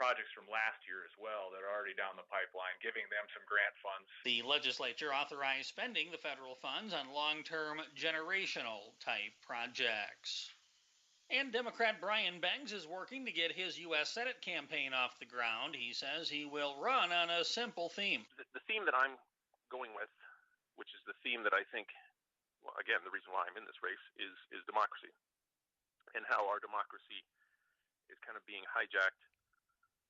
projects from last year as well that are already down the pipeline, giving them some grant funds. The legislature authorized spending the federal funds on long-term generational-type projects. And Democrat Brian Bangs is working to get his U.S. Senate campaign off the ground. He says he will run on a simple theme. The theme that I'm going with, which is the theme that I think, well, again, the reason why I'm in this race is democracy, and how our democracy is kind of being hijacked.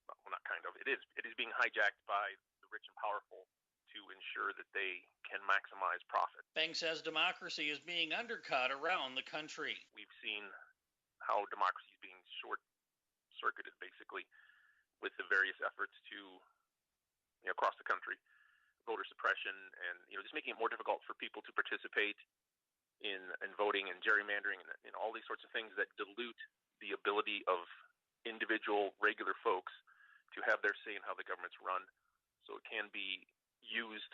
Well, not kind of. It is being hijacked by the rich and powerful to ensure that they can maximize profit. Banks says democracy is being undercut around the country. We've seen how democracy is being short-circuited, basically, with the various efforts to, across the country, voter suppression, and just making it more difficult for people to participate in voting and gerrymandering and all these sorts of things that dilute the ability of individual, regular folks to have their say in how the government's run, so it can be used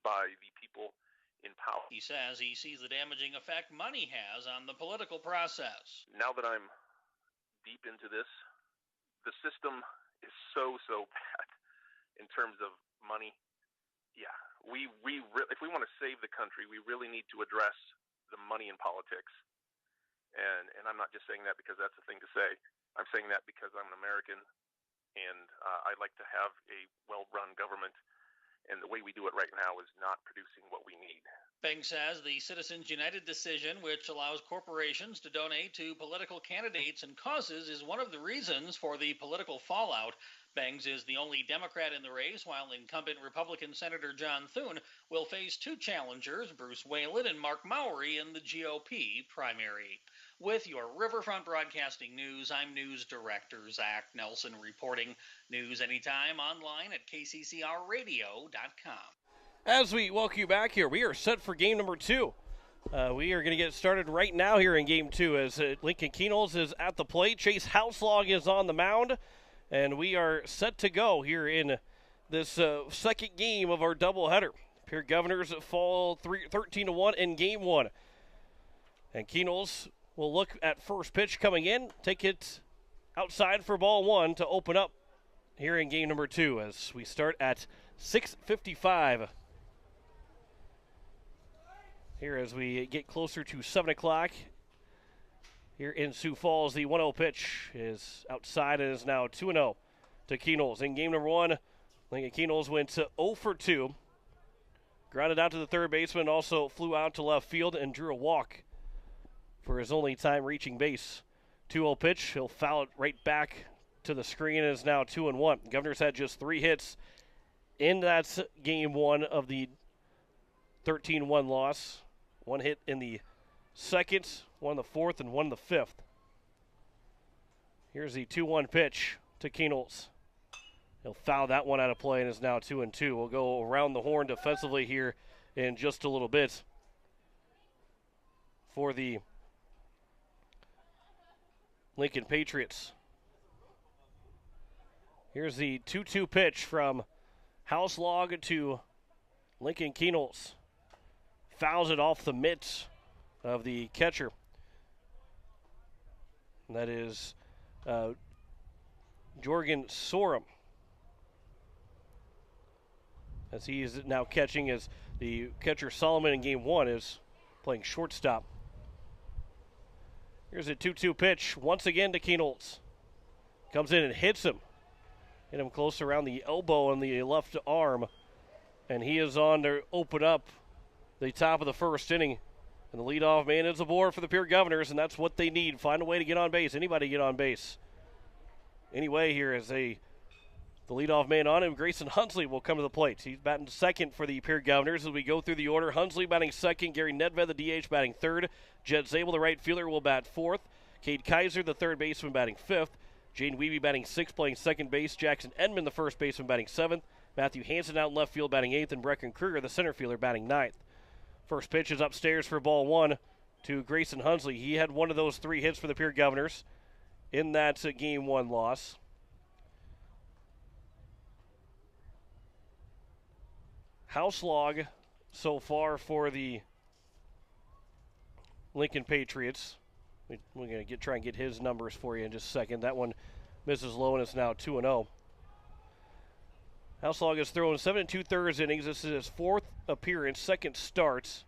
by the people in power. He says he sees the damaging effect money has on the political process. Now that I'm deep into this, the system is so bad in terms of money. Yeah, if we want to save the country, we really need to address the money in politics. And I'm not just saying that because that's the thing to say. I'm saying that because I'm an American, and I'd like to have a well-run government. And the way we do it right now is not producing what we need. Beng says the Citizens United decision, which allows corporations to donate to political candidates and causes, is one of the reasons for the political fallout. Bangs is the only Democrat in the race, while incumbent Republican Senator John Thune will face two challengers, Bruce Whalen and Mark Mowry, in the GOP primary. With your Riverfront Broadcasting News, I'm News Director Zach Nelson reporting. News anytime online at kccrradio.com. As we welcome you back here, we are set for game number 2. We are going to get started right now here in game 2 as Lincoln Kenols is at the plate. Chase Houselog is on the mound, and we are set to go here in this second game of our doubleheader. Pierre Governors fall 13-1 in game 1. And Kenols will look at first pitch coming in, take it outside for ball 1 to open up here in game number 2 as we start at 6:55. Here as we get closer to 7 o'clock here in Sioux Falls, the 1-0 pitch is outside and is now 2-0 to Kenols. In game number 1, Lincoln Kenols went 0 for 2. Grounded out to the third baseman, also flew out to left field and drew a walk for his only time reaching base. 2-0 pitch, he'll foul it right back to the screen and is now 2-1. Governors had just 3 hits in that game 1 of the 13-1 loss. 1 hit in the second, 1 in the fourth, and 1 in the fifth. Here's the 2-1 pitch to Kenols. He'll foul that one out of play and is now 2-2. We'll go around the horn defensively here in just a little bit for the Lincoln Patriots. Here's the 2-2 pitch from Houselog to Lincoln Kenols. Fouls it off the mitts of the catcher. And that is Jorgen Sorum. As he is now catching, as the catcher Solomon in game 1 is playing shortstop. Here's a 2-2 pitch once again to Kenols. Comes in and hits him. Hit him close around the elbow and the left arm. And he is on to open up the top of the first inning. And the leadoff man is aboard for the Pierre Governors, and that's what they need. Find a way to get on base. Anybody get on base. Anyway, here is the leadoff man on him. Grayson Hunsley will come to the plate. He's batting second for the Pierre Governors as we go through the order. Hunsley batting second. Gary Nedved, the DH, batting third. Jed Zabel, the right fielder, will bat fourth. Cade Kaiser, the third baseman, batting fifth. Jane Weeby batting sixth, playing second base. Jackson Edmond, the first baseman, batting seventh. Matthew Hansen out in left field, batting eighth. And Brecken Kruger, the center fielder, batting ninth. First pitch is upstairs for ball 1 to Grayson Hunsley. He had one of those 3 hits for the Pierre Governors in that game 1 loss. Houselog so far for the Lincoln Patriots. We're going to try and get his numbers for you in just a second. That one misses low and it's now 2-0. Houselog has thrown 7 2/3 innings. This is his 4th appearance, 2nd start.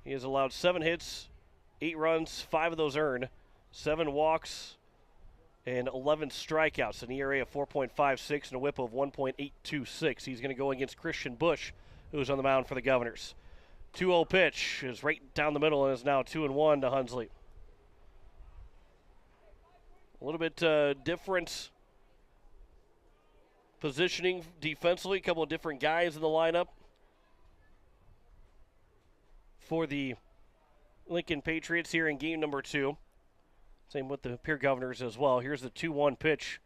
He has allowed 7 hits, 8 runs, 5 of those earned, 7 walks, and 11 strikeouts. An ERA of 4.56 and a whip of 1.826. He's going to go against Christian Busch, who's on the mound for the Governors. 2-0 pitch is right down the middle and is now 2-1 to Hunsley. A little bit different positioning defensively. A couple of different guys in the lineup for the Lincoln Patriots here in game number 2. Same with the Pierre Governors as well. Here's the 2-1 pitch.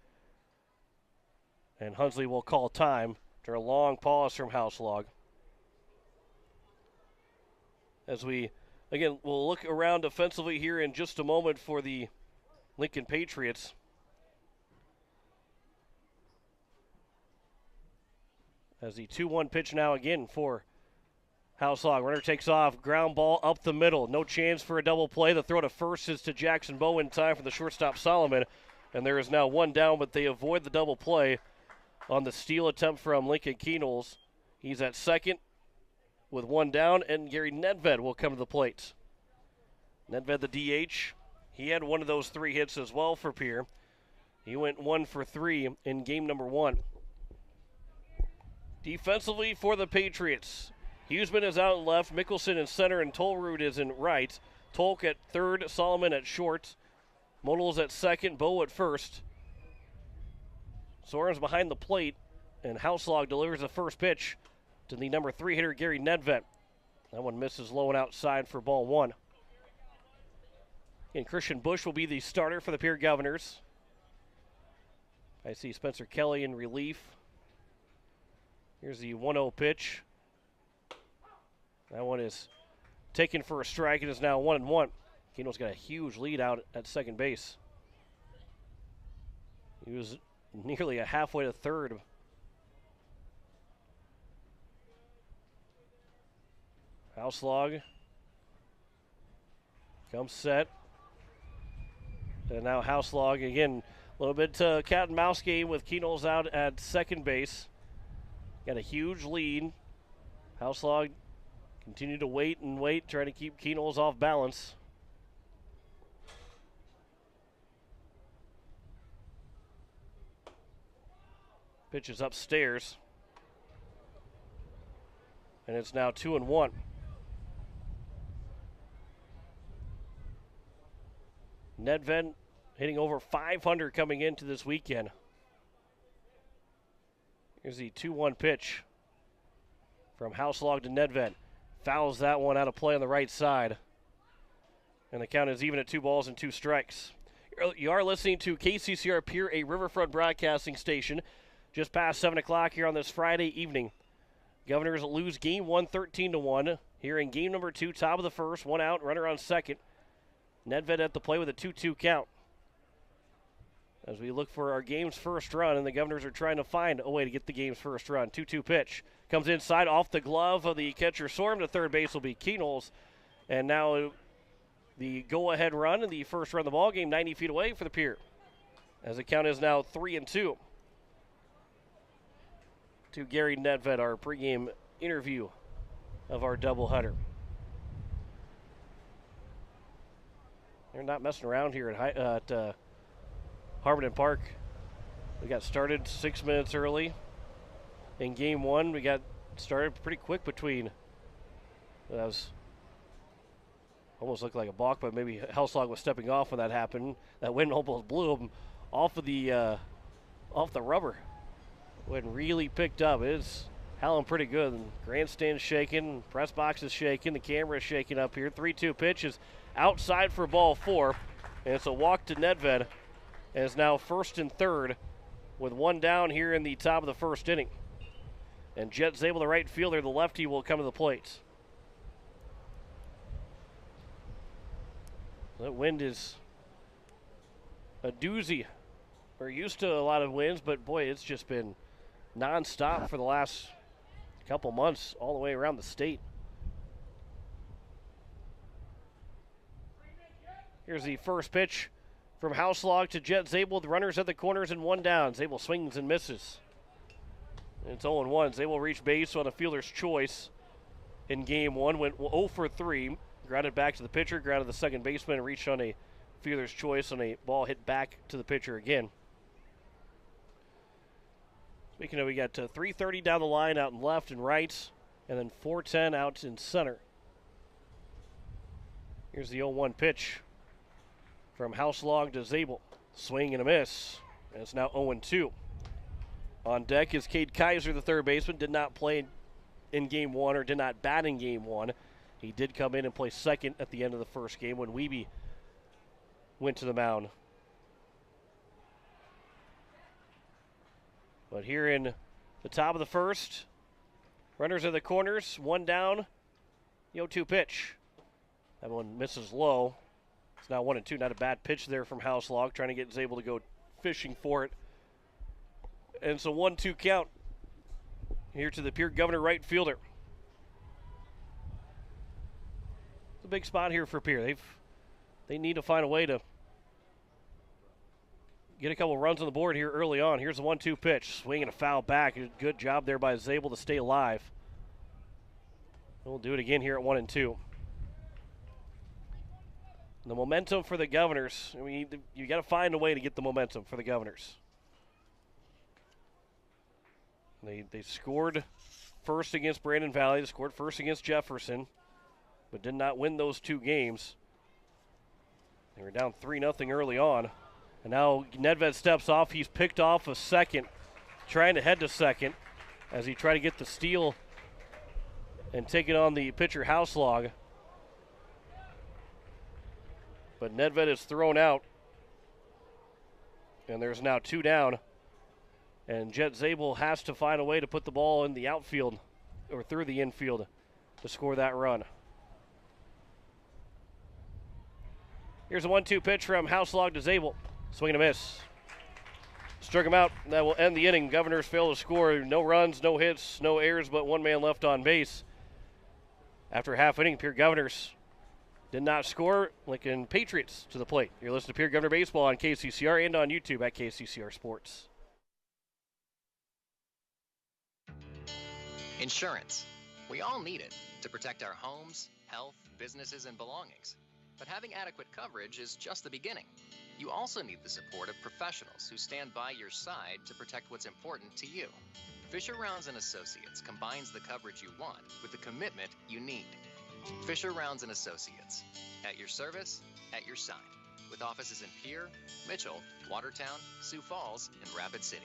And Hunsley will call time after a long pause from Houselog. As we, again, we'll look around defensively here in just a moment for the Lincoln Patriots. As the 2-1 pitch now again for Houselog. Runner takes off, ground ball up the middle. No chance for a double play. The throw to first is to Jackson Bowe in time for the shortstop Solomon. And there is now 1 down, but they avoid the double play on the steal attempt from Lincoln Keenels. He's at second with 1 down, and Gary Nedved will come to the plate. Nedved, the DH. He had one of those 3 hits as well for Pierre. He went 1 for 3 in game number 1. Defensively for the Patriots, Huseman is out left, Mickelson in center, and Tolrud is in right. Tolk at third, Solomon at short. Modal's at second, Bowe at first. Soren's behind the plate, and Houselog delivers the first pitch to the number 3 hitter, Gary Nedved. That one misses low and outside for ball 1. And Christian Busch will be the starter for the Pierre Governors. I see Spencer Kelly in relief. Here's the 1-0 pitch. That one is taken for a strike and is now 1-1. Keno's got a huge lead out at second base. He was nearly a halfway to third. Houselog comes set. And now Houselog again, a little bit cat and mouse game with Keno's out at second base. Got a huge lead. Houselog continue to wait and wait, trying to keep Keenels off balance. Pitch is upstairs. And it's now 2-1. Nedved hitting over 500 coming into this weekend. Here's the 2-1 pitch from Houselog to Nedved. Fouls that one out of play on the right side. And the count is even at 2 balls and 2 strikes. You are listening to KCCR Pierre, a Riverfront broadcasting station. Just past 7 o'clock here on this Friday evening. Governors lose game 1, 13-1. Here in game number 2, top of the first, 1 out, runner on second. Nedved at the play with a 2-2 count. As we look for our game's first run, and the Governors are trying to find a way to get the game's first run. 2-2 pitch. Comes inside off the glove of the catcher Sorm. To third base will be Keenels. And now the go-ahead run and the first run of the ball game, 90 feet away for the Pierre. As the count is now 3-2. To Gary Nedved, our pregame interview of our doubleheader. They're not messing around here at Harmon Park. We got started 6 minutes early. In game 1, we got started pretty quick between. That was almost looked like a balk, but maybe Houselog was stepping off when that happened. That wind almost blew him off of the rubber. When really picked up, it's howling pretty good. And grandstand's shaking, press box is shaking, the camera is shaking up here. 3-2 pitch is outside for ball 4, and it's a walk to Nedved. And it's now first and third with 1 down here in the top of the first inning. And Jet Zabel, the right fielder, the lefty, will come to the plate. That wind is a doozy. We're used to a lot of winds, but boy, it's just been nonstop for the last couple months all the way around the state. Here's the first pitch from Houselog to Jet Zabel. The runners at the corners and one down. Zabel swings and misses. And it's 0-1. Zabel reached base on a fielder's choice in game one. Went 0 for 3. Grounded back to the pitcher, grounded the second baseman, and reached on a fielder's choice on a ball hit back to the pitcher again. Speaking of, we got 330 down the line out in left and right, and then 410 out in center. Here's the 0-1 pitch from Houselog to Zabel. Swing and a miss, and it's now 0-2. On deck is Kaiser, the third baseman. Did not play in game one, or did not bat in game one. He did come in and play second at the end of the first game when Wiebe went to the mound. But here in the top of the first, runners at the corners, one down, the 0-2 pitch. That one misses low. It's now 1-2. Not a bad pitch there from Houselog, trying to get Zabel to go fishing for it. And it's a 1-2 count here to the Pierre Governor right fielder. It's a big spot here for Pierre. They need to find a way to get a couple runs on the board here early on. Here's the 1-2 pitch. Swing and a foul back. Good job there by Zabel to stay alive. We'll do it again here at 1-2. The momentum for the Governors. I mean, you got to find a way to get the momentum for the Governors. They scored first against Brandon Valley. They scored first against Jefferson, but did not win those two games. They were down 3-0 early on. And now Nedved steps off. He's picked off a second, trying to head to second as he tried to get the steal and take it on the pitcher Houselog. But Nedved is thrown out, and there's now two down. And Jet Zabel has to find a way to put the ball in the outfield or through the infield to score that run. Here's a 1-2 pitch from Houselog to Zabel. Swing and a miss. Struck him out. That will end the inning. Governors fail to score. No runs, no hits, no errors, but one man left on base. After a half inning, Pierre Governors did not score. Lincoln Patriots to the plate. You're listening to Pierre Governor Baseball on KCCR and on YouTube at KCCR Sports. Insurance. We all need it to protect our homes, health, businesses, and belongings. But having adequate coverage is just the beginning. You also need the support of professionals who stand by your side to protect what's important to you. Fisher Rounds & Associates combines the coverage you want with the commitment you need. Fisher Rounds & Associates. At your service, at your side. With offices in Pierre, Mitchell, Watertown, Sioux Falls, and Rapid City.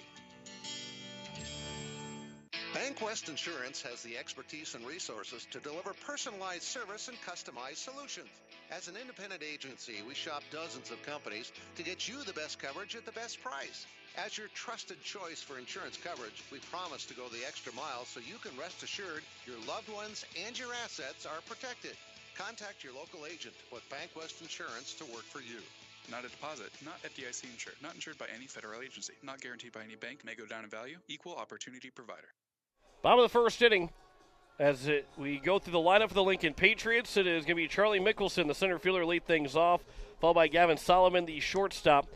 BankWest Insurance has the expertise and resources to deliver personalized service and customized solutions. As an independent agency, we shop dozens of companies to get you the best coverage at the best price. As your trusted choice for insurance coverage, we promise to go the extra mile so you can rest assured your loved ones and your assets are protected. Contact your local agent to put BankWest Insurance to work for you. Not a deposit, not FDIC insured, not insured by any federal agency, not guaranteed by any bank, may go down in value, equal opportunity provider. Bottom of the first inning, as we go through the lineup for the Lincoln Patriots, it is going to be Charlie Mickelson, the center fielder, lead things off, followed by Gavin Solomon, the shortstop.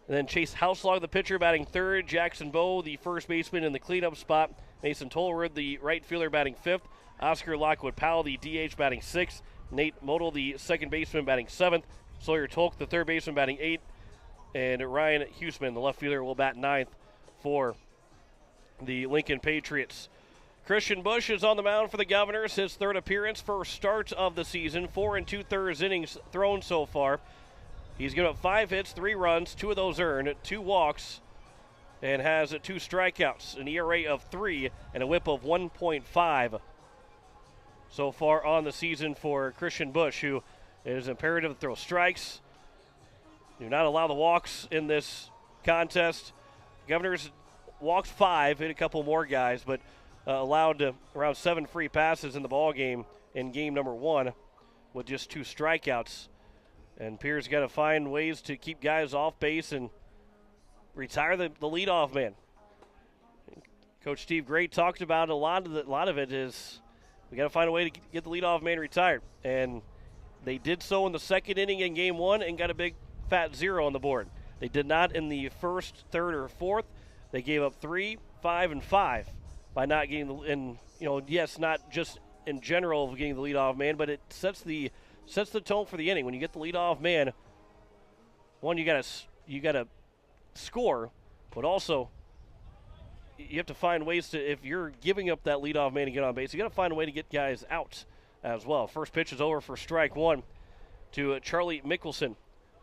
And then Chase Houselog, the pitcher, batting third. Jackson Bowe, the first baseman, in the cleanup spot. Mason Tollerwood, the right fielder, batting fifth. Oscar Lockwood-Powell, the DH, batting sixth. Nate Model, the second baseman, batting seventh. Sawyer Tolk, the third baseman, batting eighth. And Ryan Huseman, the left fielder, will bat ninth for the Lincoln Patriots. Christian Busch is on the mound for the Governors. His third appearance, first start of the season. 4 2/3 innings thrown so far. He's given up 5 hits, 3 runs, 2 of those earned, 2 walks, and has 2 strikeouts, an ERA of 3, and a whip of 1.5 so far on the season for Christian Busch, who it is imperative to throw strikes. Do not allow the walks in this contest. Governors walked 5, hit a couple more guys, but allowed around 7 free passes in the ball game in game number 1 with just 2 strikeouts. And Pierre's got to find ways to keep guys off base and retire the leadoff man. Coach Steve Gray talked about a lot of it is we got to find a way to get the leadoff man retired. And they did so in the second inning in game 1 and got a big fat 0 on the board. They did not in the first, third, or fourth. They gave up 3, 5, and 5 by not getting yes, not just in general of getting the leadoff man, but it sets the tone for the inning. When you get the leadoff man, one, you gotta score, but also you have to find ways to, if you're giving up that leadoff man to get on base, you got to find a way to get guys out as well. First pitch is over for strike one to Charlie Mickelson.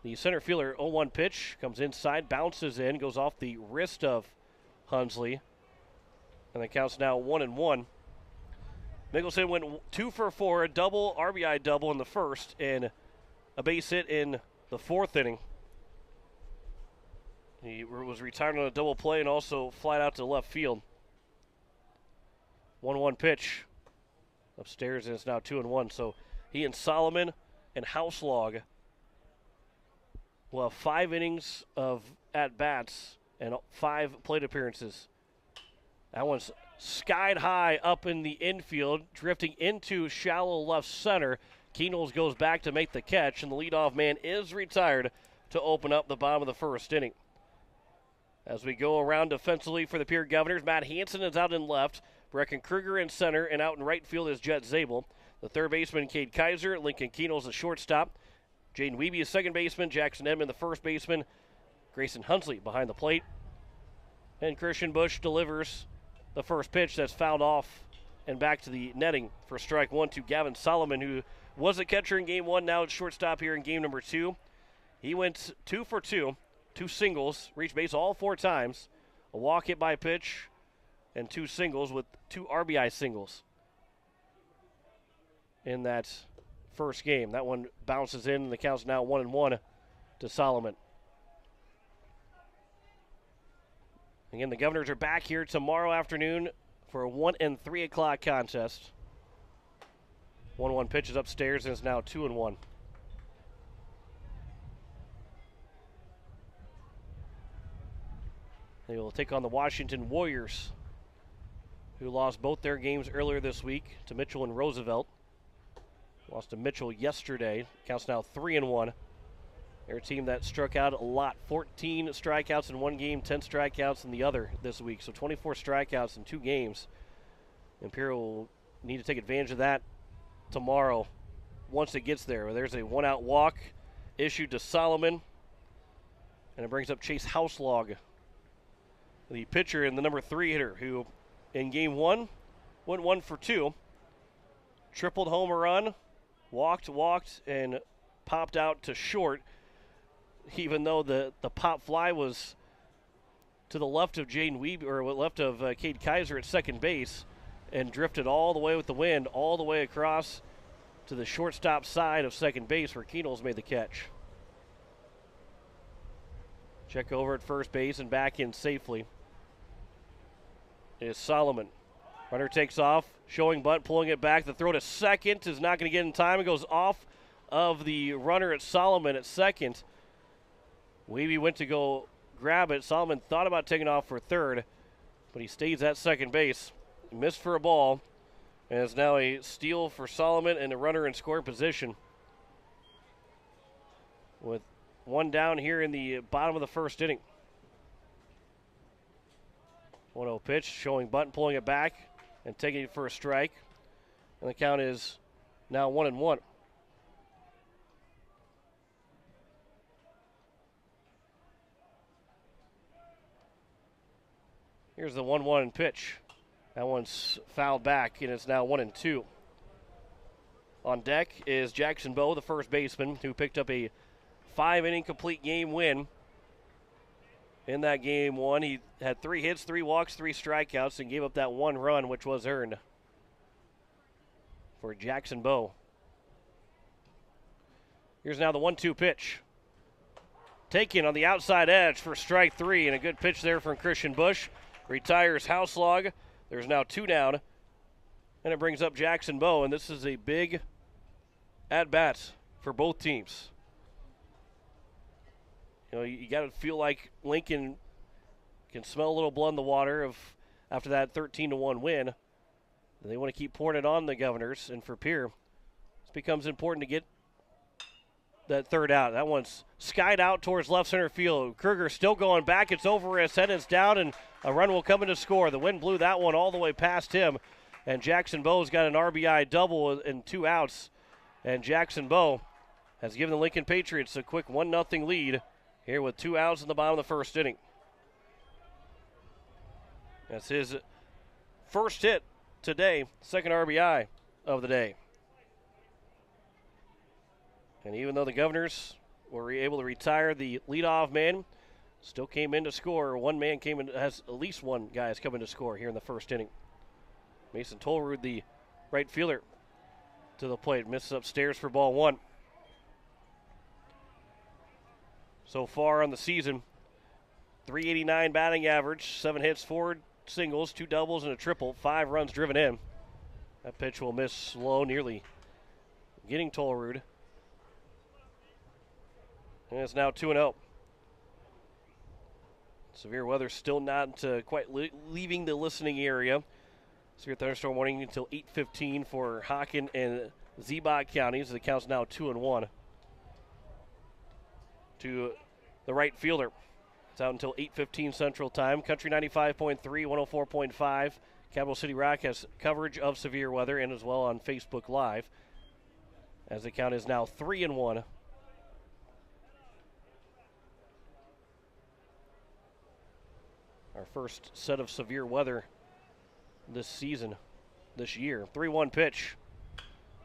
The center fielder, 0-1 pitch, comes inside, bounces in, goes off the wrist of Hunsley, and the count's now 1-1. Mickelson went 2 for 4, a double, RBI double in the first, and a base hit in the fourth inning. He was retired on a double play and also flied out to left field. 1-1 pitch upstairs, and it's now 2-1. So he and Solomon and Houselog will have 5 innings of at-bats and 5 plate appearances. That one's skied high up in the infield, drifting into shallow left center. Keenels goes back to make the catch, and the leadoff man is retired to open up the bottom of the first inning. As we go around defensively for the Pierre Governors, Matt Hansen is out in left, Brecken Kruger in center, and out in right field is Jet Zabel. The third baseman, Cade Kaiser, Lincoln Keenels the shortstop, Jaden Wiebe is second baseman, Jackson Edmond the first baseman, Grayson Hunsley behind the plate, and Christian Busch delivers the first pitch that's fouled off and back to the netting for strike one to Gavin Solomon, who was a catcher in game one, now at shortstop here in game number 2. He went 2 for 2. 2 singles, reached base all 4 times, a walk hit by pitch, and 2 singles with 2 RBI singles in that first game. That one bounces in, and the count's now 1-1 to Solomon. Again, the Governors are back here tomorrow afternoon for a 1 and 3 o'clock contest. 1-1 pitch is upstairs, and it's now 2-1. They will take on the Washington Warriors, who lost both their games earlier this week to Mitchell and Roosevelt. Lost to Mitchell yesterday. Counts now 3-1. They're a team that struck out a lot. 14 strikeouts in one game, 10 strikeouts in the other this week. So 24 strikeouts in 2 games. Imperial will need to take advantage of that tomorrow once it gets there. There's a 1-out walk issued to Solomon, and it brings up Chase Houselog, the pitcher and the number 3 hitter, who in game 1 went 1 for 2, tripled home run, walked, and popped out to short, even though the pop fly was to the left of Jaden Wiebe, or left of Cade Kaiser at second base, and drifted all the way with the wind, all the way across to the shortstop side of second base where Keenels made the catch. Check over at first base and back in safely is Solomon. Runner takes off, showing bunt, pulling it back. The throw to second is not going to get in time. It goes off of the runner at Solomon at second. Wiebe went to go grab it. Solomon thought about taking off for third, but he stays at second base. Missed for a ball, and it's now a steal for Solomon and a runner in scoring position. With 1 down here in the bottom of the first inning. 1-0 pitch, showing bunt, pulling it back, and taking it for a strike. And the count is now 1-1. Here's the 1-1 pitch. That one's fouled back, and it's now 1-2. On deck is Jackson Bowe, the first baseman, who picked up a 5-inning complete game win. In that game 1, he had 3 hits, 3 walks, 3 strikeouts, and gave up that 1 run, which was earned for Jackson Bowe. Here's now the 1-2 pitch. Taken on the outside edge for strike 3, and a good pitch there from Christian Busch. Retires Houselog. There's now 2 down, and it brings up Jackson Bowe, and this is a big at-bat for both teams. You know, you got to feel like Lincoln can smell a little blood in the water after that 13-1 win. They want to keep pouring it on the Governors, and for Pierre, it becomes important to get that third out. That one's skied out towards left center field. Kruger still going back. It's over his head. It's down, and a run will come in to score. The wind blew that one all the way past him, and Jackson Bowe's got an RBI double and 2 outs. And Jackson Bowe has given the Lincoln Patriots a quick 1-0 lead here with 2 outs in the bottom of the first inning. That's his first hit today, second RBI of the day. And even though the Governors were able to retire the leadoff man, still came in to score. One man came in, has at least one guy has come in to score here in the first inning. Mason Tolrud, the right fielder, to the plate, misses upstairs for ball 1. So far on the season, .389 batting average, 7 hits, 4 singles, 2 doubles, and a triple, 5 runs driven in. That pitch will miss low, nearly getting Tolrud. And it's now 2-0. Severe weather still not quite leaving the listening area. Severe thunderstorm warning until 8:15 for Hocken and Ziebach counties. The count's now 2-1 to the right fielder. It's out until 8:15 Central Time. Country 95.3, 104.5. Capital City Rock has coverage of severe weather and as well on Facebook Live, as the count is now 3-1. Our first set of severe weather this season, this year. 3-1 pitch.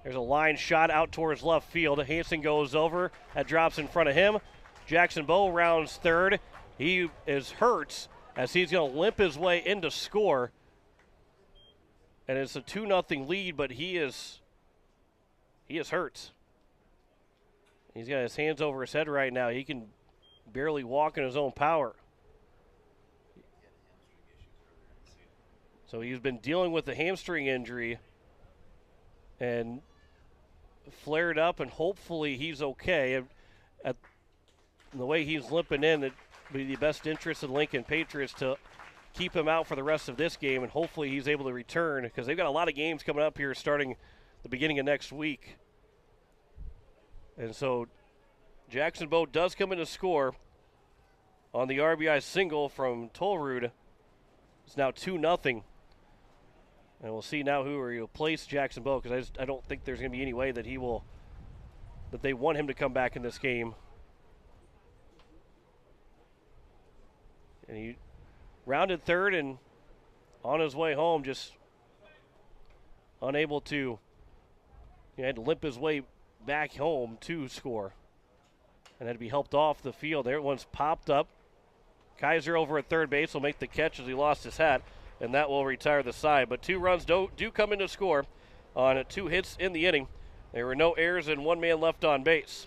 There's a line shot out towards left field. Hansen goes over. That drops in front of him. Jackson Bowe rounds third. He is hurt as he's going to limp his way in to score. And it's a 2-0 lead, but he is hurt. He's got his hands over his head right now. He can barely walk in his own power. So he's been dealing with a hamstring injury and flared up, and hopefully he's okay. At the way he's limping in, it would be the best interest of the Lincoln Patriots to keep him out for the rest of this game, and hopefully he's able to return because they've got a lot of games coming up here starting the beginning of next week. And so Jackson Bowe does come in to score on the RBI single from Tolrud. It's now 2-0. And we'll see now who will replace Jackson Bowe, because I don't think there's going to be any way that that they want him to come back in this game. And he rounded third and on his way home, just unable to, he had to limp his way back home to score. And had to be helped off the field. There, one's popped up. Kaiser over at third base will make the catch as he lost his hat, and that will retire the side. But 2 runs do come in to score on 2 hits in the inning. There were no errors and 1 man left on base.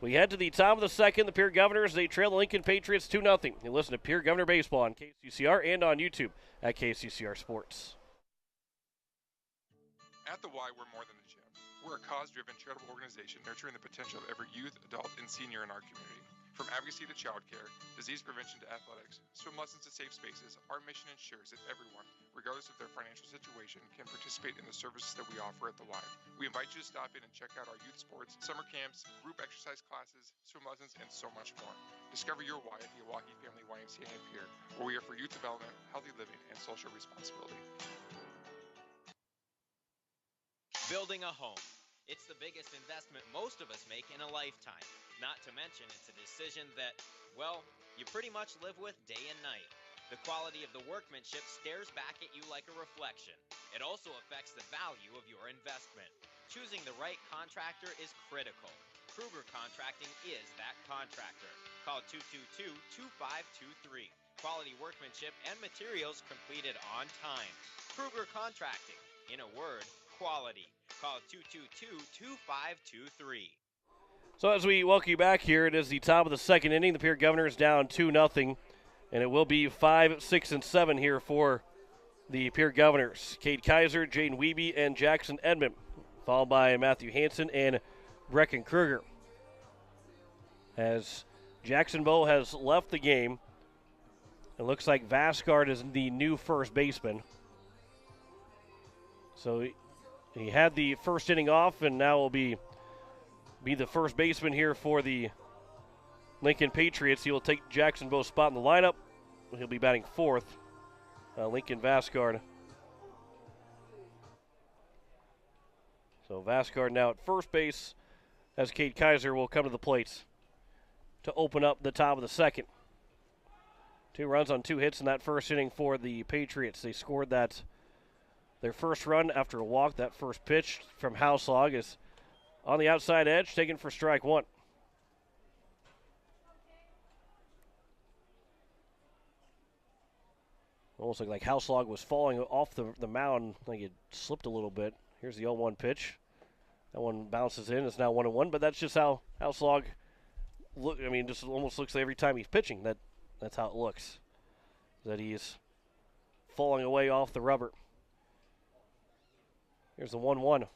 We head to the top of the second. The Pierre Governors, they trail the Lincoln Patriots 2-0. You listen to Pierre Governor Baseball on KCCR and on YouTube at KCCR Sports. At the Y, we're more than a gym. We're a cause-driven charitable organization nurturing the potential of every youth, adult, and senior in our community. From advocacy to childcare, disease prevention to athletics, swim lessons to safe spaces, our mission ensures that everyone, regardless of their financial situation, can participate in the services that we offer at the Y. We invite you to stop in and check out our youth sports, summer camps, group exercise classes, swim lessons, and so much more. Discover your Y at the Milwaukee Family YMCA in Pierre, where we are for youth development, healthy living, and social responsibility. Building a home. It's the biggest investment most of us make in a lifetime. Not to mention, it's a decision that, well, you pretty much live with day and night. The quality of the workmanship stares back at you like a reflection. It also affects the value of your investment. Choosing the right contractor is critical. Kruger Contracting is that contractor. Call 222-2523. Quality workmanship and materials completed on time. Kruger Contracting. In a word, quality. Call 222-2523. So as we welcome you back here, it is the top of the second inning. The Pierre Governors down 2-0, and it will be 5, 6, and 7 here for the Pierre Governors. Cade Kaiser, Jaden Wiebe, and Jackson Edmond, followed by Matthew Hansen and Brecken Kruger. As Jackson Bowe has left the game, it looks like Vasgard is the new first baseman. So he had the first inning off, and now will be be the first baseman here for the Lincoln Patriots. He will take Jackson Bo's spot in the lineup. He'll be batting fourth. Lincoln Vasgard. So Vasgard now at first base as Kate Kaiser will come to the plate to open up the top of the second. 2 runs on 2 hits in that first inning for the Patriots. They scored their first run after a walk. That first pitch from Houselog is on the outside edge, taken for strike 1. Almost looked like Houselog was falling off the mound, like it slipped a little bit. Here's the 0-1 pitch. That one bounces in. It's now 1-1, but that's just how Houselog look. I mean, just almost looks like every time he's pitching. That's how it looks. That he's falling away off the rubber. Here's the 1-1.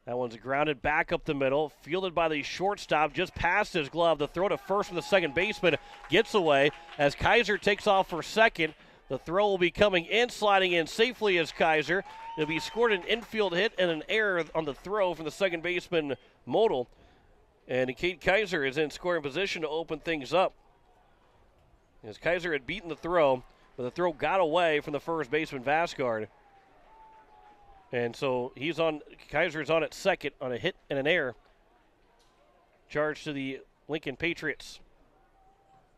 That one's grounded back up the middle, fielded by the shortstop, just past his glove. The throw to first from the second baseman gets away as Kaiser takes off for second. The throw will be coming in, sliding in safely as Kaiser. It'll be scored an infield hit and an error on the throw from the second baseman, Modal. And Kate Kaiser is in scoring position to open things up. As Kaiser had beaten the throw, but the throw got away from the first baseman, Vasgard. And so Kaiser is on at second on a hit and an error. Charge to the Lincoln Patriots.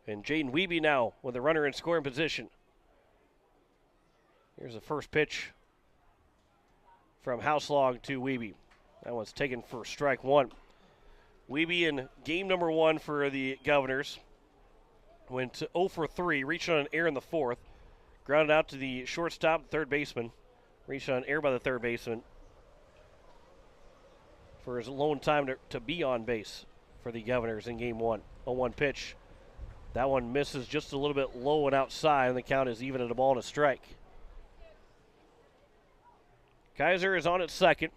And Jaden Wiebe now with the runner in scoring position. Here's the first pitch from Houselog to Wiebe. That one's taken for strike 1. Wiebe in game number 1 for the Governors went 0 for 3, reached on an error in the fourth. Grounded out to the shortstop, third baseman. Reached on an error by the third baseman for his lone time to be on base for the Governors in game 1. 0-1 pitch. That one misses just a little bit low and outside, and the count is even at a ball and a strike. Kaiser is on at second.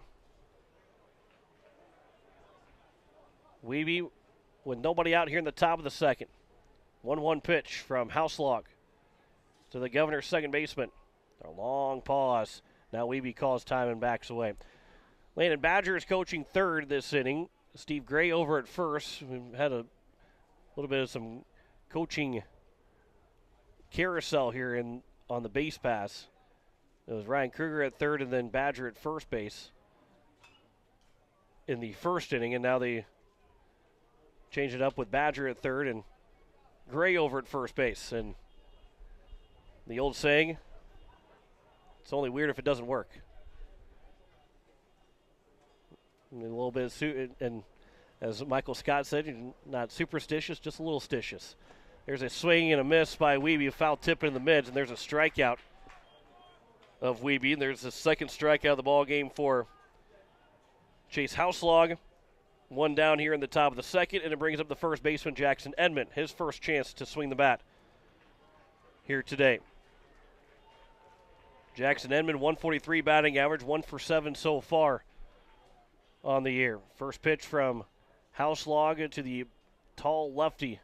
Wiebe with nobody out here in the top of the second. 1-1 pitch from Houselog to the Governor's second baseman. A long pause. Now Wiebe calls time and backs away. Landon Badger is coaching third this inning. Steve Gray over at first. We've had a little bit of some coaching carousel here on the base pass. It was Ryan Kruger at third and then Badger at first base in the first inning, and now they change it up with Badger at third and Gray over at first base. And the old saying, it's only weird if it doesn't work. And a little bit and as Michael Scott said, not superstitious, just a little stitious. There's a swing and a miss by Wiebe, a foul tip in the mids, and there's a strikeout of Wiebe. And there's the second strikeout of the ball game for Chase Houselog. One down here in the top of the second, and it brings up the first baseman, Jackson Edmond. His first chance to swing the bat here today. Jackson Edmond, 143 batting average, 1 for 7 so far on the year. First pitch from Houselog to the tall lefty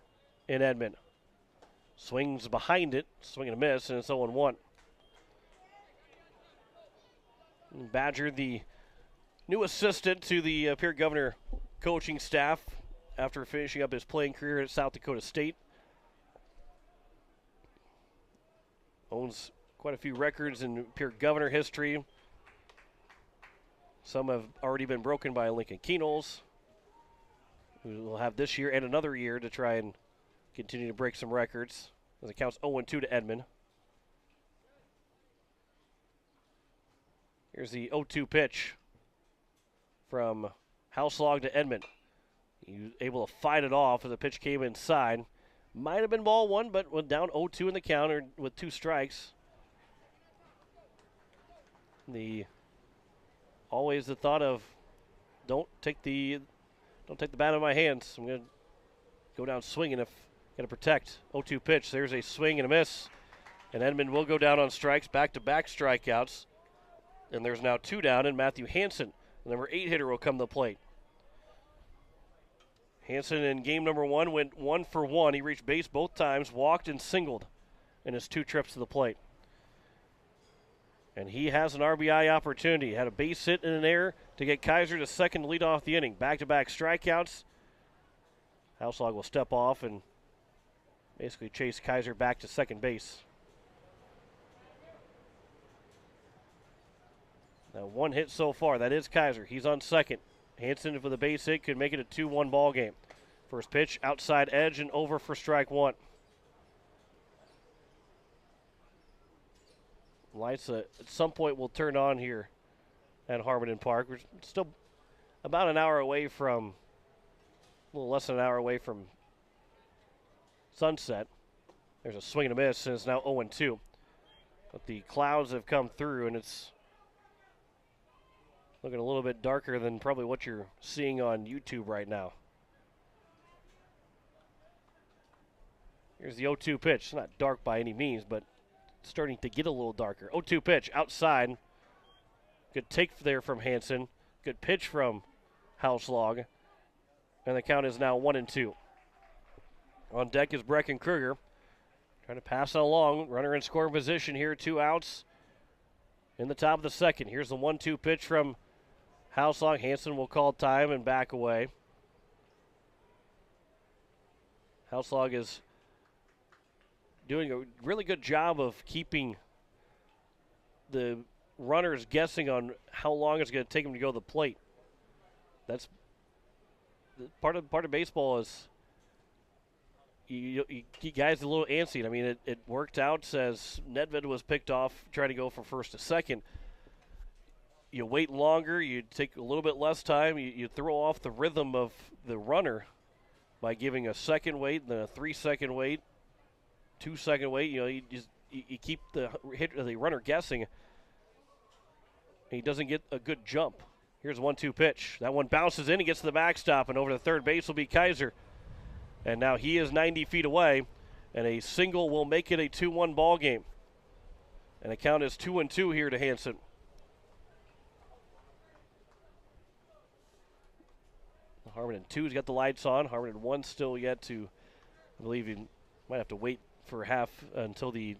in Edmond. Swings behind it, swing and a miss, and it's 0-1. Badger, the new assistant to the Pierre Governor coaching staff after finishing up his playing career at South Dakota State. Owns quite a few records in Pierre Governor history. Some have already been broken by Lincoln Kenols, who will have this year and another year to try and continue to break some records, as it counts 0-2 to Edmond. Here's the 0-2 pitch from Houselog to Edmond. He was able to fight it off as the pitch came inside. Might have been ball one, but went down 0-2 in the counter with 2 strikes. Always the thought of don't take the bat out of my hands. I'm going to go down swinging if got to protect. 0-2 pitch. There's a swing and a miss. And Edmond will go down on strikes, back-to-back strikeouts. And there's now 2 down, and Matthew Hansen, the number 8 hitter, will come to the plate. Hansen in game number 1 went 1 for 1. He reached base both times, walked and singled in his 2 trips to the plate. And he has an RBI opportunity. Had a base hit and an error to get Kaiser to second to lead off the inning. Back-to-back strikeouts. Houselog will step off and basically chase Kaiser back to second base. Now, one hit so far. That is Kaiser. He's on second. Hansen with a base hit could make it a 2-1 ball game. First pitch, outside edge and over for strike one. Lights at some point will turn on here at Harmon Park. We're still about an hour away from, a little less than an hour away from sunset. There's a swing and a miss, and it's now 0-2. But the clouds have come through, and it's looking a little bit darker than probably what you're seeing on YouTube right now. Here's the 0-2 pitch. It's not dark by any means, but starting to get a little darker. 0-2 pitch outside. Good take there from Hansen. Good pitch from Houselog. And the count is now 1-2. On deck is Brecken Kruger. Trying to pass it along. Runner in scoring position here. 2 outs in the top of the second. Here's the 1-2 pitch from Houselog. Hansen will call time and back away. Houselog is doing a really good job of keeping the runners guessing on how long it's going to take them to go to the plate. That's part of baseball is you keep guys a little antsy. I mean, it worked out as Nedved was picked off trying to go from first to second. You wait longer, you take a little bit less time, you throw off the rhythm of the runner by giving a second wait, then a 3-second wait, 2-second wait. You keep the runner guessing. He doesn't get a good jump. Here's a 1-2 pitch. That one bounces in. He gets to the backstop, and over to third base will be Kaiser. And now he is 90 feet away, and a single will make it a 2-1 ball game. And the count is 2-2 here to Hansen. Harmon 2's got the lights on. Harmon 1 still yet to, I believe he might have to wait for half until the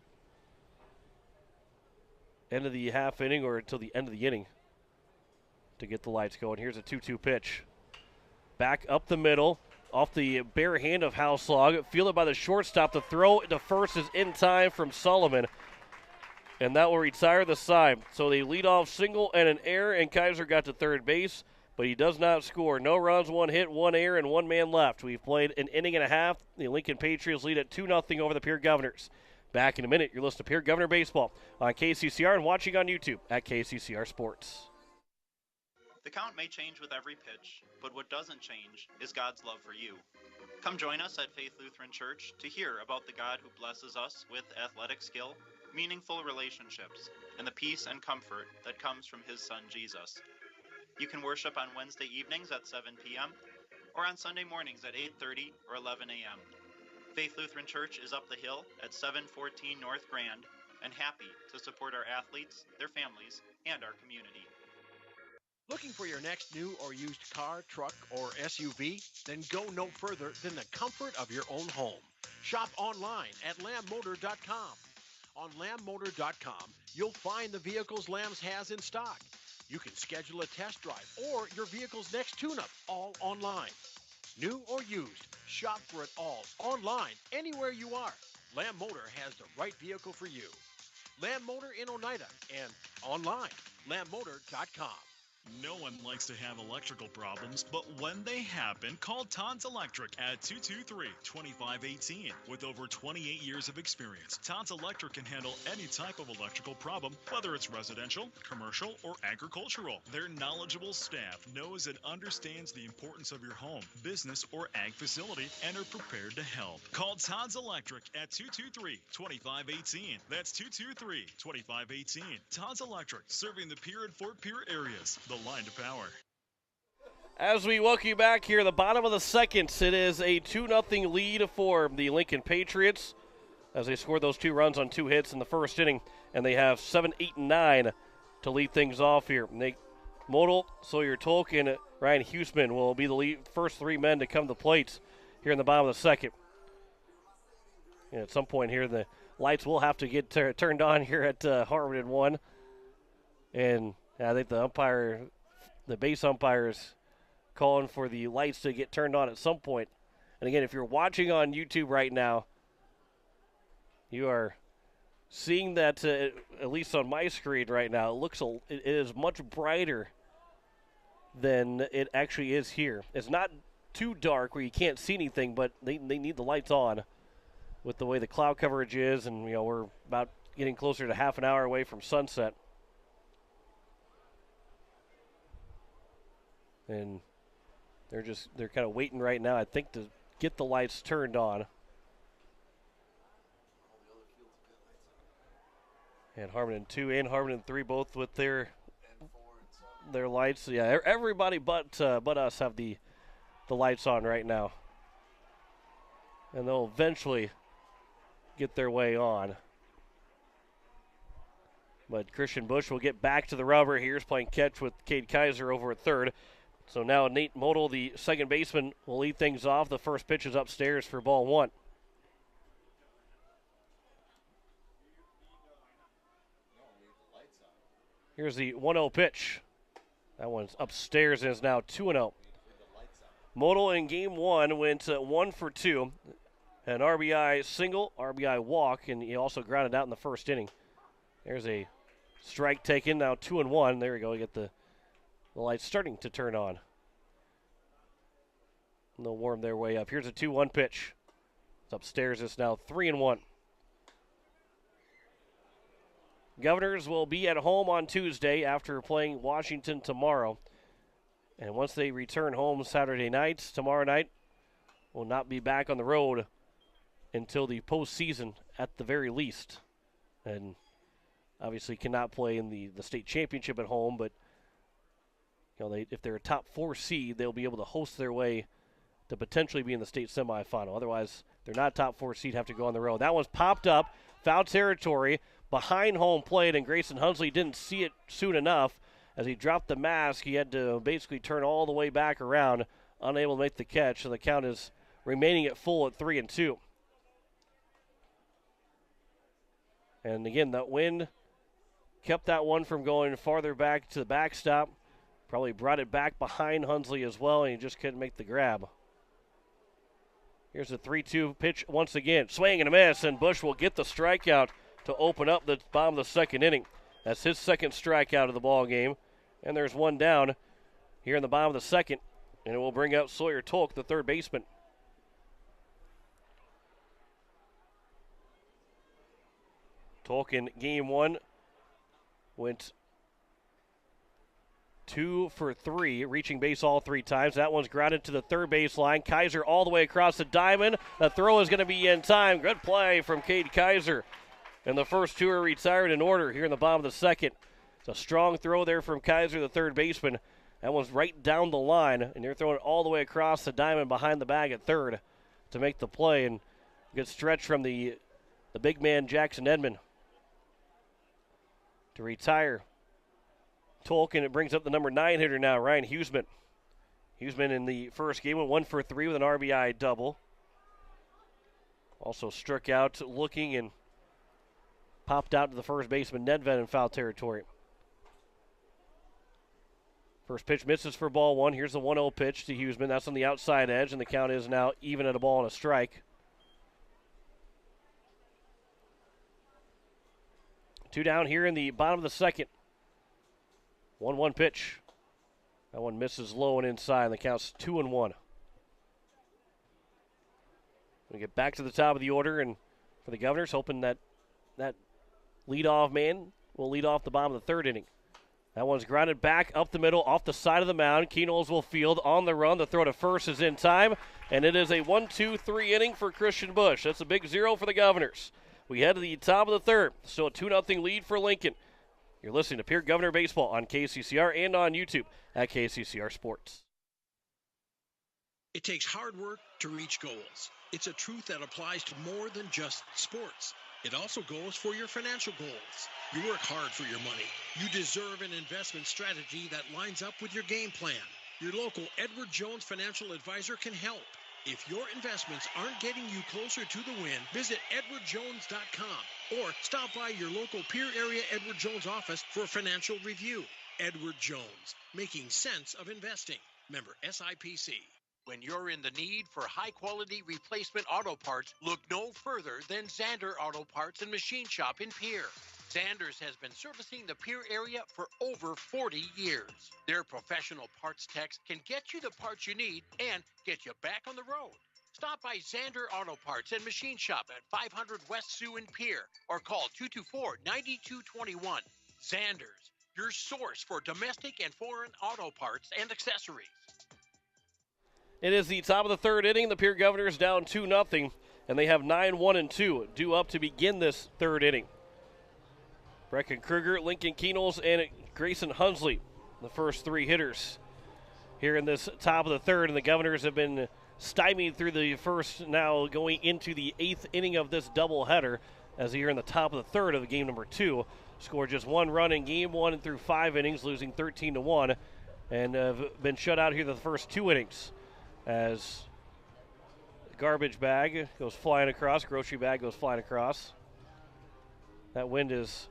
end of the half inning or until the end of the inning to get the lights going. Here's a 2-2 pitch. Back up the middle, off the bare hand of Houselog. Fielded by the shortstop. The throw to first is in time from Solomon. And that will retire the side. So they lead off single and an error, and Kaiser got to third base, but he does not score. No runs, 1 hit, 1 error, and 1 man left. We've played an inning and a half. The Lincoln Patriots lead at 2-0 over the Pierre Governors. Back in a minute, you're listening to Pierre Governor Baseball on KCCR and watching on YouTube at KCCR Sports. The count may change with every pitch, but what doesn't change is God's love for you. Come join us at Faith Lutheran Church to hear about the God who blesses us with athletic skill, meaningful relationships, and the peace and comfort that comes from His Son Jesus. You can worship on Wednesday evenings at 7 p.m. or on Sunday mornings at 8:30 or 11 a.m. Faith Lutheran Church is up the hill at 714 North Grand and happy to support our athletes, their families, and our community. Looking for your next new or used car, truck, or SUV? Then go no further than the comfort of your own home. Shop online at lambmotor.com. On lambmotor.com, you'll find the vehicles Lambs has in stock. You can schedule a test drive or your vehicle's next tune-up, all online. New or used, shop for it all online, anywhere you are. Lamb Motor has the right vehicle for you. Lamb Motor in Oneida and online, lambmotor.com. No one likes to have electrical problems, but when they happen, call Todd's Electric at 223-2518. With over 28 years of experience, Todd's Electric can handle any type of electrical problem, whether it's residential, commercial, or agricultural. Their knowledgeable staff knows and understands the importance of your home, business, or ag facility and are prepared to help. Call Todd's Electric at 223-2518. That's 223-2518. Todd's Electric, serving the Pierre and Fort Pierre areas. The line to power. As we welcome you back here, the bottom of the second, it is a 2-0 lead for the Lincoln Patriots as they scored those 2 runs on 2 hits in the first inning, and they have 7, 8, and 9 to lead things off here. Nate Model, Sawyer Tolk, and Ryan Huseman will be the first 3 men to come to the plate here in the bottom of the second. And at some point here, the lights will have to get turned on here at Harvard 1. And I think the base umpire is calling for the lights to get turned on at some point. And again, if you're watching on YouTube right now, you are seeing that, at least on my screen right now, it is much brighter than it actually is here. It's not too dark where you can't see anything, but they need the lights on with the way the cloud coverage is, and we're about getting closer to half an hour away from sunset. And they're kind of waiting right now, I think, to get the lights turned on. And Harmon 2 and Harmon 3 both with their lights. Yeah, everybody but us have the lights on right now. And they'll eventually get their way on. But Christian Busch will get back to the rubber. Here's playing catch with Cade Kaiser over at third. So now Nate Model, the second baseman, will lead things off. The first pitch is upstairs for ball one. Here's the 1-0 pitch. That one's upstairs and is now 2-0. Model in game one went 1 for 2. An RBI single, RBI walk, and he also grounded out in the first inning. There's a strike taken, now 2-1. There we go, we get the lights starting to turn on. And they'll warm their way up. Here's a 2-1 pitch. It's upstairs, it's now 3-1. Governors will be at home on Tuesday after playing Washington tomorrow. And once they return home Saturday night, tomorrow night, will not be back on the road until the postseason at the very least. And obviously cannot play in the state championship at home, but if they're a top 4 seed, they'll be able to host their way to potentially be in the state semifinal. Otherwise, they're not top 4 seed, have to go on the road. That one's popped up, foul territory, behind home plate, and Grayson Hunsley didn't see it soon enough. As he dropped the mask, he had to basically turn all the way back around, unable to make the catch, so the count is remaining at full at 3-2. And again, that wind kept that one from going farther back to the backstop. Probably brought it back behind Hunsley as well, and he just couldn't make the grab. Here's a 3-2 pitch once again. Swing and a miss, and Busch will get the strikeout to open up the bottom of the second inning. That's his second strikeout of the ball game. And there's one down here in the bottom of the second, and it will bring out Sawyer Tolk, the third baseman. Tolk in game one went 2 for 3, reaching base all 3 times. That one's grounded to the third base line. Kaiser all the way across the diamond. The throw is going to be in time. Good play from Cade Kaiser. And the first 2 are retired in order here in the bottom of the second. It's a strong throw there from Kaiser, the third baseman. That one's right down the line, and they're throwing it all the way across the diamond behind the bag at third to make the play. And good stretch from the big man, Jackson Edmond, to retire Tolk, and it brings up the number 9 hitter now, Ryan Huseman. Huseman in the first game went 1 for 3 with an RBI double. Also struck out looking and popped out to the first baseman, Nedved, in foul territory. First pitch misses for ball one. Here's the 1-0 pitch to Huseman. That's on the outside edge, and the count is now even at a ball and a strike. 2 down here in the bottom of the second. 1-1 pitch. That one misses low and inside, and the count's 2-1. We get back to the top of the order, and for the Governors, hoping that leadoff man will lead off the bottom of the third inning. That one's grounded back up the middle, off the side of the mound. Keenels will field on the run. The throw to first is in time, and it is a 1-2-3 inning for Christian Busch. That's a big 0 for the Governors. We head to the top of the third. Still a 2-0 lead for Lincoln. You're listening to Pierre Governor Baseball on KCCR and on YouTube at KCCR Sports. It takes hard work to reach goals. It's a truth that applies to more than just sports. It also goes for your financial goals. You work hard for your money. You deserve an investment strategy that lines up with your game plan. Your local Edward Jones financial advisor can help. If your investments aren't getting you closer to the win, visit edwardjones.com or stop by your local Pierre area Edward Jones office for a financial review. Edward Jones, making sense of investing. Member SIPC. When you're in the need for high-quality replacement auto parts, look no further than Zander Auto Parts and Machine Shop in Pierre. Zander's has been servicing the Pierre area for over 40 years. Their professional parts techs can get you the parts you need and get you back on the road. Stop by Zander Auto Parts and Machine Shop at 500 West Sioux in Pierre or call 224-9221. Zander's, your source for domestic and foreign auto parts and accessories. It is the top of the third inning. The Pierre Governors down 2-0, and they have 9-1-2 due up to begin this third inning. Brecken Kruger, Lincoln Kienholz, and Grayson Hunsley, the first three hitters here in this top of the third, and the Governors have been stymied through the first, now going into the eighth inning of this doubleheader, as here in the top of the third of game number 2. Scored just one run in game 1 and through 5 innings, losing 13-1, and have been shut out here the first 2 innings. As the garbage bag goes flying across, grocery bag goes flying across. That wind is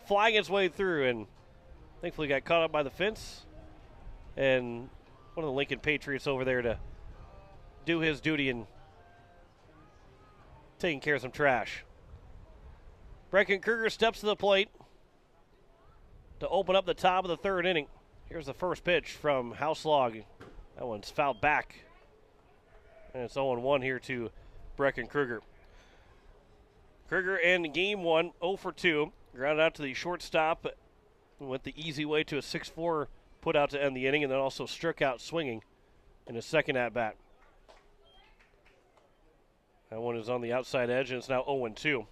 flying its way through and thankfully got caught up by the fence. And one of the Lincoln Patriots over there to do his duty in taking care of some trash. Brecken Kruger steps to the plate to open up the top of the third inning. Here's the first pitch from Houselog. That one's fouled back. And it's 0-1 here to Brecken Kruger. Kruger in game 1, 0 for 2. Grounded out to the shortstop. Went the easy way to a 6-4 put out to end the inning, and then also struck out swinging in his second at-bat. That one is on the outside edge, and it's now 0-2. We'll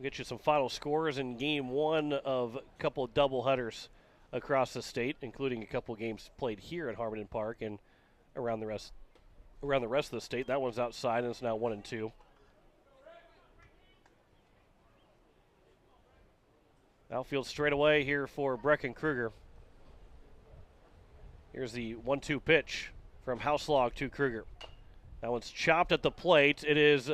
get you some final scores in game 1 of a couple of doubleheaders across the state, including a couple games played here at Harmon Park and around the rest of the state. That one's outside, and it's now 1-2. Outfield straight away here for Brecken Kruger. Here's the 1-2 pitch from Houselog to Kruger. That one's chopped at the plate. It is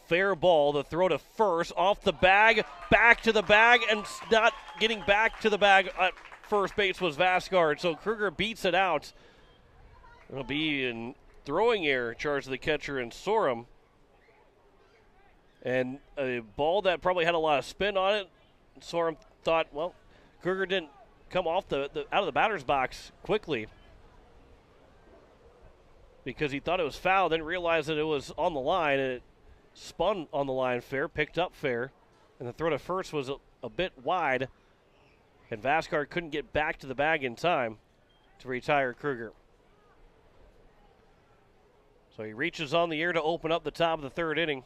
fair ball. The throw to first, off the bag, back to the bag, and not getting back to the bag at first base was Vasgard. So Kruger beats it out. It'll be in throwing error, charge the catcher and Sorum. And a ball that probably had a lot of spin on it. Sorum thought, well, Kruger didn't come off out of the batter's box quickly because he thought it was foul, didn't realize that it was on the line, and it spun on the line fair, picked up fair, and the throw to first was a bit wide, and Vasgard couldn't get back to the bag in time to retire Kruger. So he reaches on the air to open up the top of the third inning,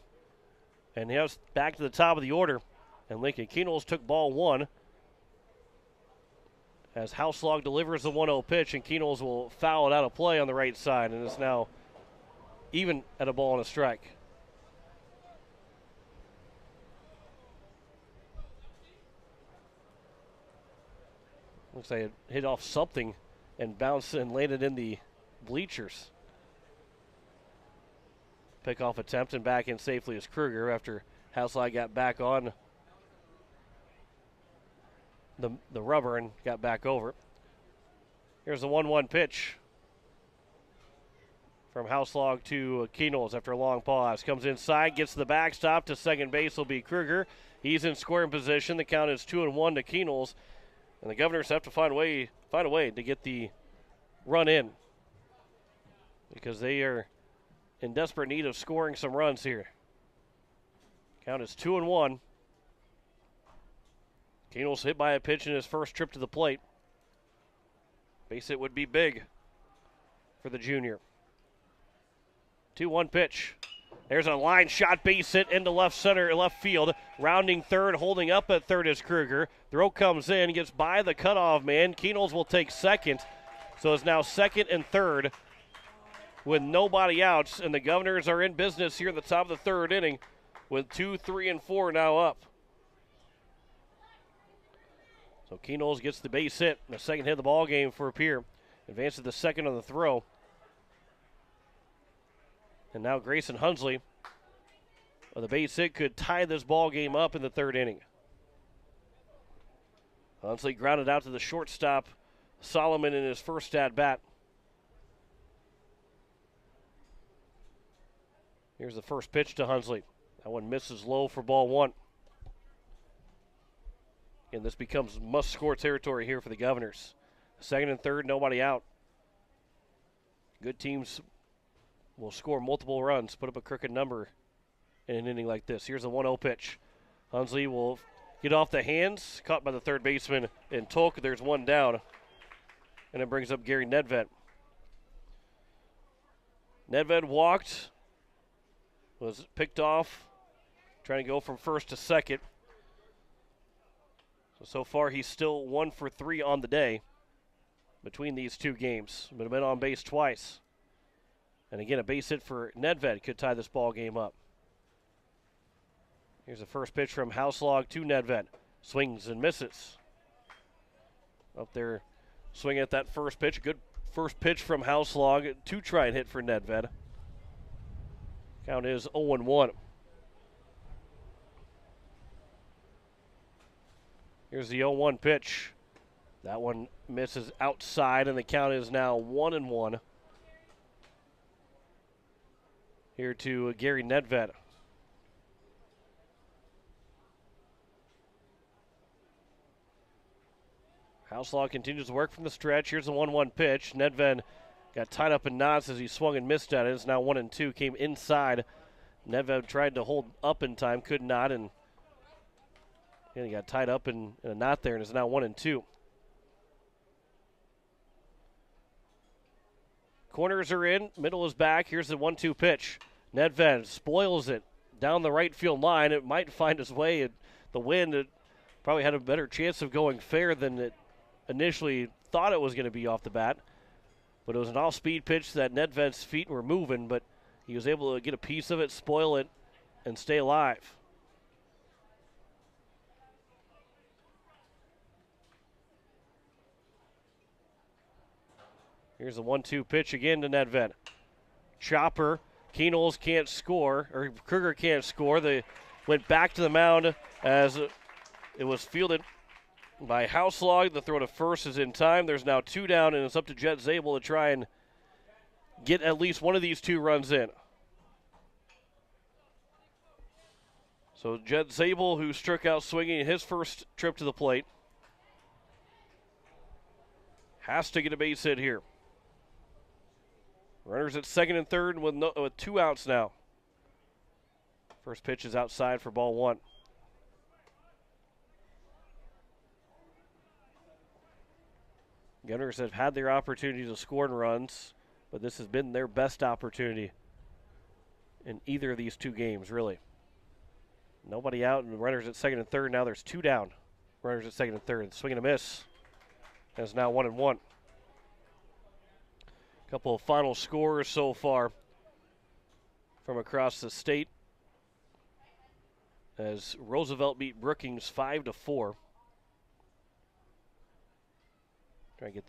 and he has back to the top of the order, and Lincoln Kienholz took ball 1 as Houselog delivers the 1-0 pitch, and Kienholz will foul it out of play on the right side, and it's now even at a ball and a strike. Looks like it hit off something and bounced and landed in the bleachers. Pickoff attempt and back in safely as Kruger after Houselog got back on the rubber and got back over. Here's the 1-1 pitch from Houselog to Kienholz after a long pause. Comes inside, gets the backstop to second base will be Kruger. He's in scoring position. The count is 2-1 to Kienholz. And the Governors have to find a way to get the run in because they are in desperate need of scoring some runs here. Count is 2-1. Kienholz hit by a pitch in his first trip to the plate. Base hit would be big for the junior. 2-1 pitch. There's a line shot base hit into left field. Rounding third, holding up at third is Kruger. Throw comes in, gets by the cutoff man. Kienholz will take second. So it's now second and third with nobody outs. And the Governors are in business here at the top of the third inning with 2, 3, and 4 now up. So Kienholz gets the base hit. The second hit of the ball game for Pierre. Advances the second on the throw. And now Grayson Hunsley, the base hit, could tie this ball game up in the third inning. Hunsley grounded out to the shortstop, Solomon, in his first at-bat. Here's the first pitch to Hunsley. That one misses low for ball one. And this becomes must-score territory here for the Governors. Second and third, nobody out. Good teams will score multiple runs, put up a crooked number in an inning like this. Here's a 1-0 pitch. Hunsley will get off the hands, caught by the third baseman in Tolk. There's one down, and it brings up Gary Nedved. Nedved walked, was picked off, trying to go from first to second. So far he's still 1 for 3 on the day between these two games, but been on base twice. And again, a base hit for Nedved could tie this ball game up. Here's the first pitch from Houselog to Nedved. Swings and misses. Up there, swing at that first pitch. Good first pitch from Houselog to try and hit for Nedved. Count is 0-1. Here's the 0-1 pitch. That one misses outside, and the count is now 1-1. Here to Gary Nedved. Houselog continues to work from the stretch. Here's the 1-1 pitch. Nedved got tied up in knots as he swung and missed at it. It's now 1-2. Came inside. Nedved tried to hold up in time, could not, and he got tied up in a knot there, and it's now 1-2. Corners are in. Middle is back. Here's the 1-2 pitch. Nedved spoils it down the right field line. It might find its way. The wind, it probably had a better chance of going fair than it initially thought it was going to be off the bat. But it was an off-speed pitch that Nedved's feet were moving, but he was able to get a piece of it, spoil it, and stay alive. Here's the 1-2 pitch again to Nedved. Chopper. Keenels can't score, or Kruger can't score. They went back to the mound as it was fielded by Houselog. The throw to first is in time. There's now 2 down, and it's up to Jet Zabel to try and get at least one of these 2 runs in. So Jet Zabel, who struck out swinging his first trip to the plate, has to get a base hit here. Runners at second and third with 2 outs now. First pitch is outside for ball 1. Gunners have had their opportunity to score in runs, but this has been their best opportunity in either of these 2 games, really. Nobody out, and runners at second and third. Now there's 2 down. Runners at second and third. Swing and a miss. And it's now 1-1. Couple of final scores so far from across the state as Roosevelt beat Brookings 5-4. Try to get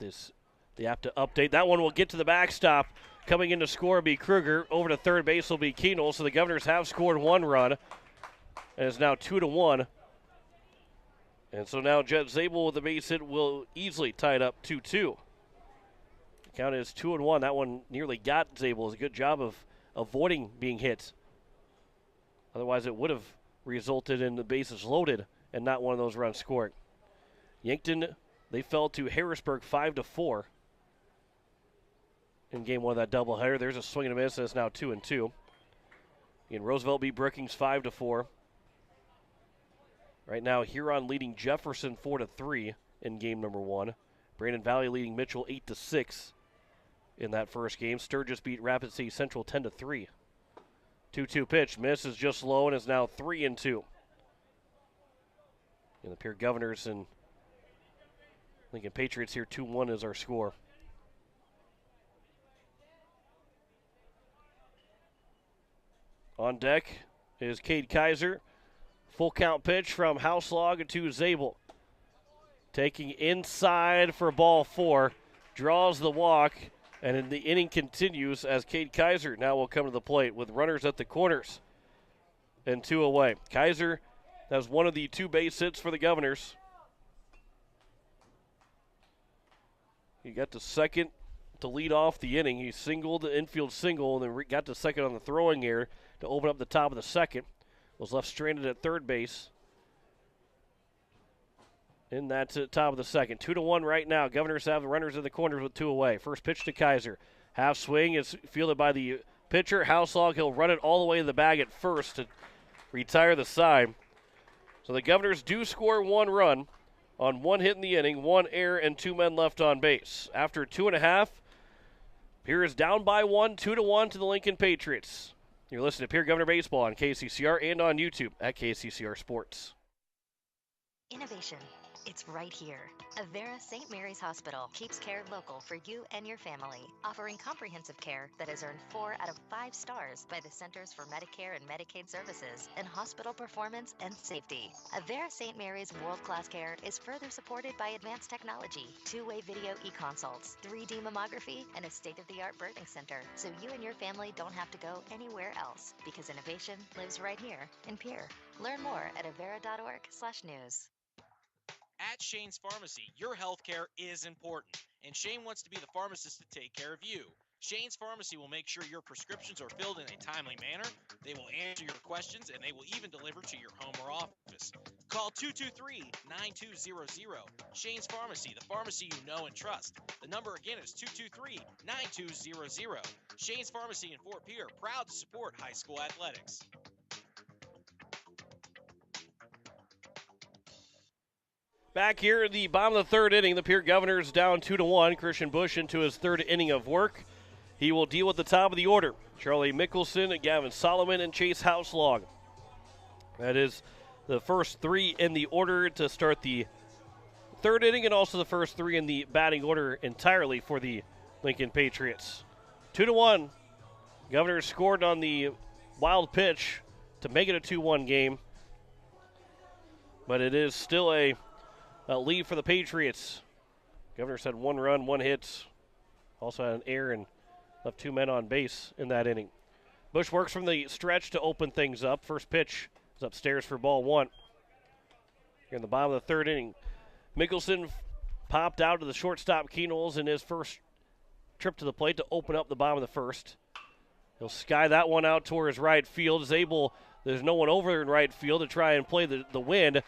the app to update. That one will get to the backstop. Coming in to score will be Kruger. Over to third base will be Keenel. So the Governors have scored 1 run. And it's now 2-1. And so now Jet Zabel with the base hit will easily tie it up 2-2. Count is 2-1. That one nearly got Zabel. It's a good job of avoiding being hit. Otherwise, it would have resulted in the bases loaded and not one of those runs scored. Yankton, they fell to Harrisburg 5-4 in game 1 of that doubleheader. There's a swing and a miss, and it's now 2-2. Again, Roosevelt beat Brookings 5-4. Right now, Huron leading Jefferson 4-3 in game number 1. Brandon Valley leading Mitchell 8-6. In that first game. Sturgis beat Rapid City Central 10-3. 2-2 pitch. Misses just low and is now 3-2. And the Pierre Governors and Lincoln Patriots here 2-1 is our score. On deck is Cade Kaiser. Full count pitch from Houselog to Zabel. Taking inside for ball 4. Draws the walk. And the inning continues as Cade Kaiser now will come to the plate with runners at the corners and 2 away. Kaiser has one of the 2 base hits for the Governors. He got to second to lead off the inning. He singled the infield single and then got to second on the throwing error to open up the top of the second. Was left stranded at third base. And that's at the top of the second. 2-1 right now. Governors have the runners in the corners with 2 away. First pitch to Kaiser. Half swing is fielded by the pitcher. Houselog, he'll run it all the way to the bag at first to retire the side. So the Governors do score 1 run on 1 hit in the inning, 1 error, and 2 men left on base. After 2.5, Pierre is down by 1, 2-1 to the Lincoln Patriots. You're listening to Pierre Governor Baseball on KCCR and on YouTube at KCCR Sports. Innovation. It's right here. Avera St. Mary's Hospital keeps care local for you and your family, offering comprehensive care that has earned 4 out of 5 stars by the Centers for Medicare and Medicaid Services in hospital performance and safety. Avera St. Mary's world-class care is further supported by advanced technology, 2-way video e-consults, 3D mammography, and a state-of-the-art birthing center, so you and your family don't have to go anywhere else, because innovation lives right here in Pierre. Learn more at avera.org/news. At Shane's Pharmacy, your healthcare is important, and Shane wants to be the pharmacist to take care of you. Shane's Pharmacy will make sure your prescriptions are filled in a timely manner, they will answer your questions, and they will even deliver to your home or office. Call 223-9200. Shane's Pharmacy, the pharmacy you know and trust. The number again is 223-9200. Shane's Pharmacy in Fort Pierre, proud to support high school athletics. Back here in the bottom of the 3rd inning, the Pierre Governors down 2-1. Christian Bush into his 3rd inning of work. He will deal with the top of the order. Charlie Mickelson, Gavin Solomon, and Chase Houselog. That is the first 3 in the order to start the 3rd inning, and also the first 3 in the batting order entirely for the Lincoln Patriots. 2-1. Governors scored on the wild pitch to make it a 2-1 game. But it is still a lead for the Patriots. Governors had 1 run, 1 hit. Also had an error and left 2 men on base in that inning. Bush works from the stretch to open things up. First pitch is upstairs for ball 1. Here in the bottom of the 3rd inning, Mickelson popped out to the shortstop Keenholz in his first trip to the plate to open up the bottom of the 1st. He'll sky that one out towards right field. There's no one over in right field to try and play the wind.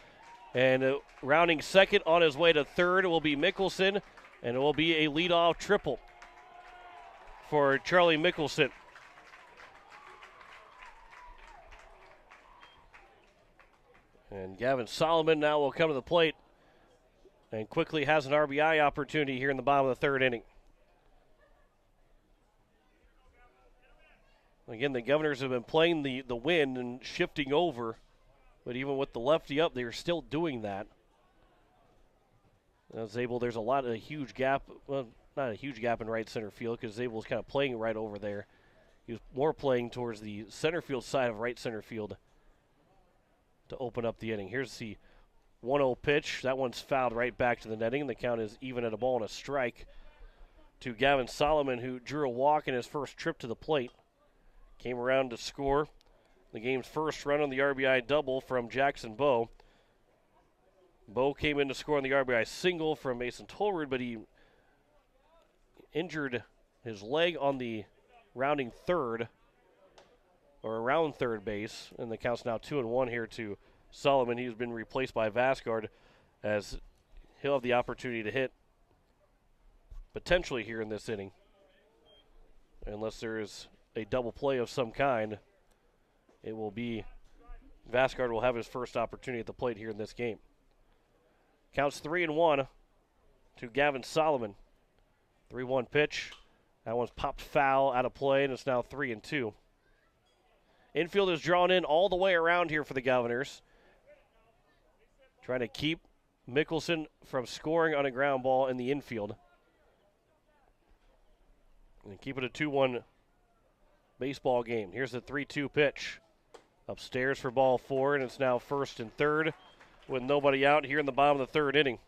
And rounding second on his way to 3rd will be Mickelson, and it will be a leadoff triple for Charlie Mickelson. And Gavin Solomon now will come to the plate and quickly has an RBI opportunity here in the bottom of the 3rd inning. Again, the Governors have been playing the wind and shifting over. But even with the lefty up, they're still doing that. There's a huge gap. Well, not a huge gap in right center field because Zabel's kind of playing right over there. He was more playing towards the center field side of right center field to open up the inning. Here's the 1-0 pitch. That one's fouled right back to the netting. The count is even at a ball and a strike to Gavin Solomon, who drew a walk in his first trip to the plate. Came around to score the game's first run on the RBI double from Jackson Bowe. Bowe came in to score on the RBI single from Mason Tolrud, but he injured his leg on the rounding 3rd, or around 3rd base, and the count's now 2-1 here to Solomon. He's been replaced by Vasgard, as he'll have the opportunity to hit potentially here in this inning, unless there is a double play of some kind. It will be Vasgard will have his first opportunity at the plate here in this game. Counts 3-1 to Gavin Solomon. 3-1 pitch. That one's popped foul out of play, and it's now 3-2. Infield is drawn in all the way around here for the Governors. Trying to keep Mickelson from scoring on a ground ball in the infield. And keep it a 2-1 baseball game. Here's the 3-2 pitch. Upstairs for ball 4, and it's now 1st and 3rd with nobody out here in the bottom of the 3rd inning.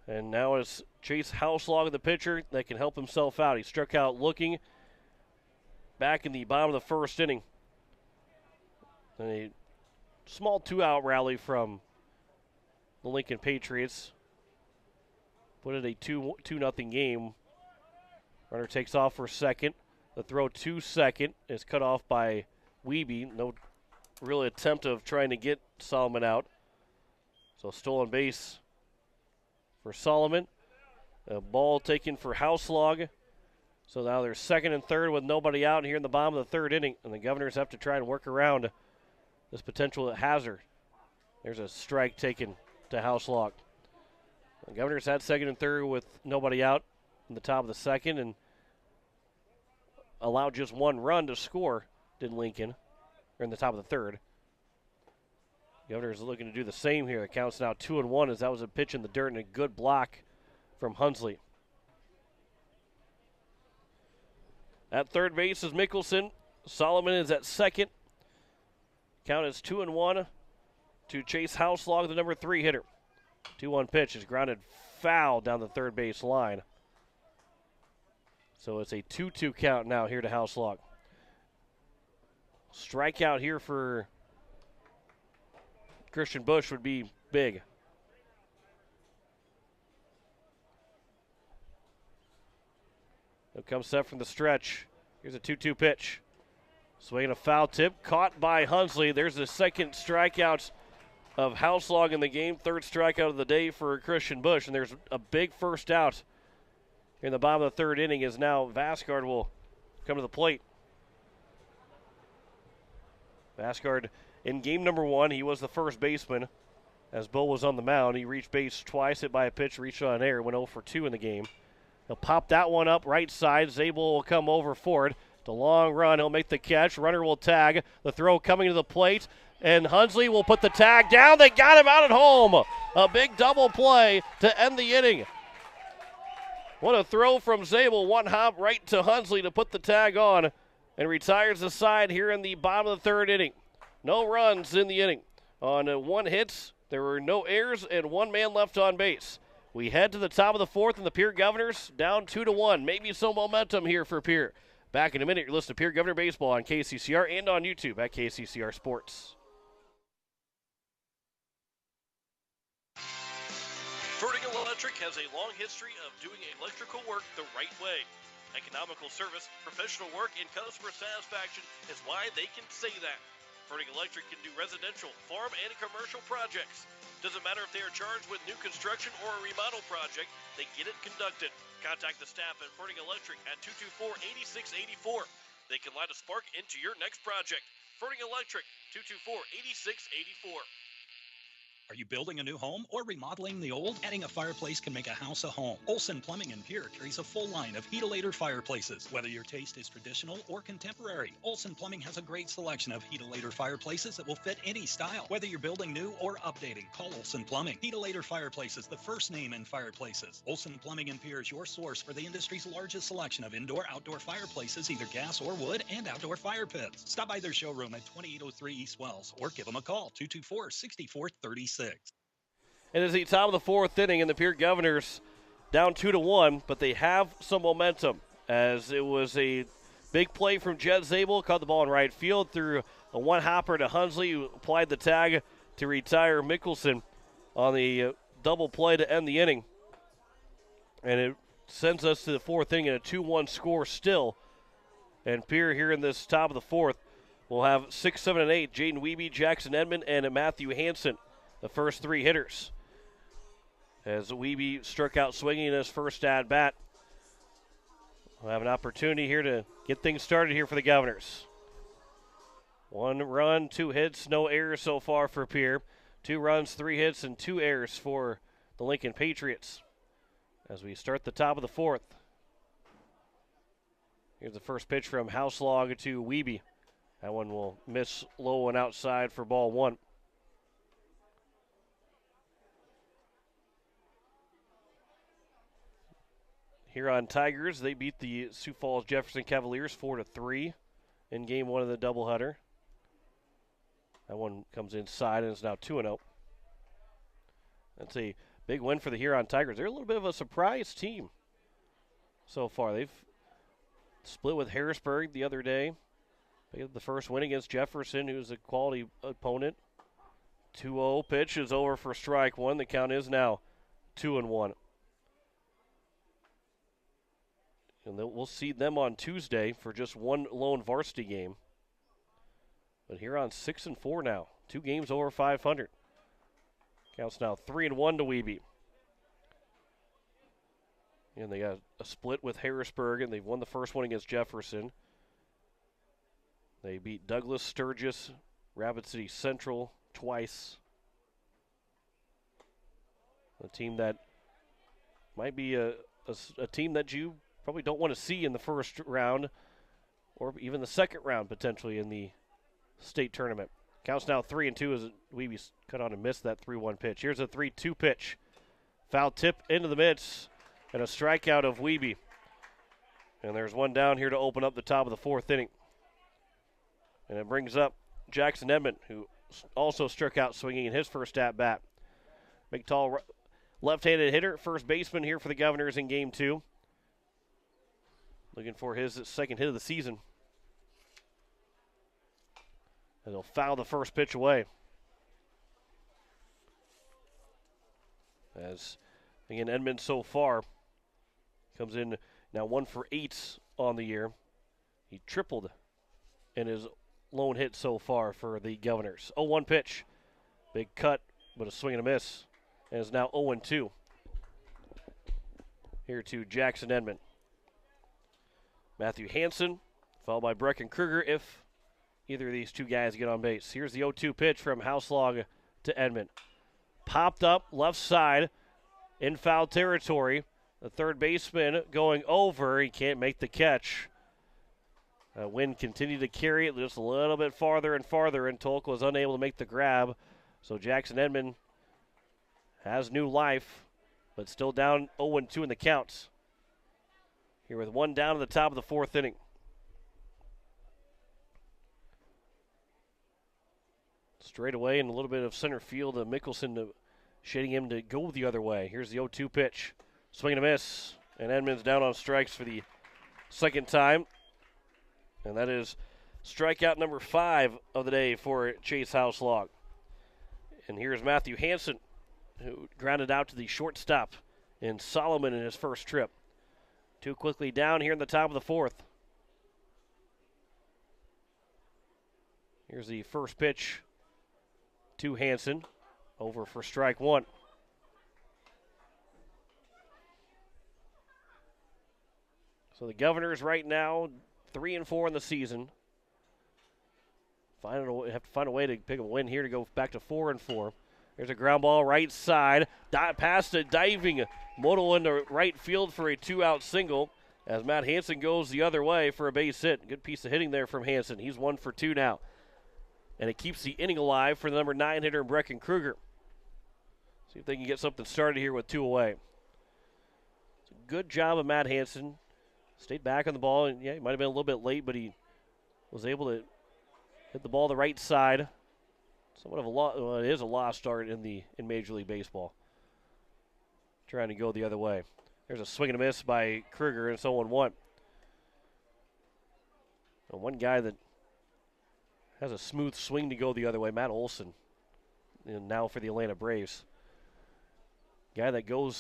And now it's Chase Houselog, the pitcher, that can help himself out. He struck out looking back in the bottom of the first inning. And a small 2-out rally from the Lincoln Patriots. Put it a 2-0 game. Runner takes off for second. The throw to second is cut off by Wiebe. No real attempt of trying to get Solomon out. So stolen base for Solomon. A ball taken for Houselog. So now they're second and third with nobody out here in the bottom of the third inning. And the Governors have to try and work around this potential hazard. There's a strike taken to Houselog. The Governors had second and third with nobody out in the top of the second and allowed just one run to score, did Lincoln, or in the top of the third. Governors looking to do the same here. It counts now 2-1 as that was a pitch in the dirt and a good block from Hunsley. At third base is Mickelson. Solomon is at second. Count is 2-1 to Chase Houselog, the number 3 hitter. 2-1 pitch is grounded foul down the third base line. So it's a 2-2 count now here to Houselog. Strikeout here for Christian Busch would be big. Here comes Seth from the stretch. Here's a 2-2 pitch. Swinging a foul tip, caught by Hunsley. There's the second strikeout of Houselog in the game. Third strikeout of the day for Christian Busch. And there's a big first out in the bottom of the third inning as now Vasgard will come to the plate. Vasgard in game number 1, he was the first baseman as Bo was on the mound. He reached base twice, hit by a pitch, reached on air, went 0 for 2 in the game. He'll pop that one up right side. Zabel will come over for it. The long run, he'll make the catch. Runner will tag. The throw coming to the plate. And Hunsley will put the tag down. They got him out at home. A big double play to end the inning. What a throw from Zabel. One hop right to Hunsley to put the tag on and retires the side here in the bottom of the third inning. No runs in the inning. On 1 hit, there were no errors and 1 man left on base. We head to the top of the fourth, and the Pierre Governors down 2-1. Maybe some momentum here for Pierre. Back in a minute, you're listening to Pierre Governor Baseball on KCCR and on YouTube at KCCR Sports. Vertical Electric has a long history of doing electrical work the right way. Economical service, professional work, and customer satisfaction is why they can say that. Vertical Electric can do residential, farm, and commercial projects. Doesn't matter if they are charged with new construction or a remodel project, they get it conducted. Contact the staff at Vertical Electric at 224-8684. They can light a spark into your next project. Vertical Electric, 224-8684. Are you building a new home or remodeling the old? Adding a fireplace can make a house a home. Olson Plumbing in Pierre carries a full line of heat-a-later fireplaces. Whether your taste is traditional or contemporary, Olson Plumbing has a great selection of heat-a-later fireplaces that will fit any style. Whether you're building new or updating, call Olson Plumbing. Heat-a-later Fireplaces, the first name in fireplaces. Olson Plumbing in Pierre is your source for the industry's largest selection of indoor-outdoor fireplaces, either gas or wood, and outdoor fire pits. Stop by their showroom at 2803 East Wells or give them a call, 224-6436. It is the top of the fourth inning, and the Pierre Governors down 2-1, but they have some momentum as it was a big play from Jed Zabel, caught the ball in right field through a one-hopper to Hunsley, who applied the tag to retire Mickelson on the double play to end the inning. And it sends us to the fourth inning in a 2-1 score still. And Pierre here in this top of the fourth will have 6, 7, and 8. Jaden Wiebe, Jackson Edmond, and Matthew Hansen, the first 3 hitters. As Wiebe struck out swinging in his first at-bat. We'll have an opportunity here to get things started here for the Governors. 1 run, 2 hits, no errors so far for Pierre. 2 runs, 3 hits, and 2 errors for the Lincoln Patriots. As we start the top of the fourth. Here's the first pitch from Houselog to Wiebe. That one will miss low and outside for ball 1. Huron Tigers, they beat the Sioux Falls Jefferson Cavaliers 4-3 in game 1 of the doubleheader. That one comes inside and is now 2-0. That's a big win for the Huron Tigers. They're a little bit of a surprise team so far. They've split with Harrisburg the other day. They get the first win against Jefferson, who's a quality opponent. 2-0 pitch is over for strike one. The count is now 2-1. And we'll see them on Tuesday for just one lone varsity game. But here on 6-4 now. 2 games over 500. Counts now 3-1 to Wiebe. And they got a split with Harrisburg, and they've won the first one against Jefferson. They beat Douglas, Sturgis, Rapid City Central twice. A team that might be a team that you probably don't want to see in the first round or even the second round potentially in the state tournament. Counts now 3-2 as Wiebe cut on and missed that 3-1 pitch. Here's a 3-2 pitch. Foul tip into the midst and a strikeout of Wiebe. And there's one down here to open up the top of the 4th inning. And it brings up Jackson Edmond, who also struck out swinging in his first at-bat. Big, tall, left-handed hitter, first baseman here for the Governors in Game 2. Looking for his second hit of the season. And he'll foul the first pitch away. As, again, Edmond so far comes in now 1 for 8 on the year. He tripled in his lone hit so far for the Governors. 0-1 pitch. Big cut, but a swing and a miss. And is now 0-2. Here to Jackson Edmond. Matthew Hansen, followed by Brecken Kruger if either of these two guys get on base. Here's the 0-2 pitch from Houselog to Edmond. Popped up left side in foul territory. The third baseman going over. He can't make the catch. Wind continued to carry it just a little bit farther and farther, and Tolk was unable to make the grab. So Jackson Edmond has new life, but still down 0-2 in the counts. Here with one down at the top of the 4th inning. Straight away in a little bit of center field, Mickelson shading him to go the other way. Here's the 0-2 pitch. Swing and a miss, and Edmonds down on strikes for the second time. And that is strikeout number 5 of the day for Chase Houselog. And here's Matthew Hansen, who grounded out to the shortstop in Solomon in his first trip. 2 quickly down here in the top of the 4th. Here's the first pitch to Hansen. Over for strike 1. So the Governors right now 3-4 in the season. Have to find a way to pick a win here to go back to 4-4. There's a ground ball right side. Past a diving Moto into right field for a 2-out single as Matt Hansen goes the other way for a base hit. Good piece of hitting there from Hansen. He's 1 for 2 now. And it keeps the inning alive for the number 9 hitter, Brecken Kruger. See if they can get something started here with 2 away. It's a good job of Matt Hansen. Stayed back on the ball, and yeah, he might have been a little bit late, but he was able to hit the ball the right side. Somewhat of it is a lost start in Major League Baseball. Trying to go the other way. There's a swing and a miss by Kruger, and it's 0-1. And one guy that has a smooth swing to go the other way, Matt Olson, and now for the Atlanta Braves. Guy that can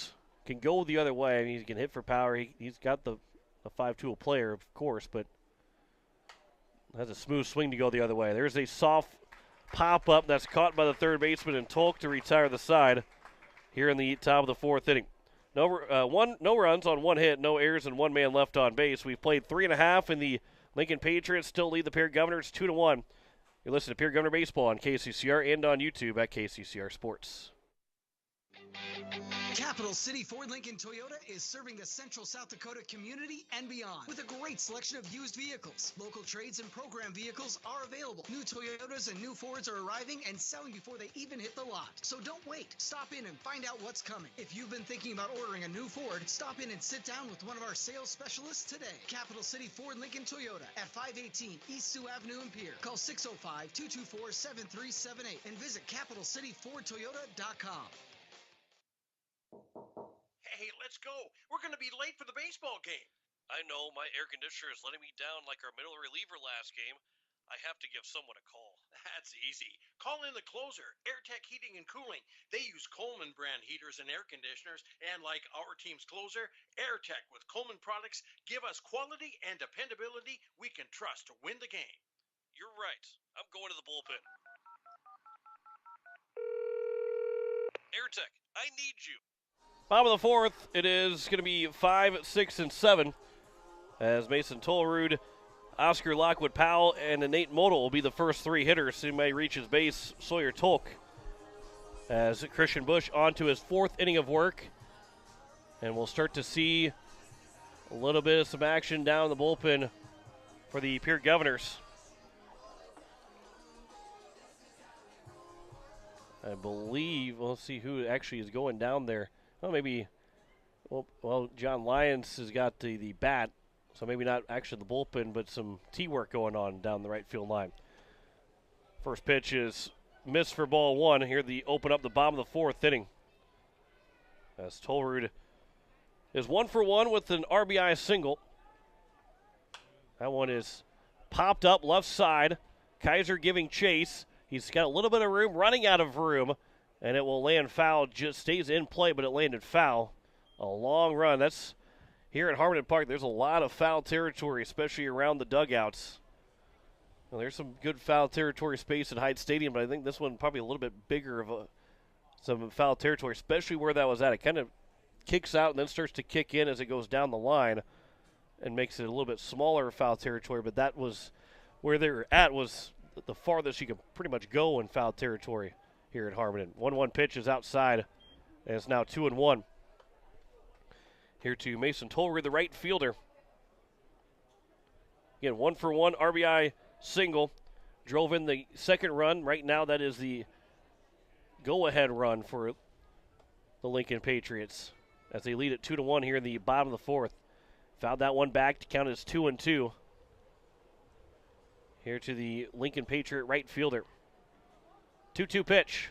go the other way. I mean, he can hit for power. He's got a 5-tool player, of course, but has a smooth swing to go the other way. There's a soft pop-up that's caught by the third baseman and Tolk to retire the side here in the top of the 4th inning. No runs on 1 hit, no errors, and 1 man left on base. We've played 3.5, and the Lincoln Patriots still lead the Pierre Governors 2-1. You're listening to Pierre Governor Baseball on KCCR and on YouTube at KCCR Sports. Capital City Ford Lincoln Toyota is serving the central South Dakota community and beyond with a great selection of used vehicles. Local trades and program vehicles are available. New Toyotas and new Fords are arriving and selling before they even hit the lot. So don't wait. Stop in and find out what's coming. If you've been thinking about ordering a new Ford, stop in and sit down with one of our sales specialists today. Capital City Ford Lincoln Toyota at 518 East Sioux Avenue in Pierre. Call 605-224-7378 and visit CapitalCityFordToyota.com. let's go. We're going to be late for the baseball game. I know, my air conditioner is letting me down like our middle reliever last game. I have to give someone a call. That's easy. Call in the closer, AirTech Heating and Cooling. They use Coleman brand heaters and air conditioners, and like our team's closer, AirTech with Coleman products give us quality and dependability we can trust to win the game. You're right. I'm going to the bullpen. AirTech, I need you. Bottom of the fourth, it is going to be 5, 6, and 7 as Mason Tolrud, Oscar Lockwood-Powell, and Nate Model will be the first three hitters who may reach his base. Sawyer Tolk as Christian Busch on to his fourth inning of work. And we'll start to see a little bit of some action down the bullpen for the Pierre Governors. I believe, we'll see who actually is going down there. Well, John Lyons has got the bat, so maybe not actually the bullpen, but some tee work going on down the right field line. First pitch is missed for ball one. Here they open up the bottom of the fourth inning. As Tolrud is 1 for 1 with an RBI single. That one is popped up left side. Kaiser giving chase. He's got a little bit of room, running out of room, and it will land foul. Just stays in play, but it landed foul. A long run. That's here at Harmon Park. There's a lot of foul territory, especially around the dugouts. Well, there's some good foul territory space at Hyde Stadium, but I think this one probably a little bit bigger of some foul territory, especially where that was at. It kind of kicks out and then starts to kick in as it goes down the line and makes it a little bit smaller foul territory, but that was where they were at was the farthest you could pretty much go in foul territory here at Harmon. 1-1 pitch is outside, and it's now 2-1. Here to Mason Tolrud, the right fielder. Again, 1 for 1 RBI single. Drove in the second run. Right now that is the go-ahead run for the Lincoln Patriots as they lead at 2-1 here in the bottom of the fourth. Fouled that one back to count as 2-2. Here to the Lincoln Patriot right fielder. 2-2 pitch.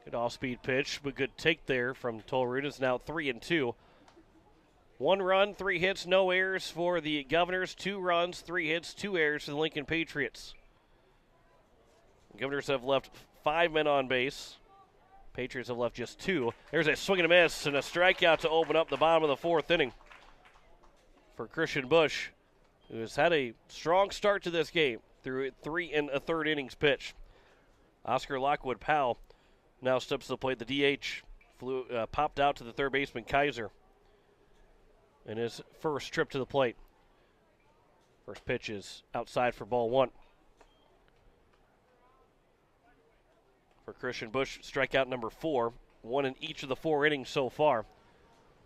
Good off-speed pitch, but good take there from Tolrud. It's now 3-2. 1 run, 3 hits, no errors for the Governors. 2 runs, 3 hits, 2 errors for the Lincoln Patriots. The Governors have left 5 men on base. Patriots have left just 2. There's a swing and a miss and a strikeout to open up the bottom of the fourth inning for Christian Busch, who has had a strong start to this game through 3 1/3 innings pitch. Oscar Lockwood-Powell now steps to the plate. The DH popped out to the third baseman, Kaiser, in his first trip to the plate. First pitch is outside for ball 1. For Christian Busch, strikeout number 4. 1 in each of the 4 innings so far.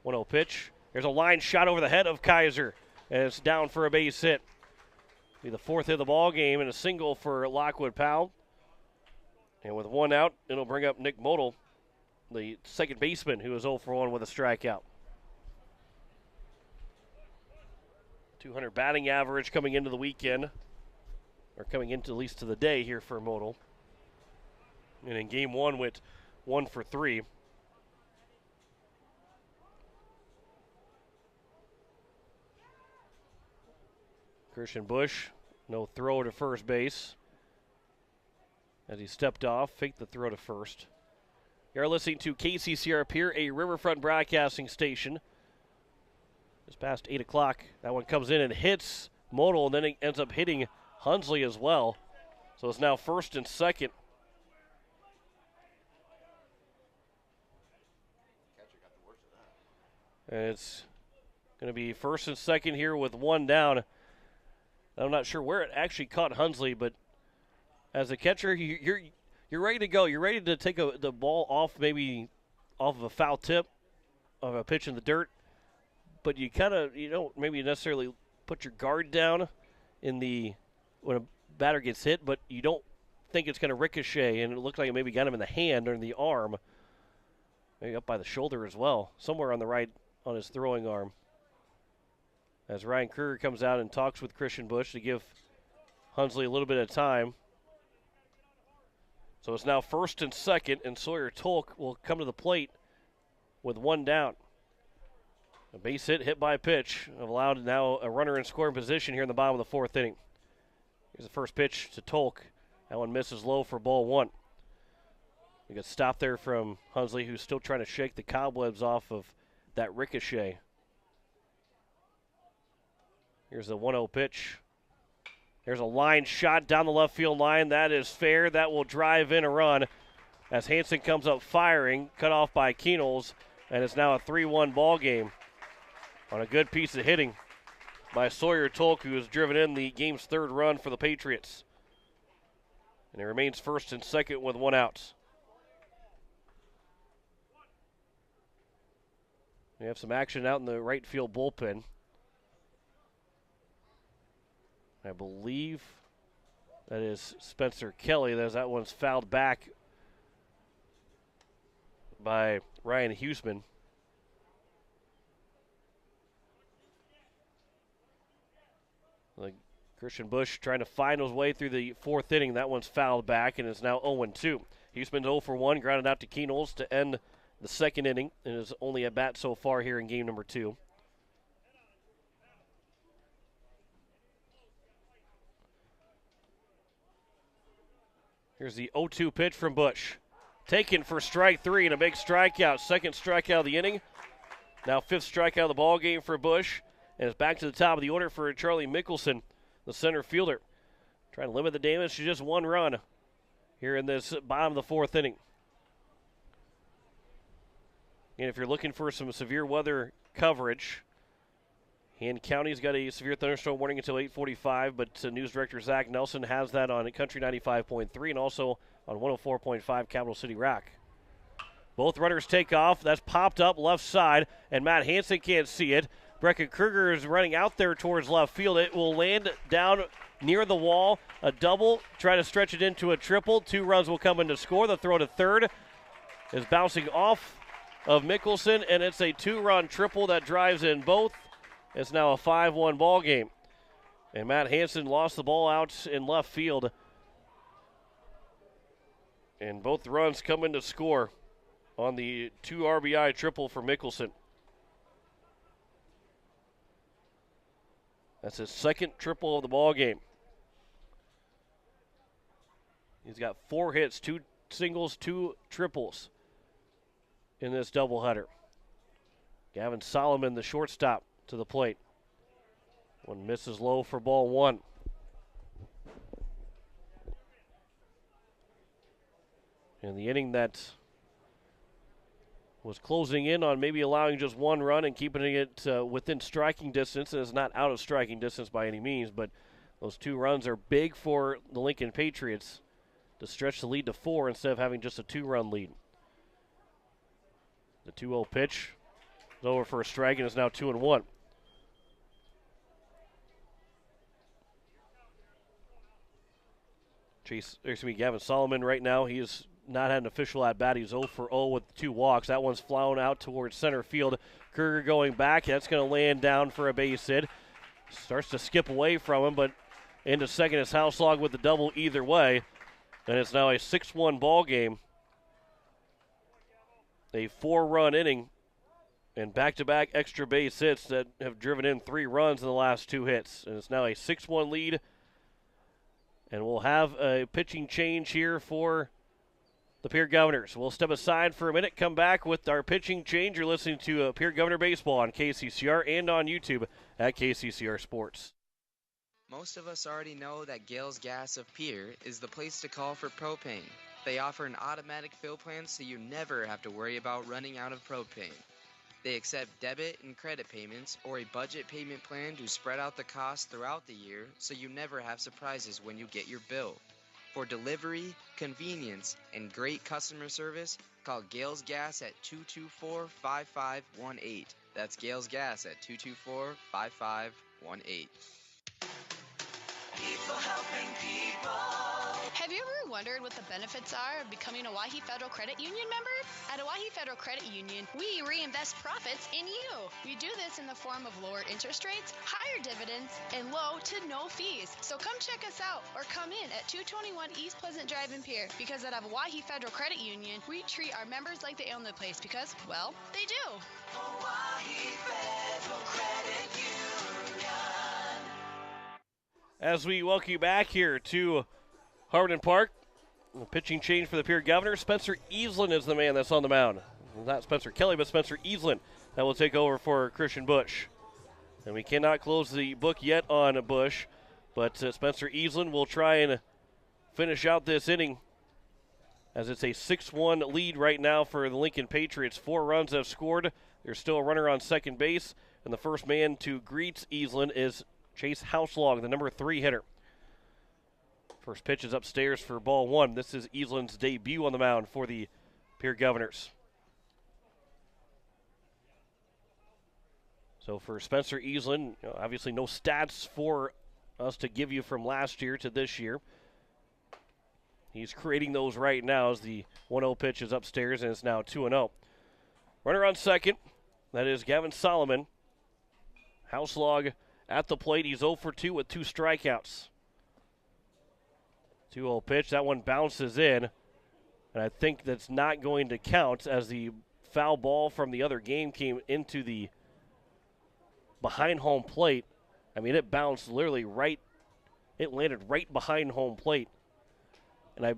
1-0 pitch. There's a line shot over the head of Kaiser, and it's down for a base hit. Be the 4th hit of the ball game and a single for Lockwood-Powell. And with 1 out, it'll bring up Nick Model, the second baseman, who is 0 for 1 with a strikeout. 200 batting average coming into the weekend, or coming into at least to the day here for Model. And in game 1 went 1 for 3. Christian Busch, no throw to first base as he stepped off, faked the throw to first. You're listening to KCCR Pierre, a Riverfront broadcasting station. Just past 8 o'clock. That one comes in and hits Model, and then it ends up hitting Hunsley as well. So it's now first and second. And it's going to be first and second here with 1 down. I'm not sure where it actually caught Hunsley, but as a catcher, you're ready to go. You're ready to take the ball off, maybe off of a foul tip of a pitch in the dirt, but you don't maybe necessarily put your guard down when a batter gets hit, but you don't think it's going to ricochet, and it looked like it maybe got him in the hand or in the arm, maybe up by the shoulder as well, somewhere on the right on his throwing arm. As Ryan Kruger comes out and talks with Christian Busch to give Hunsley a little bit of time. So it's now first and second, and Sawyer Tolk will come to the plate with 1 down. A base hit by a pitch. Allowed now a runner in scoring position here in the bottom of the fourth inning. Here's the first pitch to Tolk. That one misses low for ball one. We got stopped there from Hunsley, who's still trying to shake the cobwebs off of that ricochet. Here's the 1-0 pitch. There's a line shot down the left field line. That is fair. That will drive in a run as Hansen comes up firing, cut off by Keenels, and it's now a 3-1 ball game on a good piece of hitting by Sawyer Tolk, who has driven in the game's third run for the Patriots. And it remains first and second with one out. We have some action out in the right field bullpen. I believe that is Spencer Kelly. That one's fouled back by Ryan Huseman. Christian Busch trying to find his way through the fourth inning. That one's fouled back and is now 0-2. Huseman's 0 for 1, grounded out to Keenels to end the second inning, and is only a bat so far here in game number 2. Here's the 0-2 pitch from Busch. Taken for strike 3 and a big strikeout. Second strikeout of the inning. Now fifth strikeout of the ball game for Busch. And it's back to the top of the order for Charlie Mickelson, the center fielder. Trying to limit the damage to just one run here in this bottom of the fourth inning. And if you're looking for some severe weather coverage, Han County's got a severe thunderstorm warning until 8:45, but News Director Zach Nelson has that on Country 95.3 and also on 104.5 Capital City Rock. Both runners take off. That's popped up left side, and Matt Hansen can't see it. Brecka Kruger is running out there towards left field. It will land down near the wall. A double, try to stretch it into a triple. 2 runs will come in to score. The throw to third is bouncing off of Mickelson, and it's a 2-run triple that drives in both. It's now a 5-1 ball game. And Matt Hansen lost the ball out in left field. And both runs come in to score on the 2 RBI triple for Mickelson. That's his second triple of the ball game. He's got 4 hits, 2 singles, 2 triples in this doubleheader. Gavin Solomon, the shortstop, to the plate. One misses low for ball 1. And the inning that was closing in on maybe allowing just 1 run and keeping it within striking distance, and it's not out of striking distance by any means, but those 2 runs are big for the Lincoln Patriots to stretch the lead to 4 instead of having just a 2-run lead. The 2-0 pitch is over for a strike and is now 2-1. Gavin Solomon right now, he is not had an official at bat. He's 0 for 0 with 2 walks. That one's flown out towards center field. Kruger going back. That's going to land down for a base hit. Starts to skip away from him, but into second is Houselog with the double either way. And it's now a 6-1 ball game. A 4-run inning and back-to-back extra base hits that have driven in 3 runs in the last 2 hits. And it's now a 6-1 lead. And we'll have a pitching change here for the Pierre Governors. We'll step aside for a minute, come back with our pitching change. You're listening to Pierre Governor Baseball on KCCR and on YouTube at KCCR Sports. Most of us already know that Gales Gas of Pierre is the place to call for propane. They offer an automatic fill plan so you never have to worry about running out of propane. They accept debit and credit payments or a budget payment plan to spread out the cost throughout the year so you never have surprises when you get your bill. For delivery, convenience, and great customer service, call Gales Gas at 224-5518. That's Gales Gas at 224-5518. People helping people. Have you ever wondered wondered what the benefits are of becoming a Owyhee Federal Credit Union member? At Owyhee Federal Credit Union, we reinvest profits in you. We do this in the form of lower interest rates, higher dividends, and low to no fees. So come check us out or come in at 221 East Pleasant Drive in Pierre, because at Owyhee Federal Credit Union, we treat our members like they own the place because, well, they do. Owyhee Federal Credit Union. As we welcome you back here to Harmon Park, a pitching change for the Pierre Governor. Spencer Easlin is the man that's on the mound. Not Spencer Kelly, but Spencer Easlin that will take over for Christian Bush. And we cannot close the book yet on Bush, but Spencer Easlin will try and finish out this inning as it's a 6-1 lead right now for the Lincoln Patriots. 4 runs have scored. There's still a runner on second base, and the first man to greet Easlin is Chase Houselog, the number 3 hitter. First pitch is upstairs for ball 1. This is Easlin's debut on the mound for the Pierre Governors. So for Spencer Easlin, obviously no stats for us to give you from last year to this year. He's creating those right now as the 1-0 pitch is upstairs, and it's now 2-0. Runner on second, that is Gavin Solomon. Houselog at the plate. He's 0 for 2 with 2 strikeouts. 2-0 pitch. That one bounces in. And I think that's not going to count as the foul ball from the other game came into the behind home plate. I mean, it bounced literally right. It landed right behind home plate. And I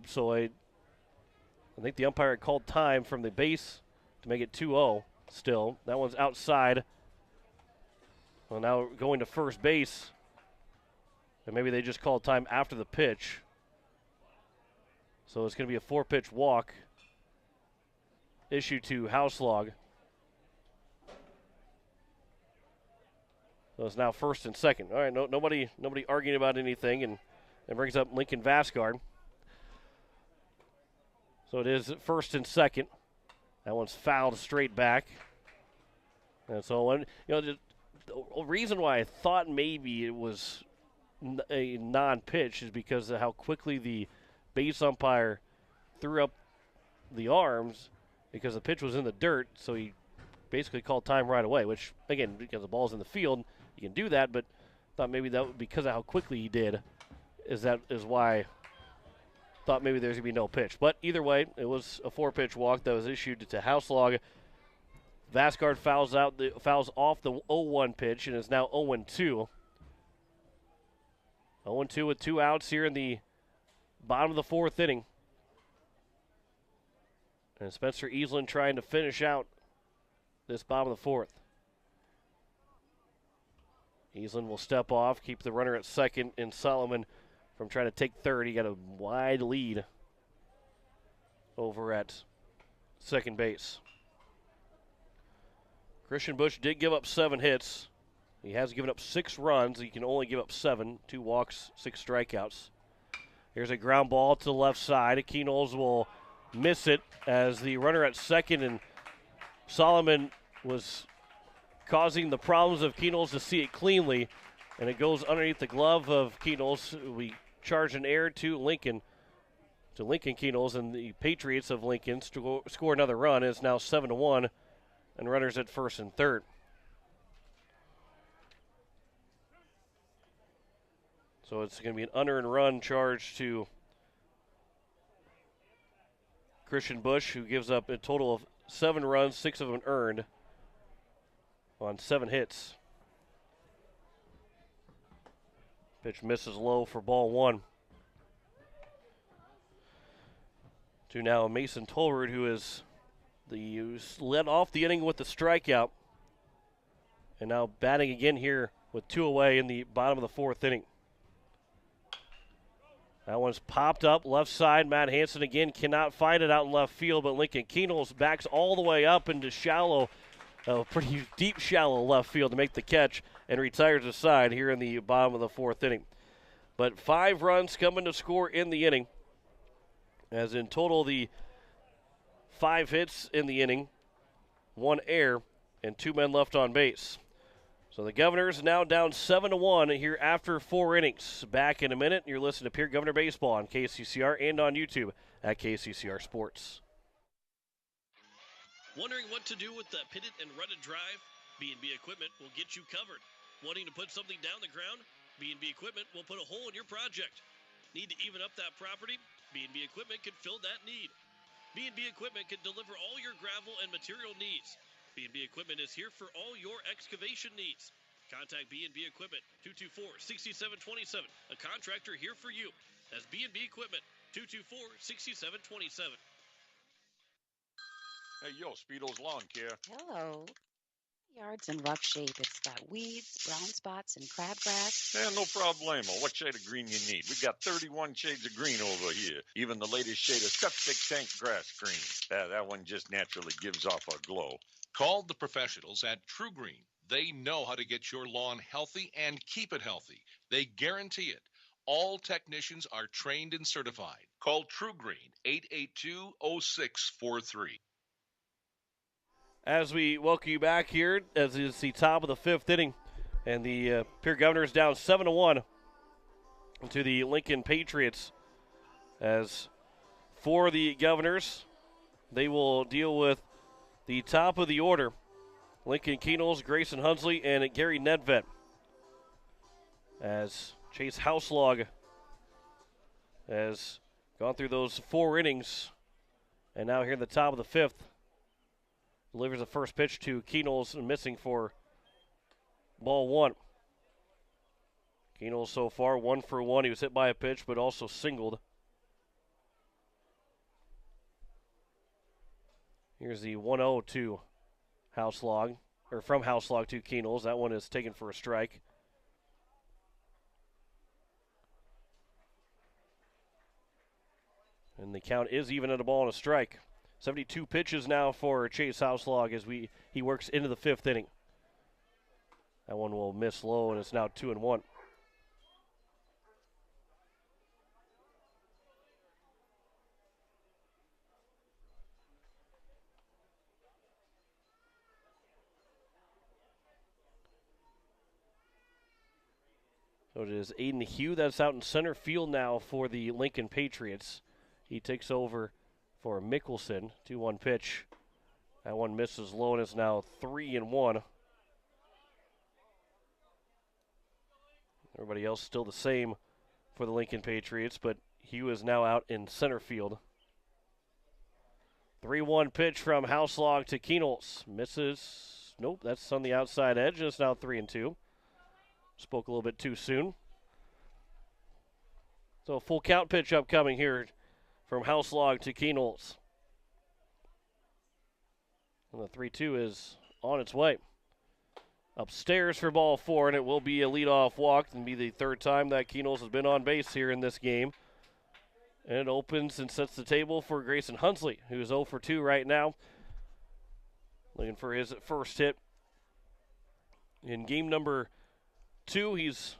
think the umpire called time from the base to make it 2-0 still. That one's outside. Well, now going to first base. And maybe they just called time after the pitch. So it's going to be a 4-pitch walk issued to Houselog. So it's now first and second. All right, nobody arguing about anything, and it brings up Lincoln Vasgard. So it is first and second. That one's fouled straight back. And so, the reason why I thought maybe it was a non-pitch is because of how quickly the base umpire threw up the arms because the pitch was in the dirt, so he basically called time right away, which, again, because the ball's in the field, you can do that, but thought maybe that would, because of how quickly he did, is why I thought maybe there's going to be no pitch. But either way, it was a 4-pitch walk that was issued to Houselog. Vasgard fouls off the 0-1 pitch and is now 0-2. 0-2 with 2 outs here in the bottom of the 4th inning. And Spencer Easlin trying to finish out this bottom of the 4th. Easlin will step off, keep the runner at second, and Solomon from trying to take third. He got a wide lead over at second base. Christian Bush did give up 7 hits. He has given up 6 runs. He can only give up 7, 2 walks, 6 strikeouts. Here's a ground ball to the left side. Keenolz will miss it as the runner at second, and Solomon was causing the problems of Keenolz to see it cleanly, and it goes underneath the glove of Keenolz. We charge an error to Lincoln Keenolz, and the Patriots of Lincoln score another run. It's now 7-1, and runners at first and third. So it's going to be an unearned run charge to Christian Bush, who gives up a total of 7 runs, 6 of them earned on 7 hits. Pitch misses low for ball 1. To now Mason Tolrud, who led off the inning with the strikeout, and now batting again here with 2 away in the bottom of the 4th inning. That one's popped up left side. Matt Hansen again cannot find it out in left field, but Lincoln Keenolz backs all the way up into pretty deep shallow left field to make the catch and retires the side here in the bottom of the 4th inning. But 5 runs coming to score in the inning, as in total the 5 hits in the inning, 1 error, and 2 men left on base. So the Governors now down 7-1 here after 4 innings. Back in a minute. You're listening to Pierre Governor Baseball on KCCR and on YouTube at KCCR Sports. Wondering what to do with the pitted and rutted drive? B&B Equipment will get you covered. Wanting to put something down the ground? B&B Equipment will put a hole in your project. Need to even up that property? B&B Equipment can fill that need. B&B Equipment can deliver all your gravel and material needs. B&B Equipment is here for all your excavation needs. Contact B&B Equipment, 224-6727, a contractor here for you. That's B&B Equipment, 224-6727. Hey, yo, Speedo's Lawn Care. Hello. Yard's in rough shape. It's got weeds, brown spots, and crabgrass. Yeah, no problemo. What shade of green you need? We got 31 shades of green over here. Even the latest shade of septic tank grass green. That one just naturally gives off a glow. Call the professionals at True Green. They know how to get your lawn healthy and keep it healthy. They guarantee it. All technicians are trained and certified. Call True Green, 882-0643. As we welcome you back here, as it's the top of the 5th inning, and the Pierre Governors down 7-1 to the Lincoln Patriots. As for the Governors, they will deal with the top of the order, Lincoln Keenels, Grayson Hunsley, and Gary Nedved. As Chase Houselog has gone through those 4 innings, and now here in the top of the 5th, delivers the first pitch to Keenels, missing for ball 1. Keenels so far 1 for 1. He was hit by a pitch, but also singled. Here's the 1-0 to Houselog, or from Houselog to Keenels. That one is taken for a strike. And the count is even at a ball and a strike. 72 pitches now for Chase Houselog as he works into the 5th inning. That one will miss low, and it's now 2-1. So it is Aiden Hugh that's out in center field now for the Lincoln Patriots. He takes over for Mickelson. 2-1 pitch. That one misses low, and it's now 3-1. Everybody else still the same for the Lincoln Patriots, but Hugh is now out in center field. 3-1 pitch from Houselog to Keenels. Misses. Nope, that's on the outside edge, and it's now 3-2. Spoke a little bit too soon. So a full count pitch upcoming here from Houselog to Keenels. And the 3-2 is on its way. Upstairs for ball 4, and it will be a leadoff walk and be the 3rd time that Keenels has been on base here in this game. And it opens and sets the table for Grayson Hunsley, who's 0 for 2 right now. Looking for his first hit. In game number 2, he's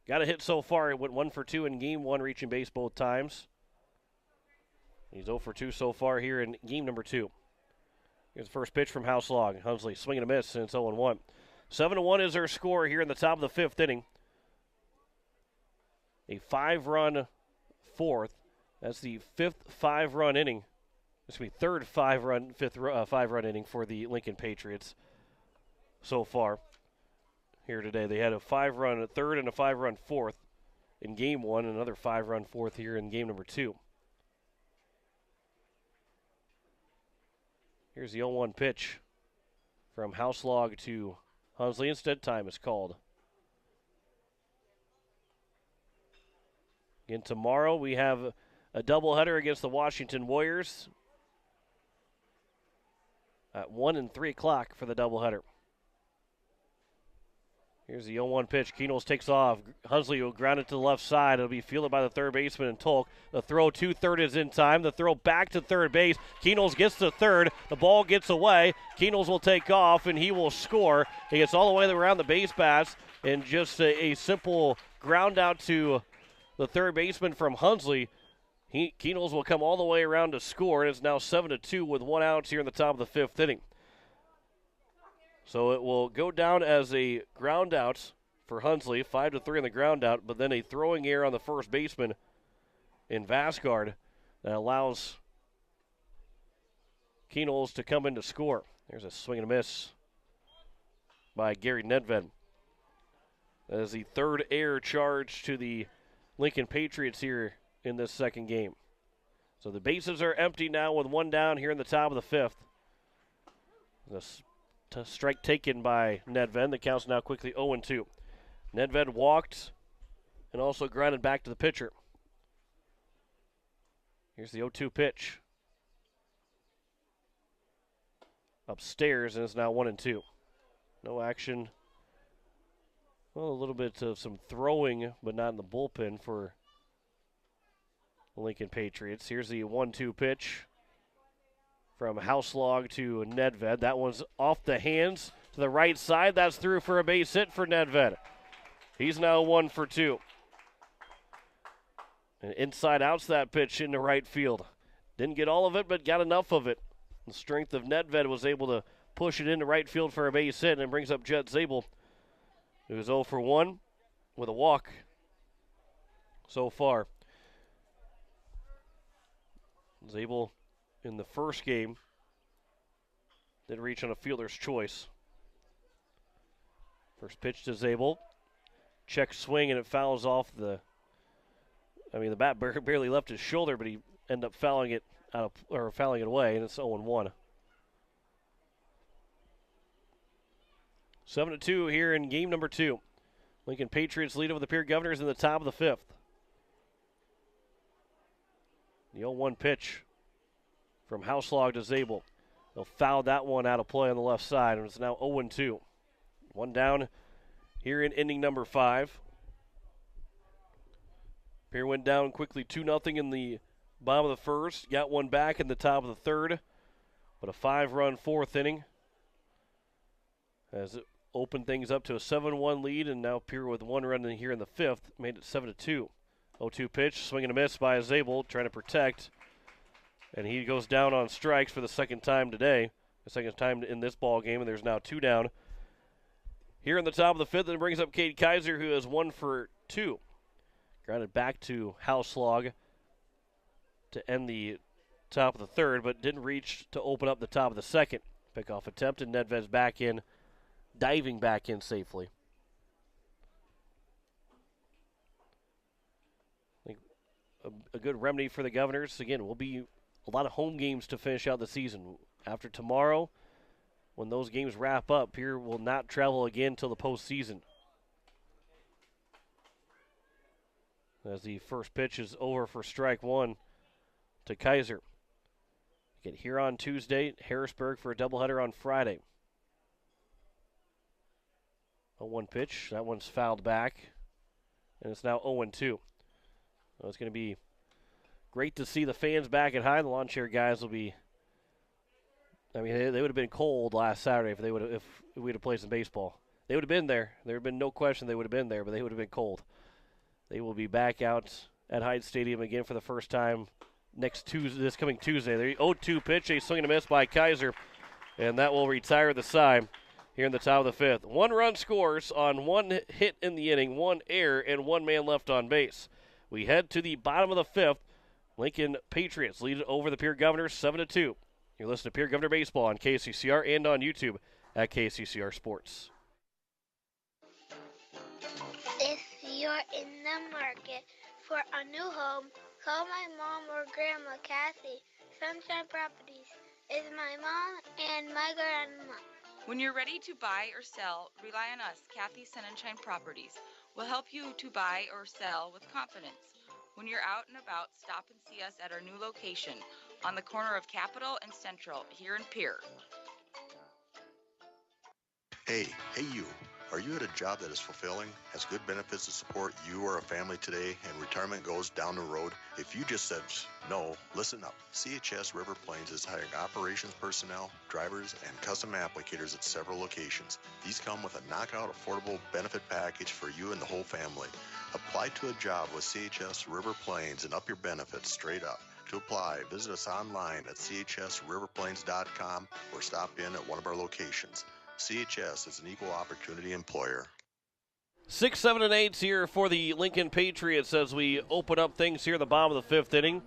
got a hit so far. He went 1 for 2 in game 1, reaching base both times. He's 0 for 2 so far here in game number 2. Here's the first pitch from Houselog. Hunsley swinging a miss, and it's 0-1. 7-1 is our score here in the top of the 5th inning. A 5-run 4th. That's the 5th 5-run inning. This will be 3rd 5-run inning for the Lincoln Patriots so far here today. They had a 5-run 3rd and a 5-run 4th in game 1, and another 5-run 4th here in game number 2. Here's the 0-1 pitch from Houselog to Hunsley. Instead, time is called. Again, tomorrow we have a doubleheader against the Washington Warriors at 1 and 3 o'clock for the doubleheader. Here's the 0-1 pitch. Keenels takes off. Hunsley will ground it to the left side. It'll be fielded by the third baseman and Tolk. The throw to third is in time. The throw back to third base. Keenels gets to third. The ball gets away. Keenels will take off, and he will score. He gets all the way around the base paths, and just a simple ground out to the third baseman from Hunsley. Keenels will come all the way around to score, and it's now 7-2 with 1 out here in the top of the 5th inning. So it will go down as a ground out for Hunsley, 5-3 on the ground out, but then a throwing error on the first baseman in Vasgard that allows Keenholz to come in to score. There's a swing and a miss by Gary Nedved. That is the third error charge to the Lincoln Patriots here in this second game. So the bases are empty now with one down here in the top of the fifth. The strike taken by Nedved. The count's now quickly 0-2. Nedved walked and also grounded back to the pitcher. Here's the 0-2 pitch. Upstairs, and it's now 1-2. No action. Well, a little bit of some throwing, but not in the bullpen for the Lincoln Patriots. Here's the 1-2 pitch from Houselog to Nedved. That one's off the hands to the right side. That's through for a base hit for Nedved. He's now 1 for 2. And inside outs that pitch into right field. Didn't get all of it, but got enough of it. The strength of Nedved was able to push it into right field for a base hit, and brings up Jet Zabel, who's 0 for 1 with a walk so far. Zabel in the first game did reach on a fielder's choice. First pitch to Zabel. Check swing, and it fouls off the bat barely left his shoulder, but he ended up fouling it away, and it's 0-1. 7-2 here in game number 2. Lincoln Patriots lead over the Pierre Governors in the top of the fifth. The 0-1 pitch from Houselog to Zabel. They'll foul that one out of play on the left side, and it's now 0-2. One down here in inning number 5. Pierre went down quickly 2-0 in the bottom of the first. Got one back in the top of the third. But a 5-run fourth inning has opened things up to a 7-1 lead, and now Pierre with 1 run in here in the fifth made it 7-2. 0-2 pitch, swing and a miss by Zabel, trying to protect. And he goes down on strikes for the second time today. The second time in this ball game, and there's now 2 down. Here in the top of the fifth, it brings up Cade Kaiser, who is 1 for 2. Grounded back to Houselog to end the top of the third, but didn't reach to open up the top of the second. Pickoff attempt, and Nedved's back in, diving back in safely. I think a good remedy for the Governors. Again, will be a lot of home games to finish out the season. After tomorrow, when those games wrap up, Pierre will not travel again until the postseason. As the first pitch is over for strike 1 to Kaiser. Get here on Tuesday, Harrisburg for a doubleheader on Friday. A 1 pitch, that one's fouled back, and it's now 0-2. So it's going to be great to see the fans back at high. The lawn chair guys will be, they would have been cold last Saturday if we'd have played some baseball. They would have been there. There would have been no question they would have been there, but they would have been cold. They will be back out at Hyde Stadium again for the first time this coming Tuesday. The 0-2 pitch, a swing and a miss by Kaiser, and that will retire the side here in the top of the fifth. 1 run scores on 1 hit in the inning, 1 error, and 1 man left on base. We head to the bottom of the fifth. Lincoln Patriots lead over the Pierre Governors 7-2. You're listening to Pierre Governor Baseball on KCCR and on YouTube at KCCR Sports. If you're in the market for a new home, call my mom or grandma, Kathy. Sunshine Properties is my mom and my grandma. When you're ready to buy or sell, rely on us, Kathy Sunshine Properties. We'll help you to buy or sell with confidence. When you're out and about, stop and see us at our new location on the corner of Capitol and Central here in Pierre. Hey you. Are you at a job that is fulfilling, has good benefits to support you or a family today, and retirement goes down the road? If you just said no, listen up. CHS River Plains is hiring operations personnel, drivers, and custom applicators at several locations. These come with a knockout affordable benefit package for you and the whole family. Apply to a job with CHS River Plains and up your benefits straight up. To apply, visit us online at chsriverplains.com or stop in at one of our locations. CHS is an equal opportunity employer. 6, 7, and 8 here for the Lincoln Patriots as we open up things here in the bottom of the 5th inning.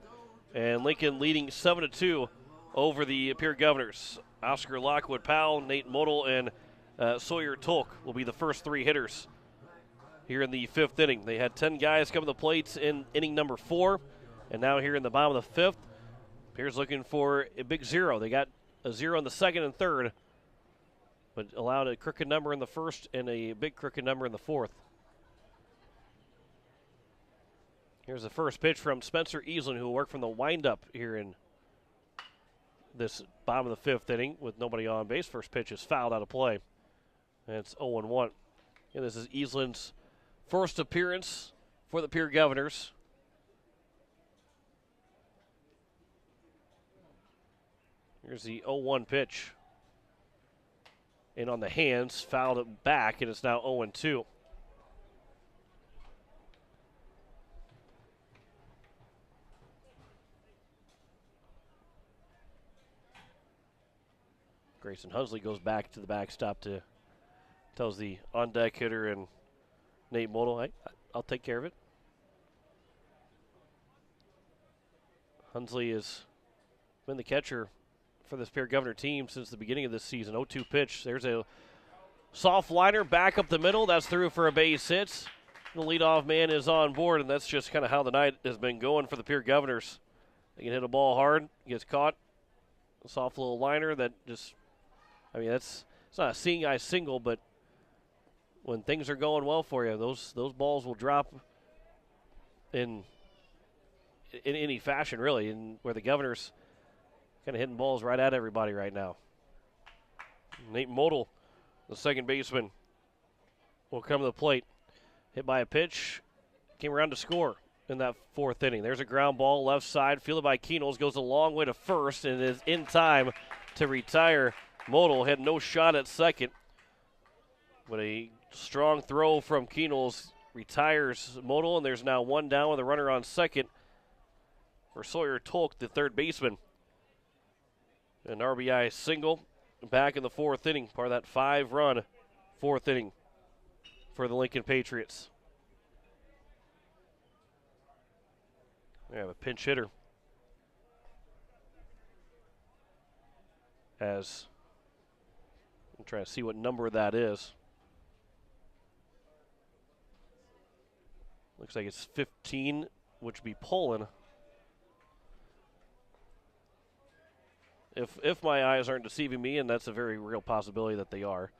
And Lincoln leading 7-2 over the Pierre Governors. Oscar Lockwood Powell, Nate Model, and Sawyer Tolk will be the first 3 hitters here in the 5th inning. They had 10 guys come to the plates in inning number 4. And now here in the bottom of the 5th, Pierre's looking for a big 0. They got a 0 in the 2nd and 3rd, but allowed a crooked number in the 1st and a big crooked number in the 4th. Here's the first pitch from Spencer Easlin, who will work from the windup here in this bottom of the 5th inning with nobody on base. First pitch is fouled out of play, and it's 0-1. And this is Easlin's first appearance for the Pierre Governors. Here's the 0-1 pitch. And on the hands, fouled it back, and it's now 0-2. Grayson Hunsley goes back to the backstop to tells the on-deck hitter and Nate Model, hey, I'll take care of it. Hunsley has been the catcher for this Pierre Governor team since the beginning of this season. 0-2 pitch. There's a soft liner back up the middle. That's through for a base hit. The leadoff man is on board, and that's just kind of how the night has been going for the Pierre Governors. They can hit a ball hard, gets caught. A soft little liner that just, I mean, it's not a seeing eye single, but when things are going well for you, those balls will drop in any fashion, really, and where the Governors kind of hitting balls right at everybody right now. Nate Model, the second baseman, will come to the plate. Hit by a pitch, came around to score in that 4th inning. There's a ground ball left side, fielded by Keenels, goes a long way to first, and is in time to retire. Model had no shot at second, but a strong throw from Keenels retires Model, and there's now 1 down with a runner on second for Sawyer Tolk, the third baseman. An RBI single back in the 4th inning, part of that 5-run 4th inning for the Lincoln Patriots. They have a pinch hitter as I'm trying to see what number that is. Looks like it's 15, which would be Poland. If my eyes aren't deceiving me, and that's a very real possibility that they are.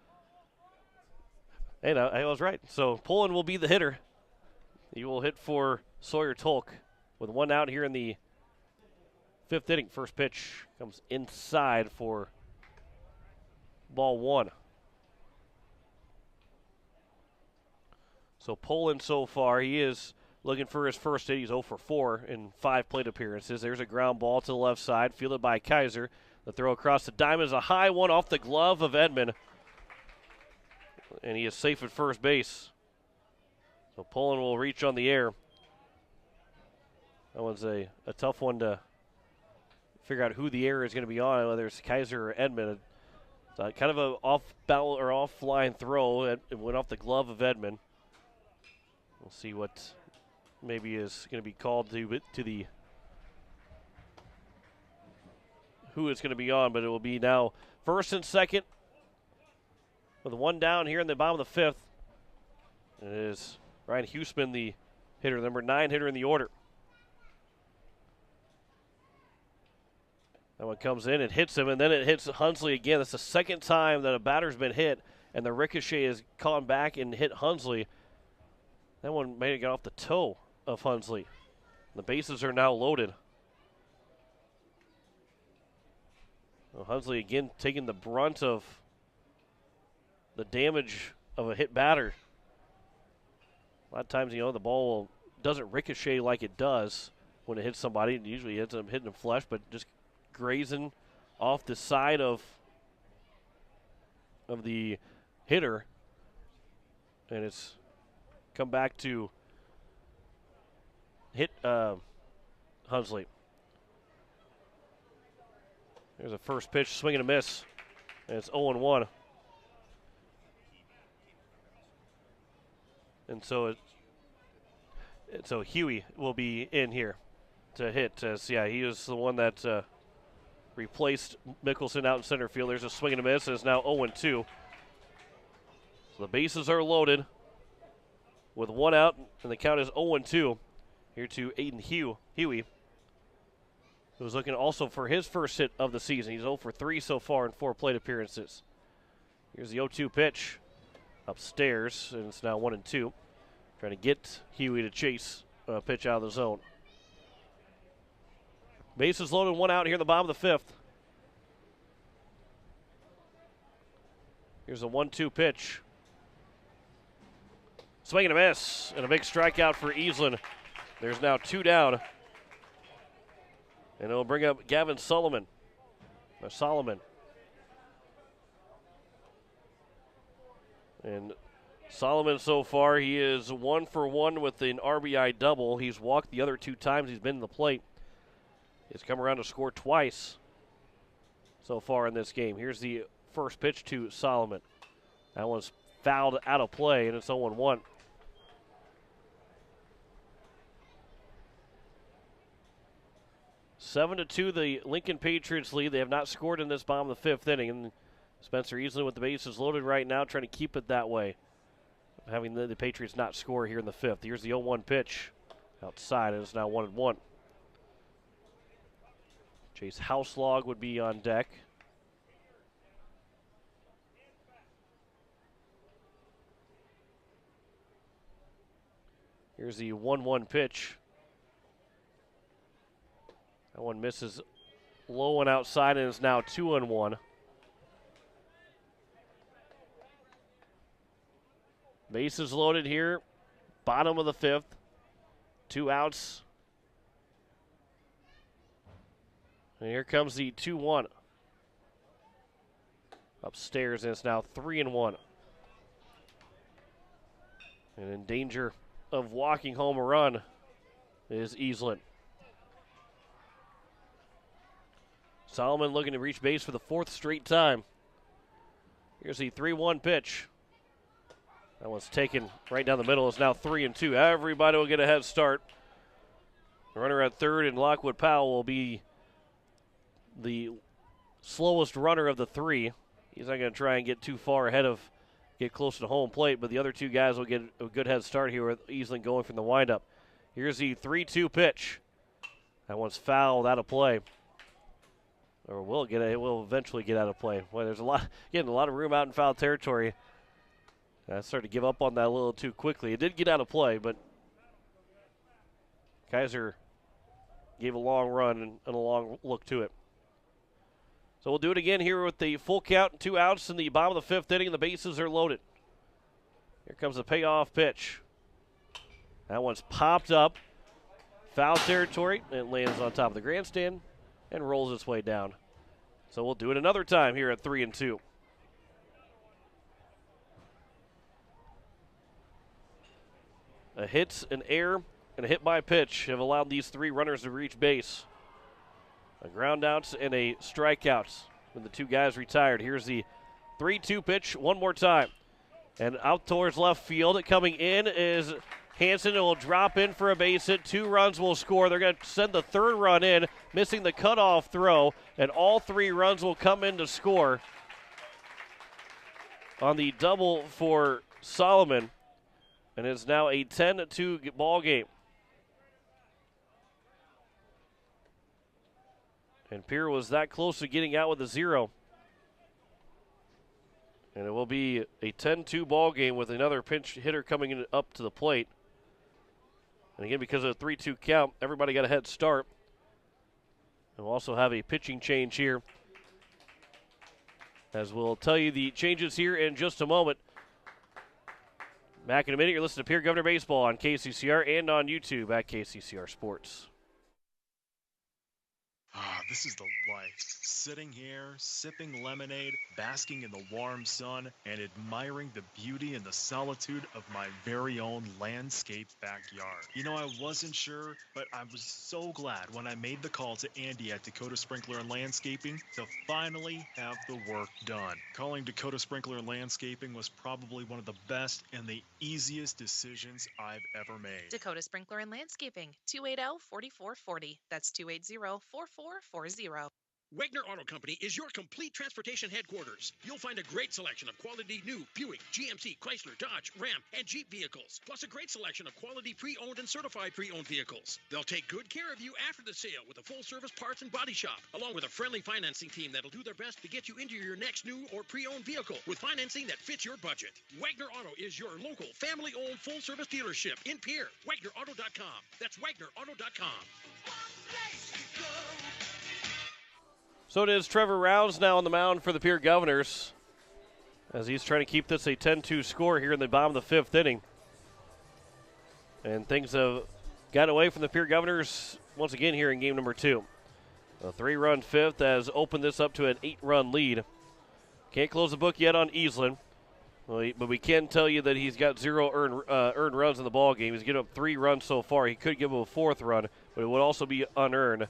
And I was right. So Poland will be the hitter. He will hit for Sawyer Tolk with 1 out here in the 5th inning. First pitch comes inside for ball 1. So Poland so far, he is looking for his first hit. He's 0 for 4 in 5 plate appearances. There's a ground ball to the left side, fielded by Kaiser. The throw across the diamond is a high one off the glove of Edmond. And he is safe at first base. So Poland will reach on the air. That one's a tough one to figure out who the error is going to be on, whether it's Kaiser or Edmond. Kind of an off-ball or off-line throw. It went off the glove of Edmond. We'll see what maybe is going to be called to the who it's going to be on, but it will be now first and second with 1 down here in the bottom of the 5th. It is Ryan Huseman, the hitter, number 9 hitter in the order. That one comes in, it hits him, and then it hits Hunsley again. That's the second time that a batter's been hit, and the ricochet has gone back and hit Hunsley. That one made it get off the toe of Hunsley. The bases are now loaded. Well, Hunsley again taking the brunt of the damage of a hit batter. A lot of times, the ball doesn't ricochet like it does when it hits somebody. It usually ends up hitting them flush, but just grazing off the side of the hitter. And it's come back to hit Hunsley. There's a first pitch, swing and a miss, and it's 0-1. And so Huey will be in here to hit. He was the one that replaced Mickelson out in center field. There's a swing and a miss. It's now 0-2. So the bases are loaded with one out, and the count is 0-2. Here to Aiden Huey, who's looking also for his first hit of the season. He's 0 for 3 so far in 4 plate appearances. Here's the 0-2 pitch upstairs, and it's now 1-2. Trying to get Huey to chase a pitch out of the zone. Bases loaded, one out here in the bottom of the 5th. Here's a 1-2 pitch. Swing and a miss, and a big strikeout for Easlin. There's now 2 down. And it'll bring up Gavin Solomon. And Solomon so far, he is 1 for 1 with an RBI double. He's walked the other 2 times he's been in the plate. He's come around to score twice so far in this game. Here's the first pitch to Solomon. That one's fouled out of play, and it's 0-1. Seven to 2, the Lincoln Patriots lead. They have not scored in this bottom of the 5th inning. And Spencer Easlin with the bases loaded right now, trying to keep it that way. Having the Patriots not score here in the 5th. Here's the 0-1 pitch outside, and it's now 1-1. Chase Houselog would be on deck. Here's the 1-1 pitch. That one misses low and outside, and is now 2-1. Bases loaded here, bottom of the 5th. 2 outs. And here comes the 2-1. Upstairs, and it's now 3-1. And in danger of walking home a run is Easlin. Solomon looking to reach base for the 4th straight time. Here's the 3-1 pitch. That one's taken right down the middle. It's now 3-2. Everybody will get a head start. The runner at third, and Lockwood Powell will be the slowest runner of the 3. He's not going to try and get too far ahead of, get close to home plate, but the other 2 guys will get a good head start here with Easlin going from the windup. Here's the 3-2 pitch. That one's fouled out of play. Or will eventually get out of play. Well, there's a lot of room out in foul territory. I started to give up on that a little too quickly. It did get out of play, but Kaiser gave a long run and a long look to it. So we'll do it again here with the full count and 2 outs in the bottom of the 5th inning, and the bases are loaded. Here comes the payoff pitch. That one's popped up. Foul territory. It lands on top of the grandstand and rolls its way down. So we'll do it another time here at 3-2. A hit, an error, and a hit by pitch have allowed these 3 runners to reach base. A ground out and a strikeout when the 2 guys retired. Here's the 3-2 pitch one more time. And out towards left field, coming in is Hansen. It will drop in for a base hit. 2 runs will score. They're going to send the 3rd run in, missing the cutoff throw, and all 3 runs will come in to score on the double for Solomon. And it's now a 10-2 ball game. And Pierre was that close to getting out with a 0. And it will be a 10-2 ball game with another pinch hitter coming in up to the plate. And again, because of the 3-2 count, everybody got a head start. And we'll also have a pitching change here, as we'll tell you the changes here in just a moment. Back in a minute, you're listening to Pierre Governor Baseball on KCCR and on YouTube at KCCR Sports. this is the life. Sitting here, sipping lemonade, basking in the warm sun, and admiring the beauty and the solitude of my very own landscape backyard. You know, I wasn't sure, but I was so glad when I made the call to Andy at Dakota Sprinkler and Landscaping to finally have the work done. Calling Dakota Sprinkler and Landscaping was probably one of the best and the easiest decisions I've ever made. Dakota Sprinkler and Landscaping, 280-4440. That's 280-4440. Wagner Auto Company is your complete transportation headquarters. You'll find a great selection of quality new Buick, GMC, Chrysler, Dodge, Ram, and Jeep vehicles, plus a great selection of quality pre-owned and certified pre-owned vehicles. They'll take good care of you after the sale with a full-service parts and body shop, along with a friendly financing team that'll do their best to get you into your next new or pre-owned vehicle with financing that fits your budget. Wagner Auto is your local, family-owned, full-service dealership in Pierre. WagnerAuto.com. That's WagnerAuto.com. So it is Trevor Rounds now on the mound for the Pierre Governors as he's trying to keep this a 10-2 score here in the bottom of the fifth inning. And things have got away from the Pierre Governors once again here in game number 2. A 3-run fifth has opened this up to an 8-run lead. Can't close the book yet on Eastland, but we can tell you that he's got 0 earned runs in the ball game. He's given up 3 runs so far. He could give him a 4th run, but it would also be unearned,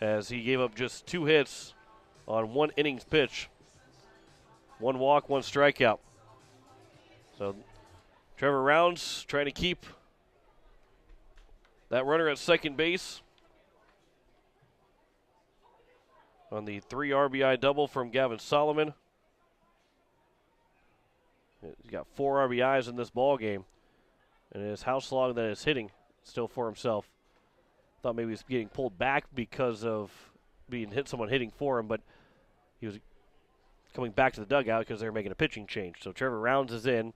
as he gave up just 2 hits on 1 innings pitch. 1 walk, 1 strikeout. So Trevor Rounds trying to keep that runner at second base on the 3 RBI double from Gavin Solomon. He's got 4 RBIs in this ball game, and it is Houselog that is hitting still for himself. Thought maybe he was getting pulled back because of someone hitting for him, but he was coming back to the dugout because they were making a pitching change. So Trevor Rounds is in.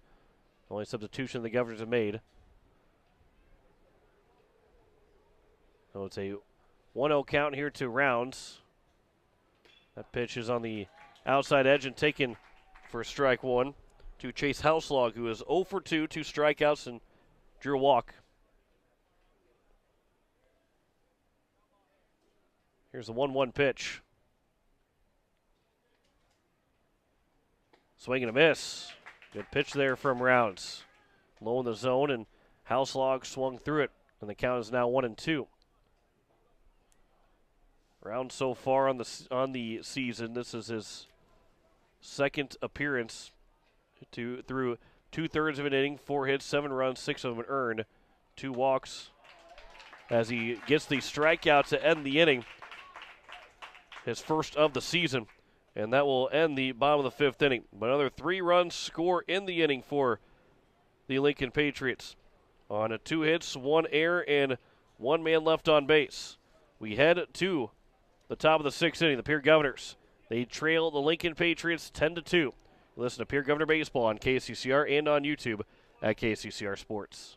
Only substitution the Governors have made. So it's a 1-0 count here to Rounds. That pitch is on the outside edge and taken for strike 1 to Chase Houselog, who is 0 for 2, 2 strikeouts, and drew a walk. Here's the 1-1 pitch. Swing and a miss. Good pitch there from Rounds. Low in the zone, and Houselog swung through it, and the count is now 1-2. Rounds so far on the season, this is his second appearance through 2/3 of an inning, 4 hits, 7 runs, 6 of them earned, 2 walks, as he gets the strikeout to end the inning. His first of the season, and that will end the bottom of the 5th inning. But another 3-run score in the inning for the Lincoln Patriots on 2 hits, 1 error, and 1 man left on base. We head to the top of the 6th inning. The Pierre Governors, they trail the Lincoln Patriots 10-2. Listen to Pierre Governor Baseball on KCCR and on YouTube at KCCR Sports.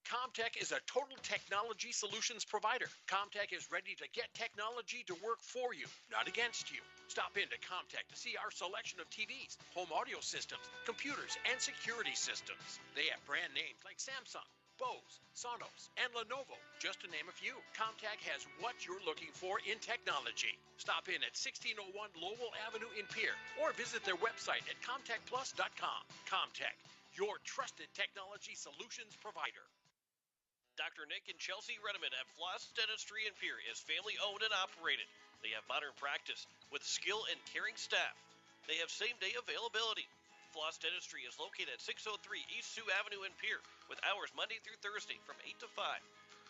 Comtech is a total technology solutions provider. Comtech is ready to get technology to work for you, not against you. Stop into Comtech to see our selection of TVs, home audio systems, computers, and security systems. They have brand names like Samsung, Bose, Sonos, and Lenovo, just to name a few. Comtech has what you're looking for in technology. Stop in at 1601 Lowell Avenue in Pierre, or visit their website at comtechplus.com. Comtech, your trusted technology solutions provider. Dr. Nick and Chelsea Redeman at Floss Dentistry in Pierre is family owned and operated. They have modern practice with skill and caring staff. They have same-day availability. Floss Dentistry is located at 603 East Sioux Avenue in Pierre with hours Monday through Thursday from 8 to 5.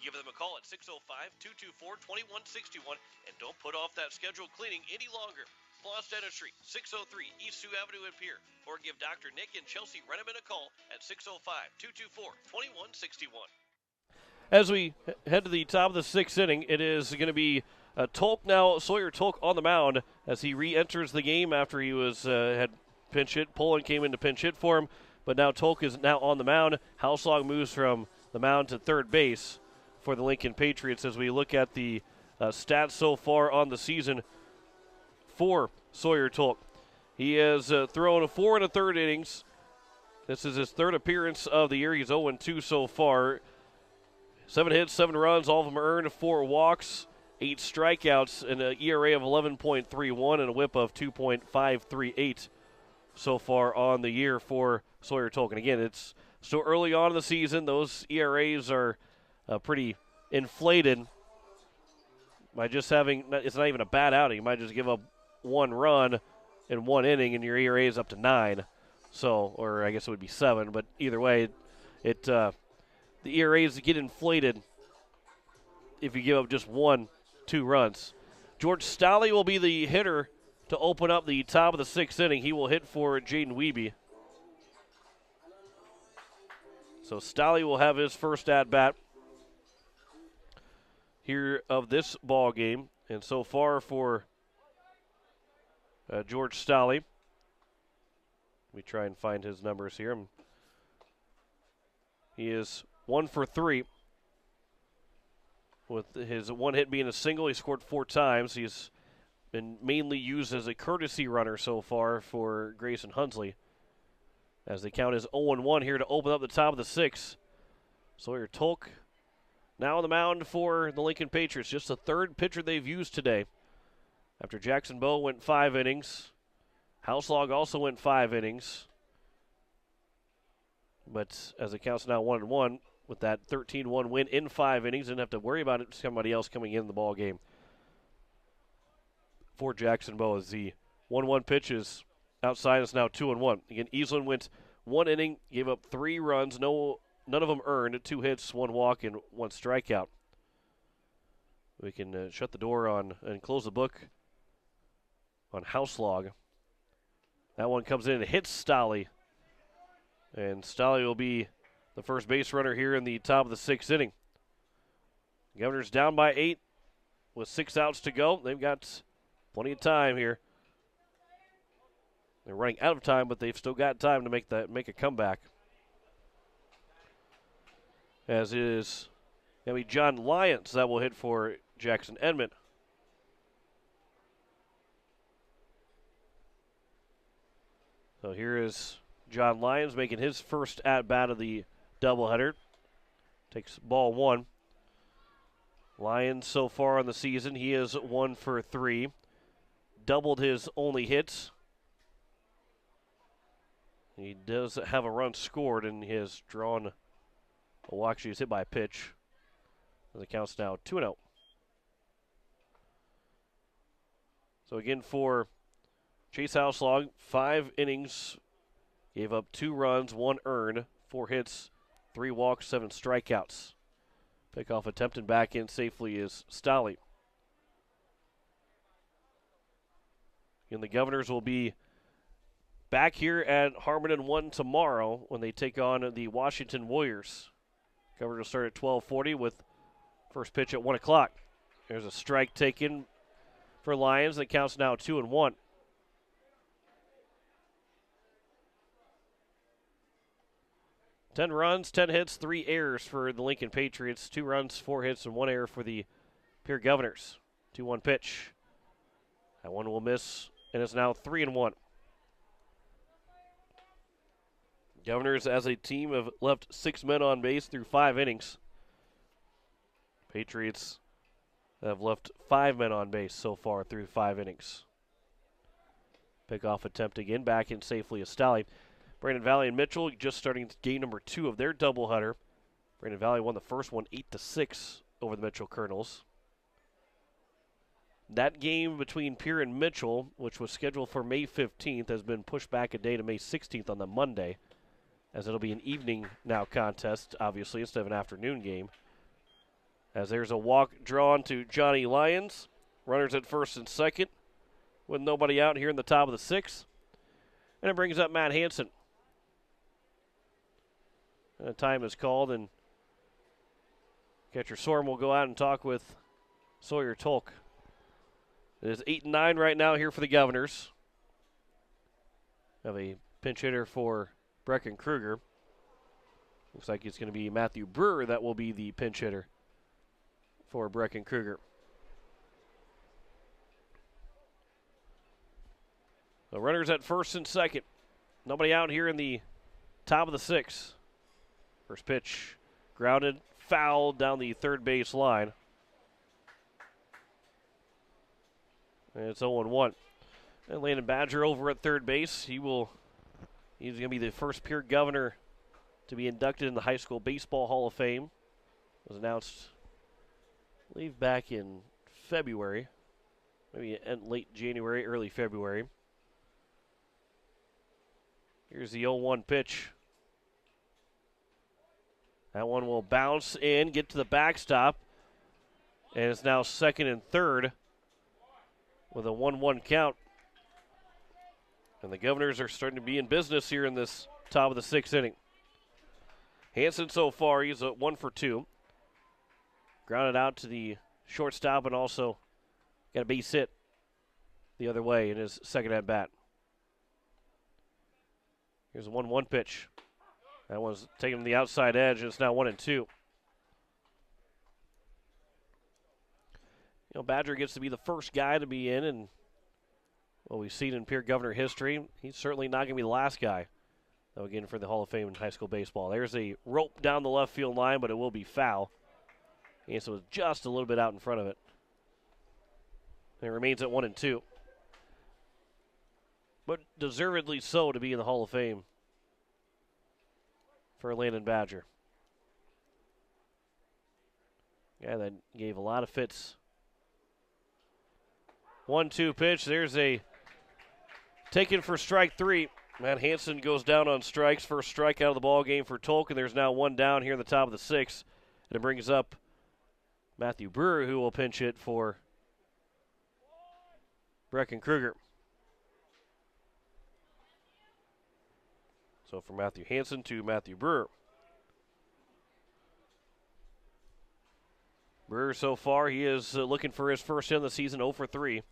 Give them a call at 605-224-2161 and don't put off that scheduled cleaning any longer. Floss Dentistry, 603 East Sioux Avenue in Pierre, or give Dr. Nick and Chelsea Redeman a call at 605-224-2161. As we head to the top of the 6th inning, it is going to be Tolk now, Sawyer Tolk on the mound as he re-enters the game after he was had pinch hit. Poland came in to pinch hit for him, but now Tolk is now on the mound. Houselog moves from the mound to third base for the Lincoln Patriots as we look at the stats so far on the season for Sawyer Tolk. He has thrown 4 1/3 innings. This is his 3rd appearance of the year. He's 0-2 so far. 7 hits, 7 runs, all of them earned, 4 walks, 8 strikeouts, and an ERA of 11.31 and a whip of 2.538 so far on the year for Sawyer Tolkien. Again, it's so early on in the season. Those ERAs are pretty inflated by just having, it's not even a bad outing. You might just give up 1 run in 1 inning and your ERA is up to 9. So, or I guess it would be 7, but either way, the ERAs get inflated if you give up just 1, 2 runs. George Stolle will be the hitter to open up the top of the 6th inning. He will hit for Jaden Wiebe. So Stolle will have his first at-bat here of this ball game. And so far for George Stolle, let me try and find his numbers here. He is 1 for 3. With his 1 hit being a single, he scored 4 times. He's been mainly used as a courtesy runner so far for Grayson Hunsley, as the count is 0-1 here to open up the top of the 6th. Sawyer Tolk now on the mound for the Lincoln Patriots. Just the 3rd pitcher they've used today. After Jackson Bowe went 5 innings. Houselog also went 5 innings. But as it counts now 1-1, with that 13-1 win in 5 innings, didn't have to worry about it. Somebody else coming in the ball game for Jackson Bowe, as the 1-1 pitch is outside. It's now 2-1. Again, Eastland went 1 inning, gave up 3 runs, none of them earned, 2 hits, 1 walk, and 1 strikeout. We can shut the door on and close the book on Houselog. That one comes in and hits Stolle. And Stolle will be the first base runner here in the top of the 6th inning. Governors down by 8 with 6 outs to go. They've got plenty of time here. They're running out of time, but they've still got time to make a comeback. As is going to be John Lyons that will hit for Jackson Edmond. So here is John Lyons making his first at-bat of the doubleheader. Takes ball 1. Lyons so far on the season, he is 1 for 3. Doubled his only hits. He does have a run scored, and he has drawn a walk. He's hit by a pitch. The count's now 2-0. So again for Chase Houselog, 5 innings, gave up 2 runs, 1 earned, 4 hits, 3 walks, 7 strikeouts. Pickoff attempt and back in safely is Stolle. And the Governors will be back here at Harmon 1 tomorrow when they take on the Washington Warriors. Governors will start at 12:40 with first pitch at 1 o'clock. There's a strike taken for Lions. That counts now 2-1. Ten runs, 10 hits, 3 errors for the Lincoln Patriots. 2 runs, 4 hits, and 1 error for the Pierre Governors. 2-1 pitch. That one will miss, and it's now 3-1. Governors, as a team, have left 6 men on base through 5 innings. Patriots have left 5 men on base so far through 5 innings. Pickoff attempt again, back in safely is Stolle. Brandon Valley and Mitchell just starting game number 2 of their doubleheader. Brandon Valley won the first one 8-6 over the Mitchell Colonels. That game between Pierre and Mitchell, which was scheduled for May 15th, has been pushed back a day to May 16th on the Monday, as it'll be an evening now contest, obviously, instead of an afternoon game. As there's a walk drawn to Johnny Lyons. Runners at first and second with nobody out here in the top of the 6th. And it brings up Matt Hansen. And time is called, and catcher Sorm will go out and talk with Sawyer Tolk. It is 8-9 right now here for the Governors. Have a pinch hitter for Brecken Kruger. Looks like it's going to be Matthew Brewer that will be the pinch hitter for Brecken Kruger. The runners at first and second. Nobody out here in the top of the 6th. First pitch grounded, foul down the third base line. And it's 0-1. And Landon Badger over at third base. He's going to be the first Pierre Governor to be inducted in the High School Baseball Hall of Fame. It was announced, I believe, back in February. Maybe late January, early February. Here's the 0-1 pitch. That one will bounce in, get to the backstop. And it's now second and third with a 1-1 count. And the Governors are starting to be in business here in this top of the sixth inning. Hansen so far, he's at 1 for 2. Grounded out to the shortstop and also got a base hit the other way in his second at bat. Here's a 1-1 pitch. That one's taken to the outside edge, and it's now 1-2. Badger gets to be the first guy to be in, and what we've seen in Pierre Governor history, he's certainly not going to be the last guy, though, again, for the Hall of Fame in high school baseball. There's a rope down the left field line, but it will be foul. And so it's just a little bit out in front of it. And it remains at 1-2. But deservedly so to be in the Hall of Fame for Landon Badger. Yeah, that gave a lot of fits. 1-2 pitch. There's a taken for strike 3. Matt Hansen goes down on strikes. First strike out of the ball game for Tolkien. There's now one down here in the top of the sixth. And it brings up Matthew Brewer, who will pinch hit for Brecken Kruger. So from Matthew Hansen to Matthew Brewer. Brewer so far, he is looking for his first hit of the season, 0 for 3.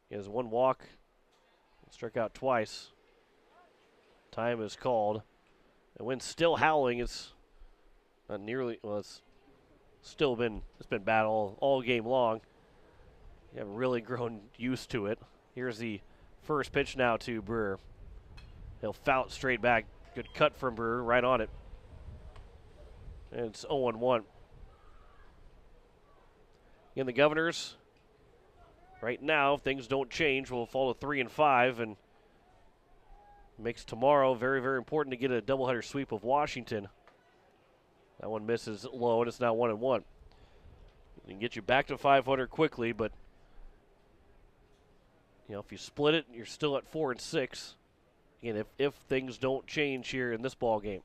He has one walk, struck out twice. Time is called. The wind's still howling. It's not nearly, well, it's been bad all game long. You haven't really grown used to it. Here's the first pitch now to Brewer. He'll foul it straight back. Good cut from Brewer, right on it. And it's 0-1. In the Governors, right now, if things don't change, will fall to 3-5, and makes tomorrow very, very important to get a doubleheader sweep of Washington. That one misses low, and it's now 1-1. It can get you back to 500 quickly, but if you split it, you're still at 4-6. Again, if things don't change here in this ball game.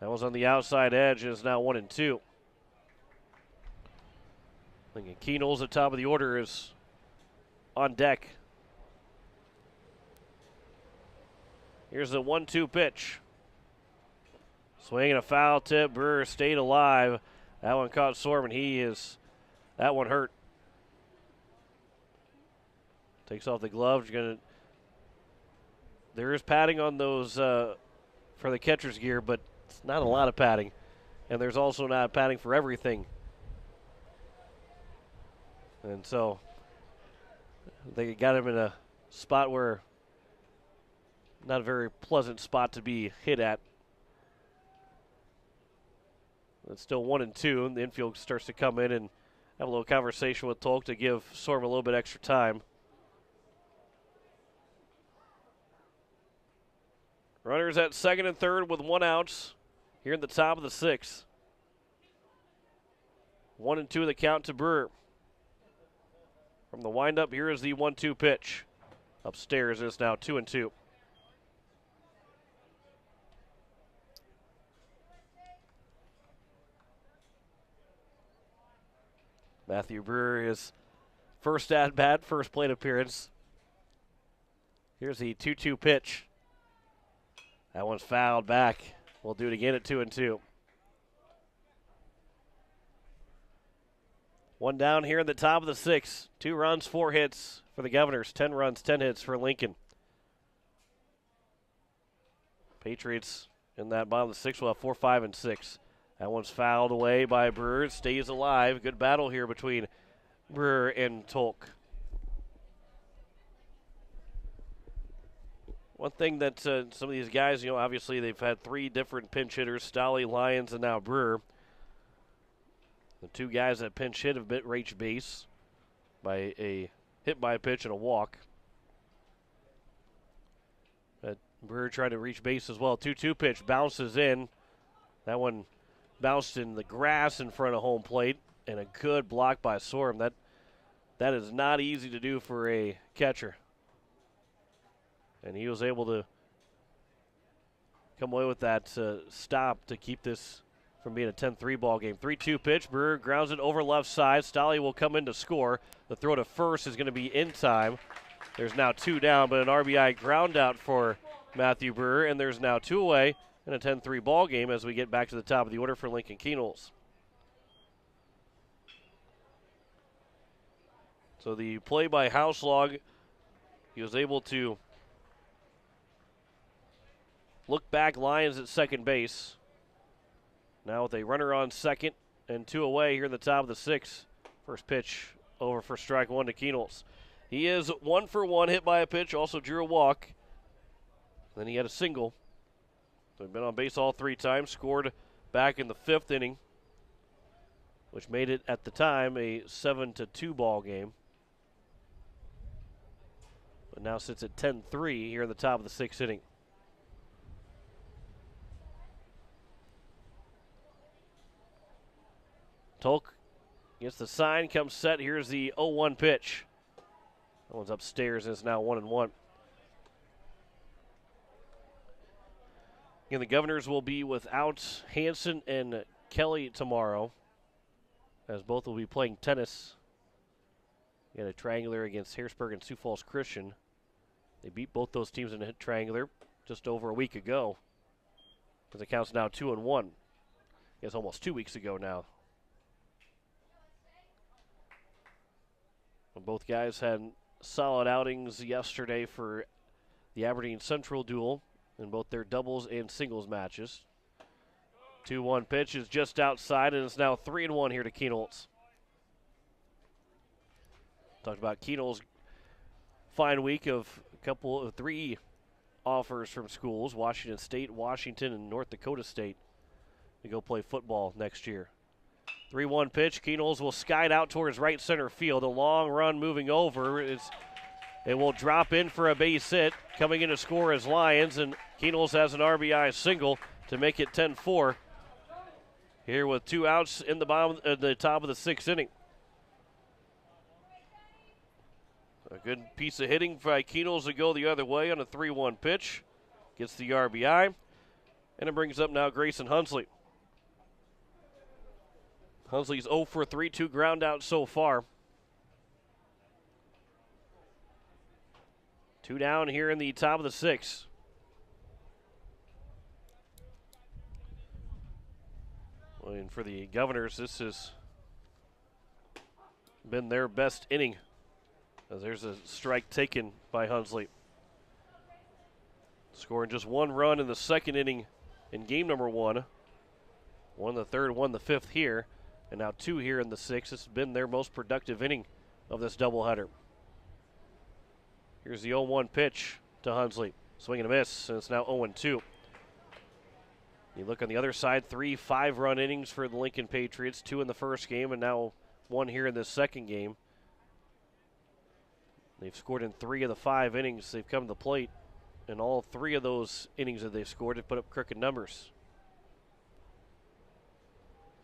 That was on the outside edge, and it's now 1-2. Thinking Keenol's at top of the order is on deck. Here's the 1-2 pitch. Swing and a foul tip. Brewer stayed alive. That one caught Sorman. That one hurt. Takes off the gloves. There is padding on those for the catcher's gear, but it's not a lot of padding. And there's also not padding for everything. And so they got him in a spot where not a very pleasant spot to be hit at. It's still 1-2, and the infield starts to come in and have a little conversation with Tolk to give Sorm a little bit extra time. Runners at second and third with 1 out here in the top of the sixth. 1-2 the count to Brewer. From the windup, here is the 1-2 pitch. Upstairs, it's now 2-2. Matthew Brewer, his first at-bat, first plate appearance. Here's the 2-2 pitch. That one's fouled back. We'll do it again at 2-2. One down here in the top of the sixth. 2 runs, 4 hits for the Governors. 10 runs, 10 hits for Lincoln. Patriots in that bottom of the sixth will have 4, 5, and 6. That one's fouled away by Brewer. Stays alive. Good battle here between Brewer and Tolk. One thing that some of these guys, obviously they've had 3 different pinch hitters, Stolle, Lyons, and now Brewer. The 2 guys that pinch hit have been reached base by a hit by a pitch and a walk. But Brewer tried to reach base as well. 2-2 pitch bounces in. That one bounced in the grass in front of home plate, and a good block by Sorum. That is not easy to do for a catcher. And he was able to come away with that stop to keep this from being a 10-3 ball game. 3-2 pitch. Brewer grounds it over left side. Stolle will come in to score. The throw to first is going to be in time. There's now 2 down, but an RBI ground out for Matthew Brewer, and there's now 2 away in a 10-3 ball game as we get back to the top of the order for Lincoln Keenels. So the play by Houselog, he was able to look back Lyons at second base. Now with a runner on second and 2 away here in the top of the 6th. First pitch over for strike 1 to Keenels. He is 1 for 1, hit by a pitch, also drew a walk. Then he had a single. So he's been on base all 3 times, scored back in the 5th inning, which made it at the time a 7-2 ball game. But now sits at 10-3 here in the top of the 6th inning. Tolk gets the sign, comes set. Here's the 0-1 pitch. That one's upstairs, and it's now 1-1. Again, the Governors will be without Hanson and Kelly tomorrow, as both will be playing tennis. Again, a triangular against Harrisburg and Sioux Falls Christian. They beat both those teams in a triangular just over a week ago. As it counts now 2-1. I guess almost 2 weeks ago now. Both guys had solid outings yesterday for the Aberdeen Central duel in both their doubles and singles matches. 2-1 pitch is just outside, and it's now 3-1 here to Keenholz. Talked about Keenholz' fine week of 3 offers from schools, Washington State, Washington, and North Dakota State, to go play football next year. 3-1 pitch. Keenholz will sky it out towards right center field. A long run moving over. It will drop in for a base hit. Coming in to score is Lyons, and Keenholz has an RBI single to make it 10-4. Here with 2 outs in the top of the 6th inning. A good piece of hitting by Keenholz to go the other way on a 3-1 pitch. Gets the RBI, and it brings up now Grayson Hunsley. Hunsley's 0 for 3, 2 ground outs so far. 2 down here in the top of the 6th. And for the Governors, this has been their best inning, as there's a strike taken by Hunsley. Scoring just 1 run in the 2nd inning in game number 1. 1 the 3rd, 1 the 5th here. And now 2 here in the 6th. This has been their most productive inning of this doubleheader. Here's the 0-1 pitch to Hunsley. Swing and a miss, and it's now 0-2. You look on the other side, 3 5-run innings for the Lincoln Patriots. 2 in the first game, and now 1 here in this second game. They've scored in 3 of the 5 innings they've come to the plate. And all 3 of those innings that they've scored have put up crooked numbers.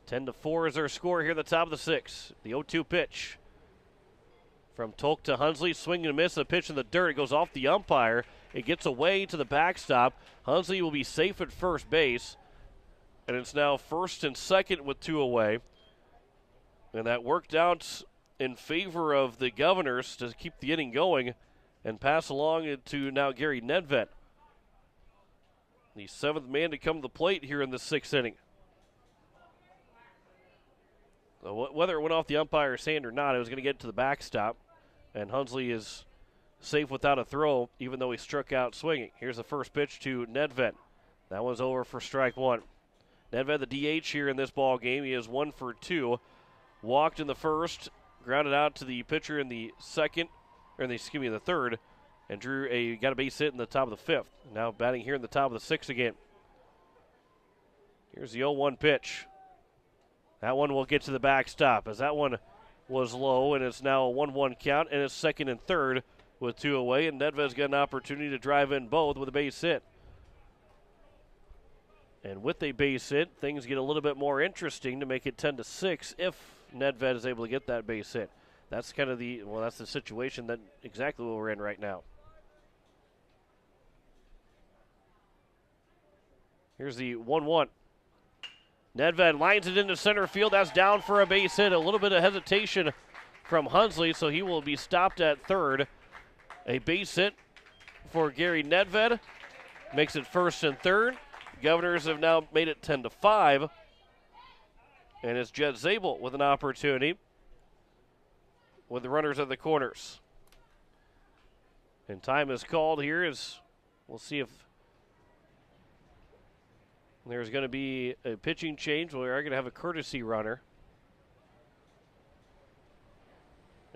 10-4 is their score here at the top of the 6th. The 0-2 pitch from Tolk to Hunsley. Swing and a miss. A pitch in the dirt. It goes off the umpire. It gets away to the backstop. Hunsley will be safe at first base. And it's now 1st and 2nd with 2 away. And that worked out in favor of the Governors to keep the inning going and pass along to now Gary Nedved, the 7th man to come to the plate here in the 6th inning. So whether it went off the umpire's hand or not, it was going to get to the backstop. And Hunsley is safe without a throw, even though he struck out swinging. Here's the first pitch to Nedved. That one's over for strike 1. Nedved, the DH here in this ball game. He is 1 for 2. Walked in the first, grounded out to the pitcher in the 2nd, or the 3rd, and got a base hit in the top of the fifth. Now batting here in the top of the sixth again. Here's the 0-1 pitch. That one will get to the backstop as that one was low, and it's now a 1-1 count, and it's second and third with two away, and Nedved's got an opportunity to drive in both with a base hit. And with a base hit, things get a little bit more interesting to make it 10-6 if Nedved is able to get that base hit. That's kind of that's the situation that exactly what we're in right now. Here's the 1-1. Nedved lines it into center field. That's down for a base hit. A little bit of hesitation from Hunsley, so he will be stopped at third. A base hit for Gary Nedved. Makes it first and third. Governors have now made it 10-5. And it's Jet Zabel with an opportunity with the runners at the corners. And time is called here as we'll see if there's going to be a pitching change. We are going to have a courtesy runner.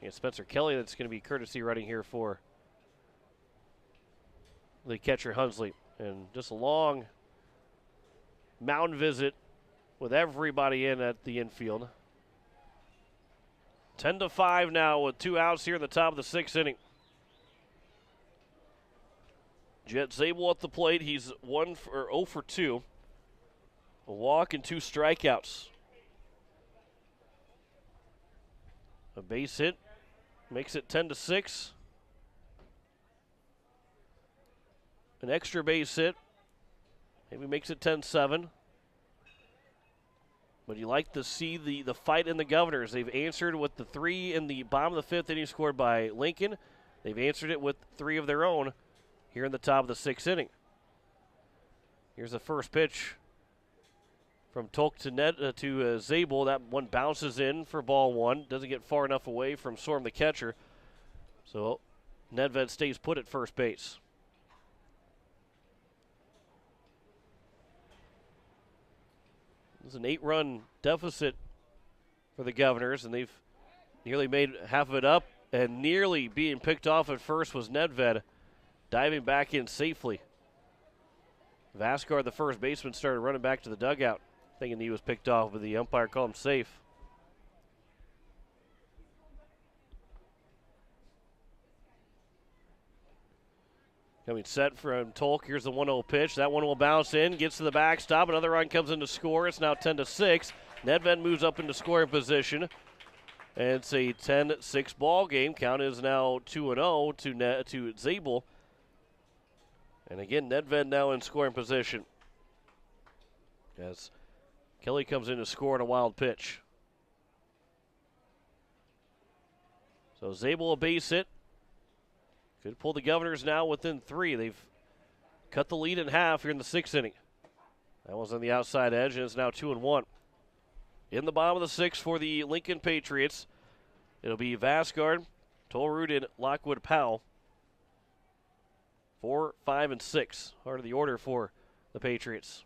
I guess Spencer Kelly that's going to be courtesy running here for the catcher Hunsley. And just a long mound visit with everybody in at the infield. 10-5 now with 2 outs here in the top of the sixth inning. Jet Zabel at the plate. He's 0 for 2. A walk and 2 strikeouts. A base hit makes it 10-6. An extra base hit maybe makes it 10-7. But you like to see the fight in the Governors. They've answered with the 3 in the bottom of the fifth inning scored by Lincoln. They've answered it with 3 of their own here in the top of the sixth inning. Here's the first pitch from Tolk to Zabel. That one bounces in for ball 1. Doesn't get far enough away from Storm the catcher. So Nedved stays put at first base. It's an 8-run deficit for the Governors, and they've nearly made half of it up, and nearly being picked off at first was Nedved, diving back in safely. Vascar, the first baseman, started running back to the dugout, thinking he was picked off, but the umpire called him safe. Coming set from Tolk. Here's the 1-0 pitch. That one will bounce in, gets to the backstop. Another run comes in to score. It's now 10-6. Nedved moves up into scoring position. And it's a 10-6 ball game. Count is now 2-0 to Zabel. And again, Nedved now in scoring position as Kelly comes in to score on a wild pitch. So Zabel a base hit. Could pull the Governors now within 3. They've cut the lead in half here in the sixth inning. That was on the outside edge, and it's now 2-1. In the bottom of the sixth for the Lincoln Patriots, it'll be Vasgard, Tolrud, and Lockwood Powell. 4, 5, and 6 are the order for the Patriots.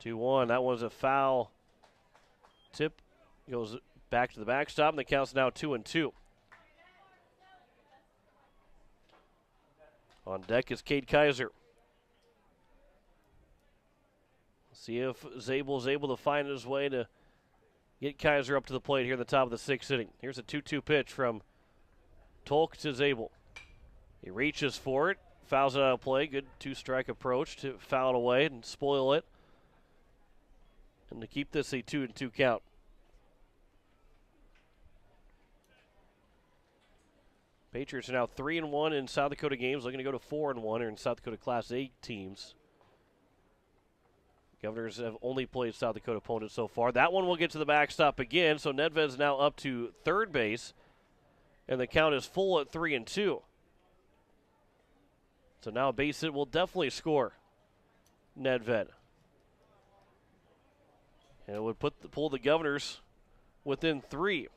2-1. That was a foul tip. Goes back to the backstop, and the count's now 2-2. On deck is Cade Kaiser. See if Zabel's able to find his way to get Kaiser up to the plate here in the top of the sixth inning. Here's a 2-2 pitch from Tolk to Zabel. He reaches for it, fouls it out of play. Good 2-strike approach to foul it away and spoil it. And to keep this a 2-2 count. Patriots are now 3-1 in South Dakota games, looking to go to 4-1 in South Dakota Class A teams. Governors have only played South Dakota opponents so far. That one will get to the backstop again, so Nedved's now up to third base, and the count is full at 3-2. So now a base hit will definitely score Nedved. And it would pull the Governors within 3.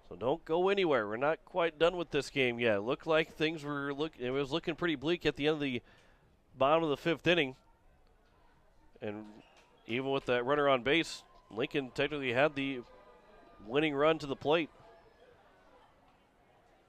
So don't go anywhere. We're not quite done with this game yet. It looked like things were it was looking pretty bleak at the end of the bottom of the fifth inning. And even with that runner on base, Lincoln technically had the winning run to the plate.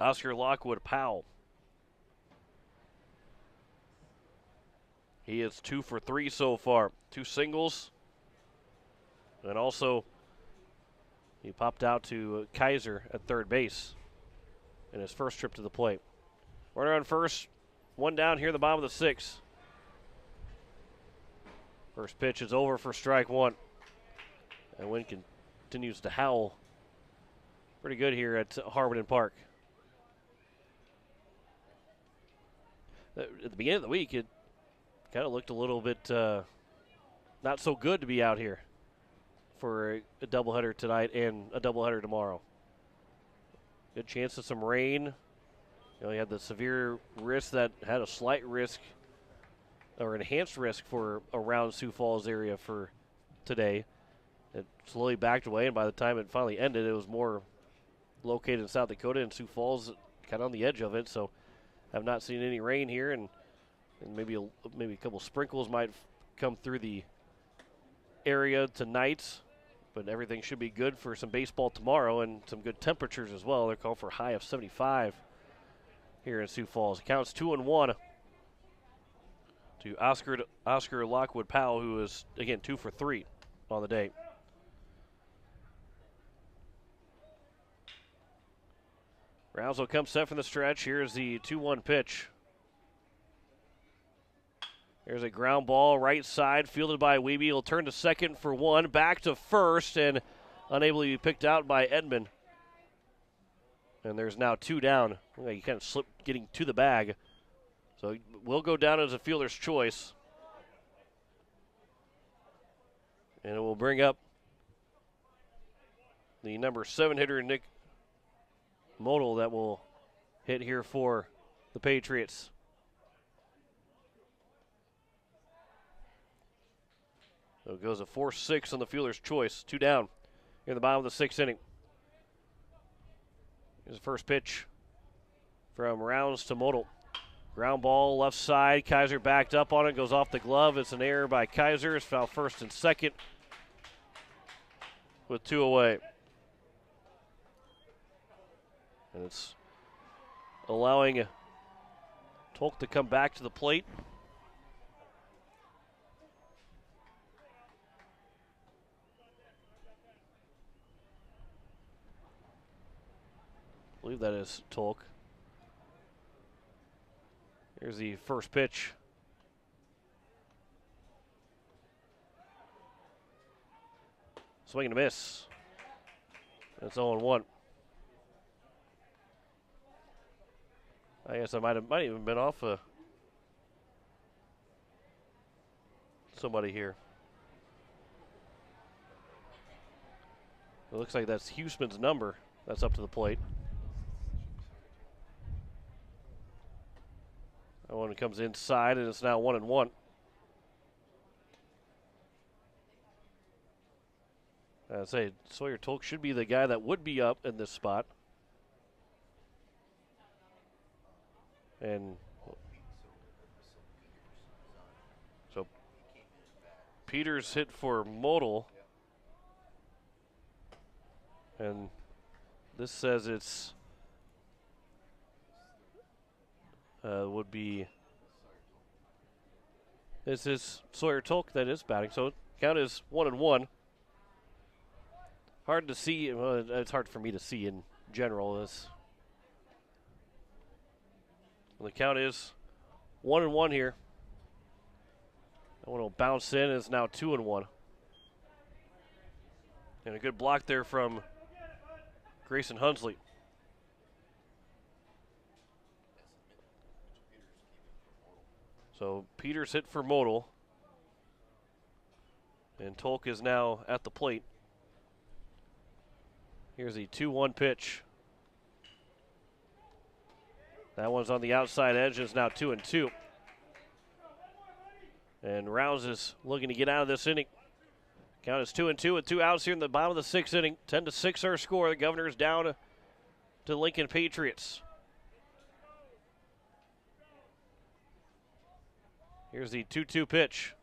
Oscar Lockwood Powell. He is 2 for 3 so far. 2 singles. And also, he popped out to Kaiser at third base in his first trip to the plate. Runner on first. 1 down here in the bottom of the 6th. First pitch is over for strike 1. And wind continues to howl pretty good here at Harwood Park. At the beginning of the week, it kind of looked a little bit not so good to be out here for a doubleheader tonight and a doubleheader tomorrow. Good chance of some rain. You had the severe risk that had a slight risk or enhanced risk for around Sioux Falls area for today. It slowly backed away, and by the time it finally ended, it was more located in South Dakota, and Sioux Falls kind of on the edge of it. So I've not seen any rain here, and maybe a couple sprinkles might come through the area tonight, but everything should be good for some baseball tomorrow and some good temperatures as well. They're calling for a high of 75 here in Sioux Falls. It counts 2-1 to Oscar Lockwood Powell, who is, again, 2 for 3 on the day. Rounds will come set from the stretch. Here's the 2-1 pitch. There's a ground ball right side, fielded by Wiebe. He'll turn to second for 1, back to first, and unable to be picked out by Edmond. And there's now 2 down. He kind of slipped getting to the bag. So he will go down as a fielder's choice. And it will bring up the number 7 hitter, Nick Modal, that will hit here for the Patriots. So it goes a 4-6 on the fielder's choice. 2 down here in the bottom of the 6th inning. Here's the first pitch from Rounds to Modal. Ground ball left side. Kaiser backed up on it. Goes off the glove. It's an error by Kaiser. It's fouled first and second with 2 away. And it's allowing Tolk to come back to the plate. I believe that is Tolk. Here's the first pitch. Swing and a miss. That's 0-1. I guess I might even been off somebody here. It looks like that's Huseman's number. That's up to the plate. That one comes inside, and it's now 1-1. I'd say Sawyer Tolk should be the guy that would be up in this spot. And so Peters hit for Modal. And this says it's would be, this is Sawyer Tolk that is batting. So count is 1-1. Hard to see. Well, it's hard for me to see in general. The count is 1-1 here. That one will bounce in. It's now 2-1. And a good block there from Grayson Hunsley. So Peters hit for Modal. And Tolk is now at the plate. Here's the 2-1 pitch. That one's on the outside edge. It's now 2-2. And Rounds is looking to get out of this inning. Count is 2-2 with 2 outs here in the bottom of the 6th inning. 10-6 our score. The Governors down to Lincoln Patriots. Here's the 2-2 pitch.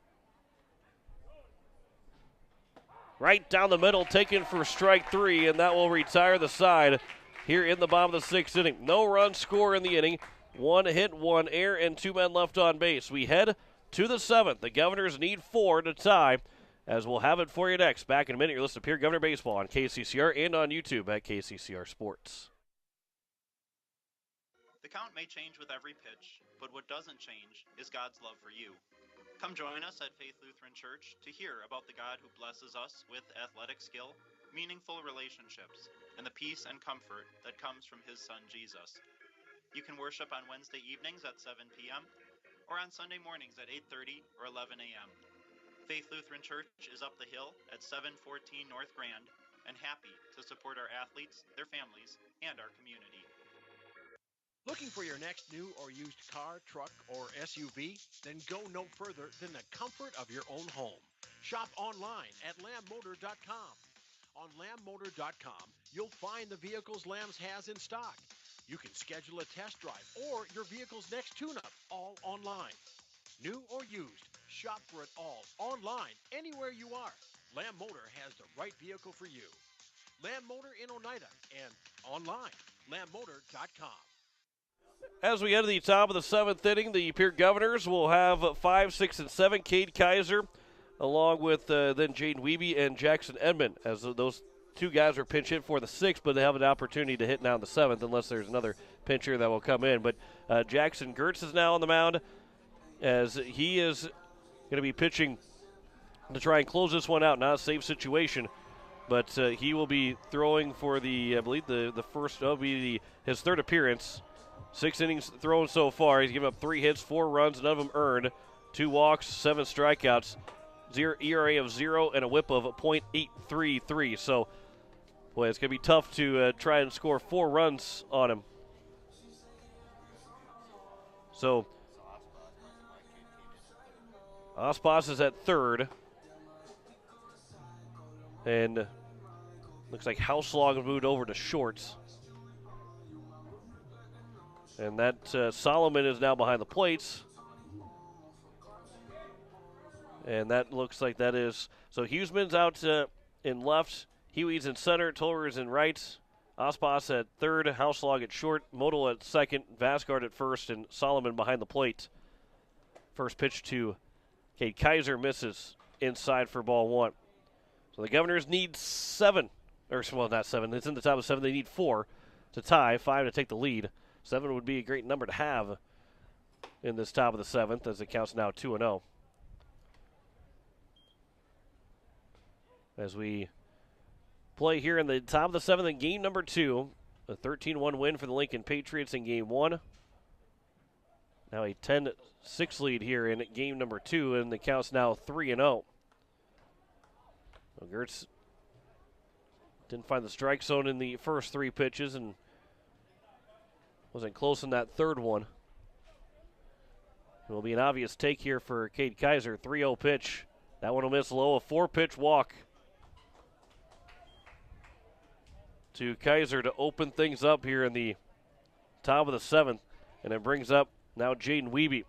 Right down the middle, taken for strike 3, and that will retire the side. here in the bottom of the sixth inning. No run score in the inning. 1 hit, 1 error, and 2 men left on base. We head to the seventh. The Governors need 4 to tie, as we'll have it for you next. Back in a minute. You're listening to Pierre Governor Baseball on KCCR and on YouTube at KCCR Sports. The count may change with every pitch, but what doesn't change is God's love for you. Come join us at Faith Lutheran Church to hear about the God who blesses us with athletic skill, meaningful relationships, and the peace and comfort that comes from his son Jesus. You can worship on Wednesday evenings at 7 p.m. or on Sunday mornings at 8:30 or 11 a.m. Faith Lutheran Church is up the hill at 714 North Grand and happy to support our athletes, their families, and our community. Looking for your next new or used car, truck, or SUV? Then go no further than the comfort of your own home. Shop online at lambmotor.com. On lambmotor.com, you'll find the vehicles Lambs has in stock. You can schedule a test drive or your vehicle's next tune-up, all online. New or used, shop for it all online, anywhere you are. Lamb Motor has the right vehicle for you. Lamb Motor in Oneida and online, lambmotor.com. As we enter the top of the seventh inning, the Pierre Governors will have 5, 6, and 7. Cade Kaiser, along with then Jaden Wiebe and Jackson Edmond, as those two guys are pinch hit for the sixth, but they have an opportunity to hit now in the seventh unless there's another pitcher that will come in. But Jackson Gertz is now on the mound, as he is going to be pitching to try and close this one out. Not a safe situation, but he will be throwing for the, I believe, the first, that'll be his third appearance. 6 innings thrown so far. He's given up 3 hits, 4 runs, none of them earned. 2 walks, 7 strikeouts, ERA of 0, and a whip of .833. So, boy, it's going to be tough to try and score 4 runs on him. So, Ospas is at third. And looks like Houselog moved over to shorts. And that Solomon is now behind the plates. And that looks like that is. So Huseman's out in left. Huey's in center. Toller's in right. Ospas at third. Houselog at short. Modal at second. Vasgard at first. And Solomon behind the plate. First pitch to Cade Kaiser misses inside for ball 1. So the Governors need 7. Or, well, not 7. It's in the top of 7. They need 4 to tie. 5 to take the lead. 7 would be a great number to have in this top of the 7th, as it counts now 2-0. As we play here in the top of the 7th in game number 2, a 13-1 win for the Lincoln Patriots in game 1. Now a 10-6 lead here in game number 2, and the count's now 3-0. Well, Gertz didn't find the strike zone in the first 3 pitches, and wasn't close in that third one. It will be an obvious take here for Cade Kaiser. 3-0 pitch. That one will miss low. A 4-pitch walk to Kaiser to open things up here in the top of the 7th. And it brings up now Jaden Wiebe.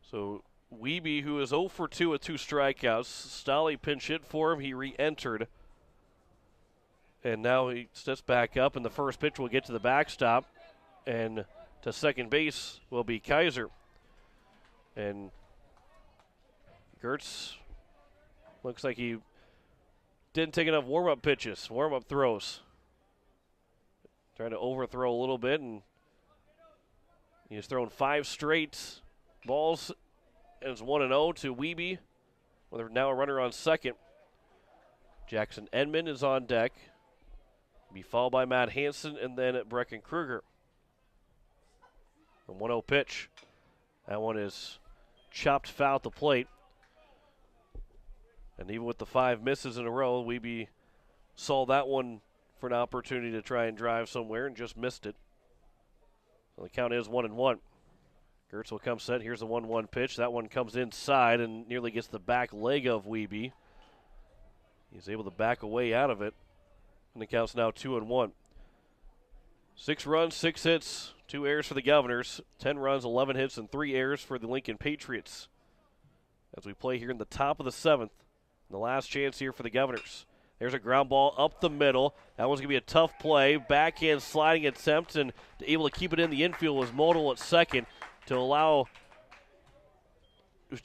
So Wiebe, who is 0 for 2 with 2 strikeouts. Stolle pinch hit for him. He re-entered. And now he steps back up, and the first pitch will get to the backstop. And to second base will be Kaiser. And Gertz looks like he didn't take enough warm-up pitches, warm-up throws. Trying to overthrow a little bit, and he's thrown 5 straight balls. And it's 1-0 to Wiebe, with now a runner on second. Jackson Edmond is on deck. Be followed by Matt Hansen and then Brecken Kruger. A 1-0 pitch. That one is chopped foul at the plate. And even with the 5 misses in a row, Wiebe saw that one for an opportunity to try and drive somewhere and just missed it. So the count is 1-1. Gertz will come set. Here's the 1-1 pitch. That one comes inside and nearly gets the back leg of Wiebe. He's able to back away out of it. And the count's now 2-1. 6 runs, 6 hits, 2 errors for the Governors. 10 runs, 11 hits, and 3 errors for the Lincoln Patriots. As we play here in the top of the 7th The last chance here for the Governors. There's a ground ball up the middle. That one's going to be a tough play. Backhand sliding attempt, and able to keep it in the infield was Modal at second to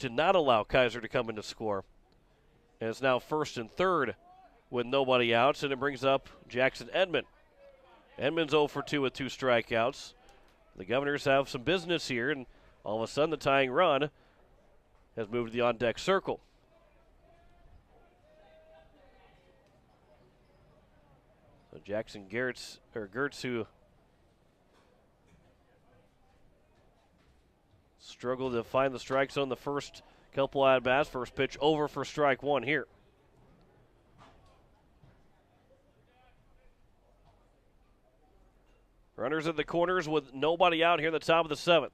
not allow Kaiser to come in to score. And it's now first and third with nobody outs, and it brings up Jackson Edmond. Edmond's 0 for 2 with 2 strikeouts. The Governors have some business here, and all of a sudden the tying run has moved to the on-deck circle. So Jackson Gertz, who struggled to find the strike zone the first couple at-bats. First pitch over for strike one here. Runners at the corners with nobody out here at the top of the 7th.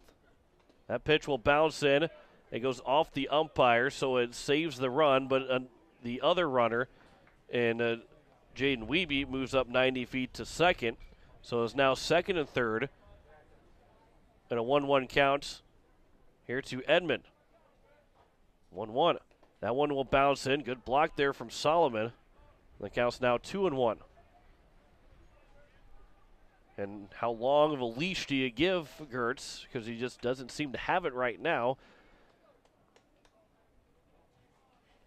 That pitch will bounce in. It goes off the umpire, so it saves the run, but the other runner, and Jaden Wiebe, moves up 90 feet to second. So it's now second and third. And a 1-1 count here to Edmond. 1-1. That one will bounce in. Good block there from Solomon. The count's now 2-1. And how long of a leash do you give Gertz? Because he just doesn't seem to have it right now.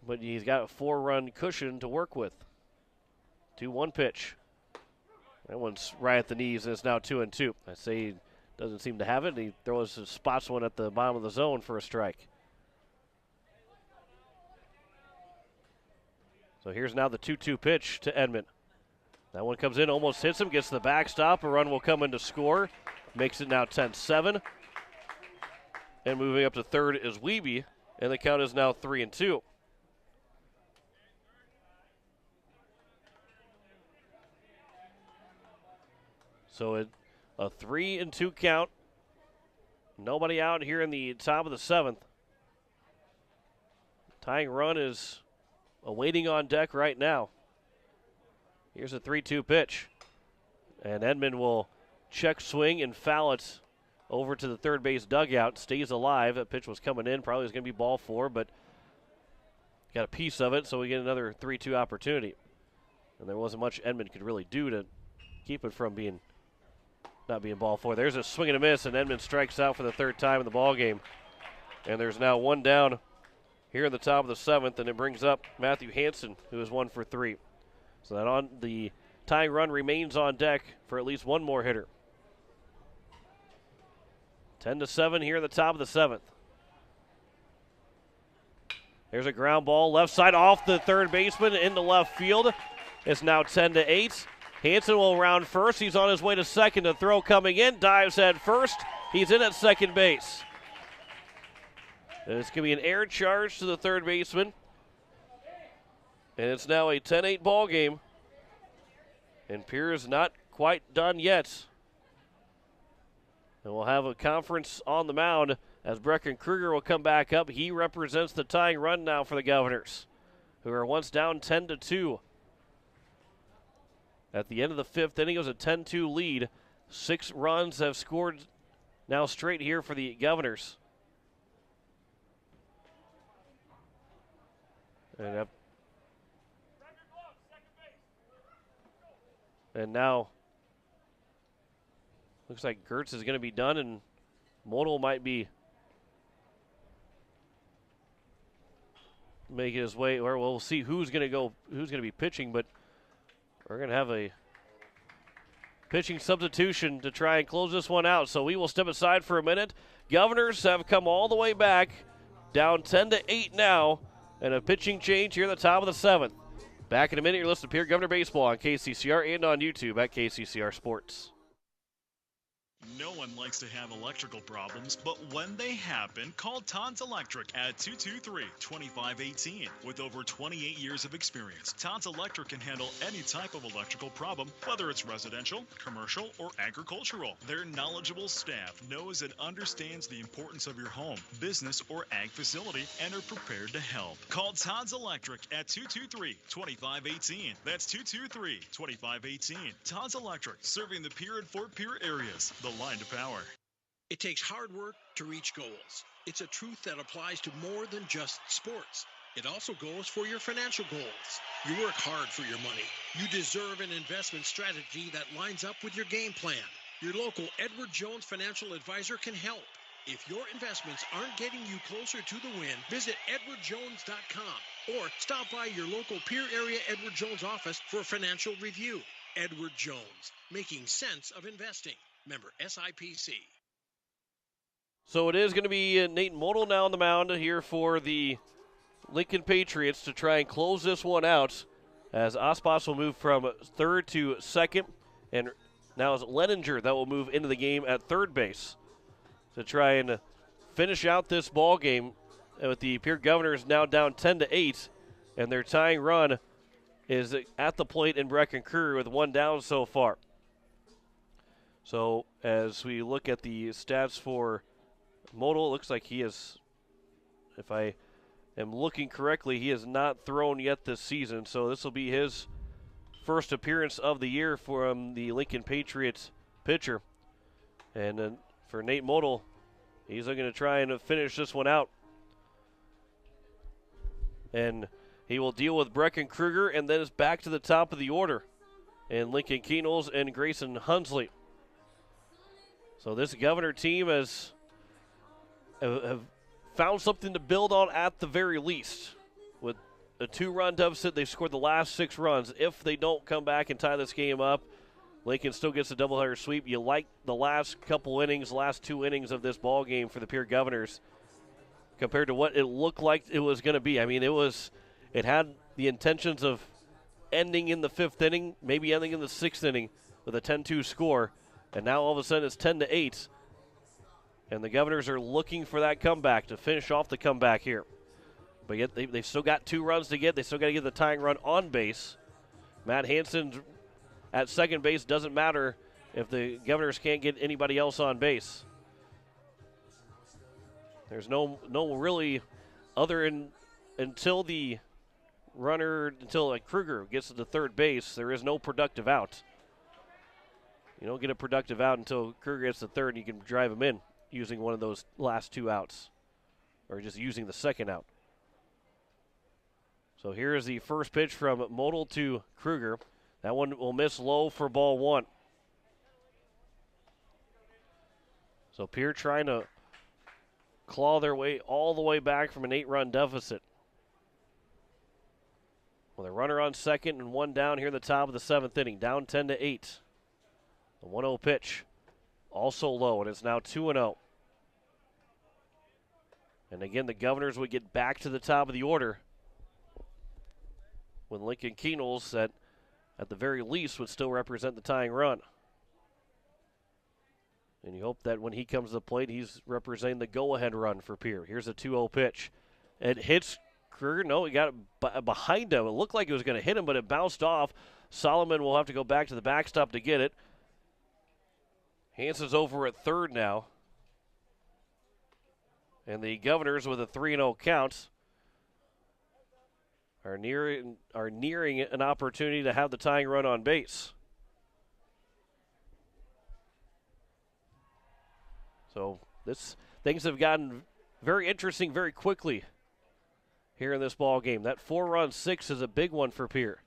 But he's got a 4-run cushion to work with. 2-1 pitch. That one's right at the knees, and it's now 2-2. I say he doesn't seem to have it. He throws his spots one at the bottom of the zone for a strike. So here's now the 2-2 pitch to Edmond. That one comes in, almost hits him, gets the backstop. A run will come in to score. Makes it now 10-7. And moving up to third is Wiebe, and the count is now 3-2. So a 3-2 count. Nobody out here in the top of the 7th. Tying run is awaiting on deck right now. Here's a 3-2 pitch. And Edmond will check swing and foul it over to the third base dugout. Stays alive. That pitch was coming in. Probably was going to be ball 4, but got a piece of it, so we get another 3-2 opportunity. And there wasn't much Edmond could really do to keep it from not being ball 4. There's a swing and a miss, and Edmond strikes out for the 3rd time in the ball game. And there's now 1 down here in the top of the 7th, and it brings up Matthew Hansen, who is 1 for 3. So that on the tying run remains on deck for at least one more hitter. 10-7 here at the top of the 7th. There's a ground ball left side off the third baseman into left field. It's now 10-8. Hansen will round first. He's on his way to second. The throw coming in. Dives head first. He's in at second base. And it's going to be an air charge to the third baseman. And it's now a 10-8 ball game. And Pierre is not quite done yet. And we'll have a conference on the mound as Brecken Kruger will come back up. He represents the tying run now for the Governors, who are once down 10-2. At the end of the 5th inning, it was a 10-2 lead. 6 runs have scored now straight here for the Governors. And now, looks like Gertz is going to be done, and Modal might be making his way, or we'll see who's going to be pitching, but we're going to have a pitching substitution to try and close this one out. So we will step aside for a minute. Governors have come all the way back, down 10-8 now, and a pitching change here at the top of the 7th. Back in a minute, you're listening to Pierre Governor Baseball on KCCR and on YouTube at KCCR Sports. No one likes to have electrical problems, but when they happen, call Todd's Electric at 223-2518. With over 28 years of experience, Todd's Electric can handle any type of electrical problem, whether it's residential, commercial, or agricultural. Their knowledgeable staff knows and understands the importance of your home, business, or ag facility and are prepared to help. Call Todd's Electric at 223-2518. That's 223-2518. Todd's Electric, serving the Pierre and Fort Pierre areas. The line to power. It takes hard work to reach goals. It's a truth that applies to more than just sports. It also goes for your financial goals. You work hard for your money. You deserve an investment strategy that lines up with your game plan. Your local Edward Jones financial advisor can help. If your investments aren't getting you closer to the win, visit edwardjones.com or stop by your local Pierre area Edward Jones office for a financial review. Edward Jones, making sense of investing. Member SIPC. So it is going to be Nate Model now on the mound here for the Lincoln Patriots to try and close this one out, as Aspas will move from third to second, and now it's Leninger that will move into the game at third base to try and finish out this ball game. With the Pierre Governors now down 10-8, and their tying run is at the plate in Breckencoeur with one down so far. So as we look at the stats for Model, it looks like he is, if I am looking correctly, he has not thrown yet this season. So this will be his first appearance of the year from the Lincoln Patriots pitcher. And then for Nate Model, he's looking to try and finish this one out. And he will deal with Brecken Kruger, and then it's back to the top of the order. And Lincoln Keenels and Grayson Hunsley. So this Governor team have found something to build on at the very least. With a 2-run deficit, they've scored the last 6 runs. If they don't come back and tie this game up, Lincoln still gets a doubleheader sweep. You like the last couple innings, last 2 innings of this ball game for the Pierre Governors compared to what it looked like it was going to be. I mean, it had the intentions of ending in the 5th inning, maybe ending in the 6th inning with a 10-2 score, and now all of a sudden it's 10-8. And the Governors are looking for that comeback to finish off the comeback here. But yet they've still got 2 runs to get. They still got to get the tying run on base. Matt Hansen at second base doesn't matter if the Governors can't get anybody else on base. There's no really other until the runner, until Kruger gets to the third base, there is no productive out. You don't get a productive out until Kruger gets to third and you can drive him in using one of those last 2 outs, or just using the second out. So here is the first pitch from Model to Kruger. That one will miss low for ball 1. So Pierre trying to claw their way all the way back from an 8-run deficit. With a runner on second and 1 down here at the top of the 7th inning, down 10-8. The 1-0 pitch, also low, and it's now 2-0. And again, the Governors would get back to the top of the order with Lincoln Keenels that, at the very least, would still represent the tying run. And you hope that when he comes to the plate, he's representing the go-ahead run for Pierre. Here's a 2-0 pitch. It hits Kruger. No, he got it behind him. It looked like it was going to hit him, but it bounced off. Solomon will have to go back to the backstop to get it. Hansen's over at third now. And the Governors, with a 3-0 count, are nearing an opportunity to have the tying run on base. So things have gotten very interesting very quickly here in this ball game. That 4-run 6 is a big one for Pierre.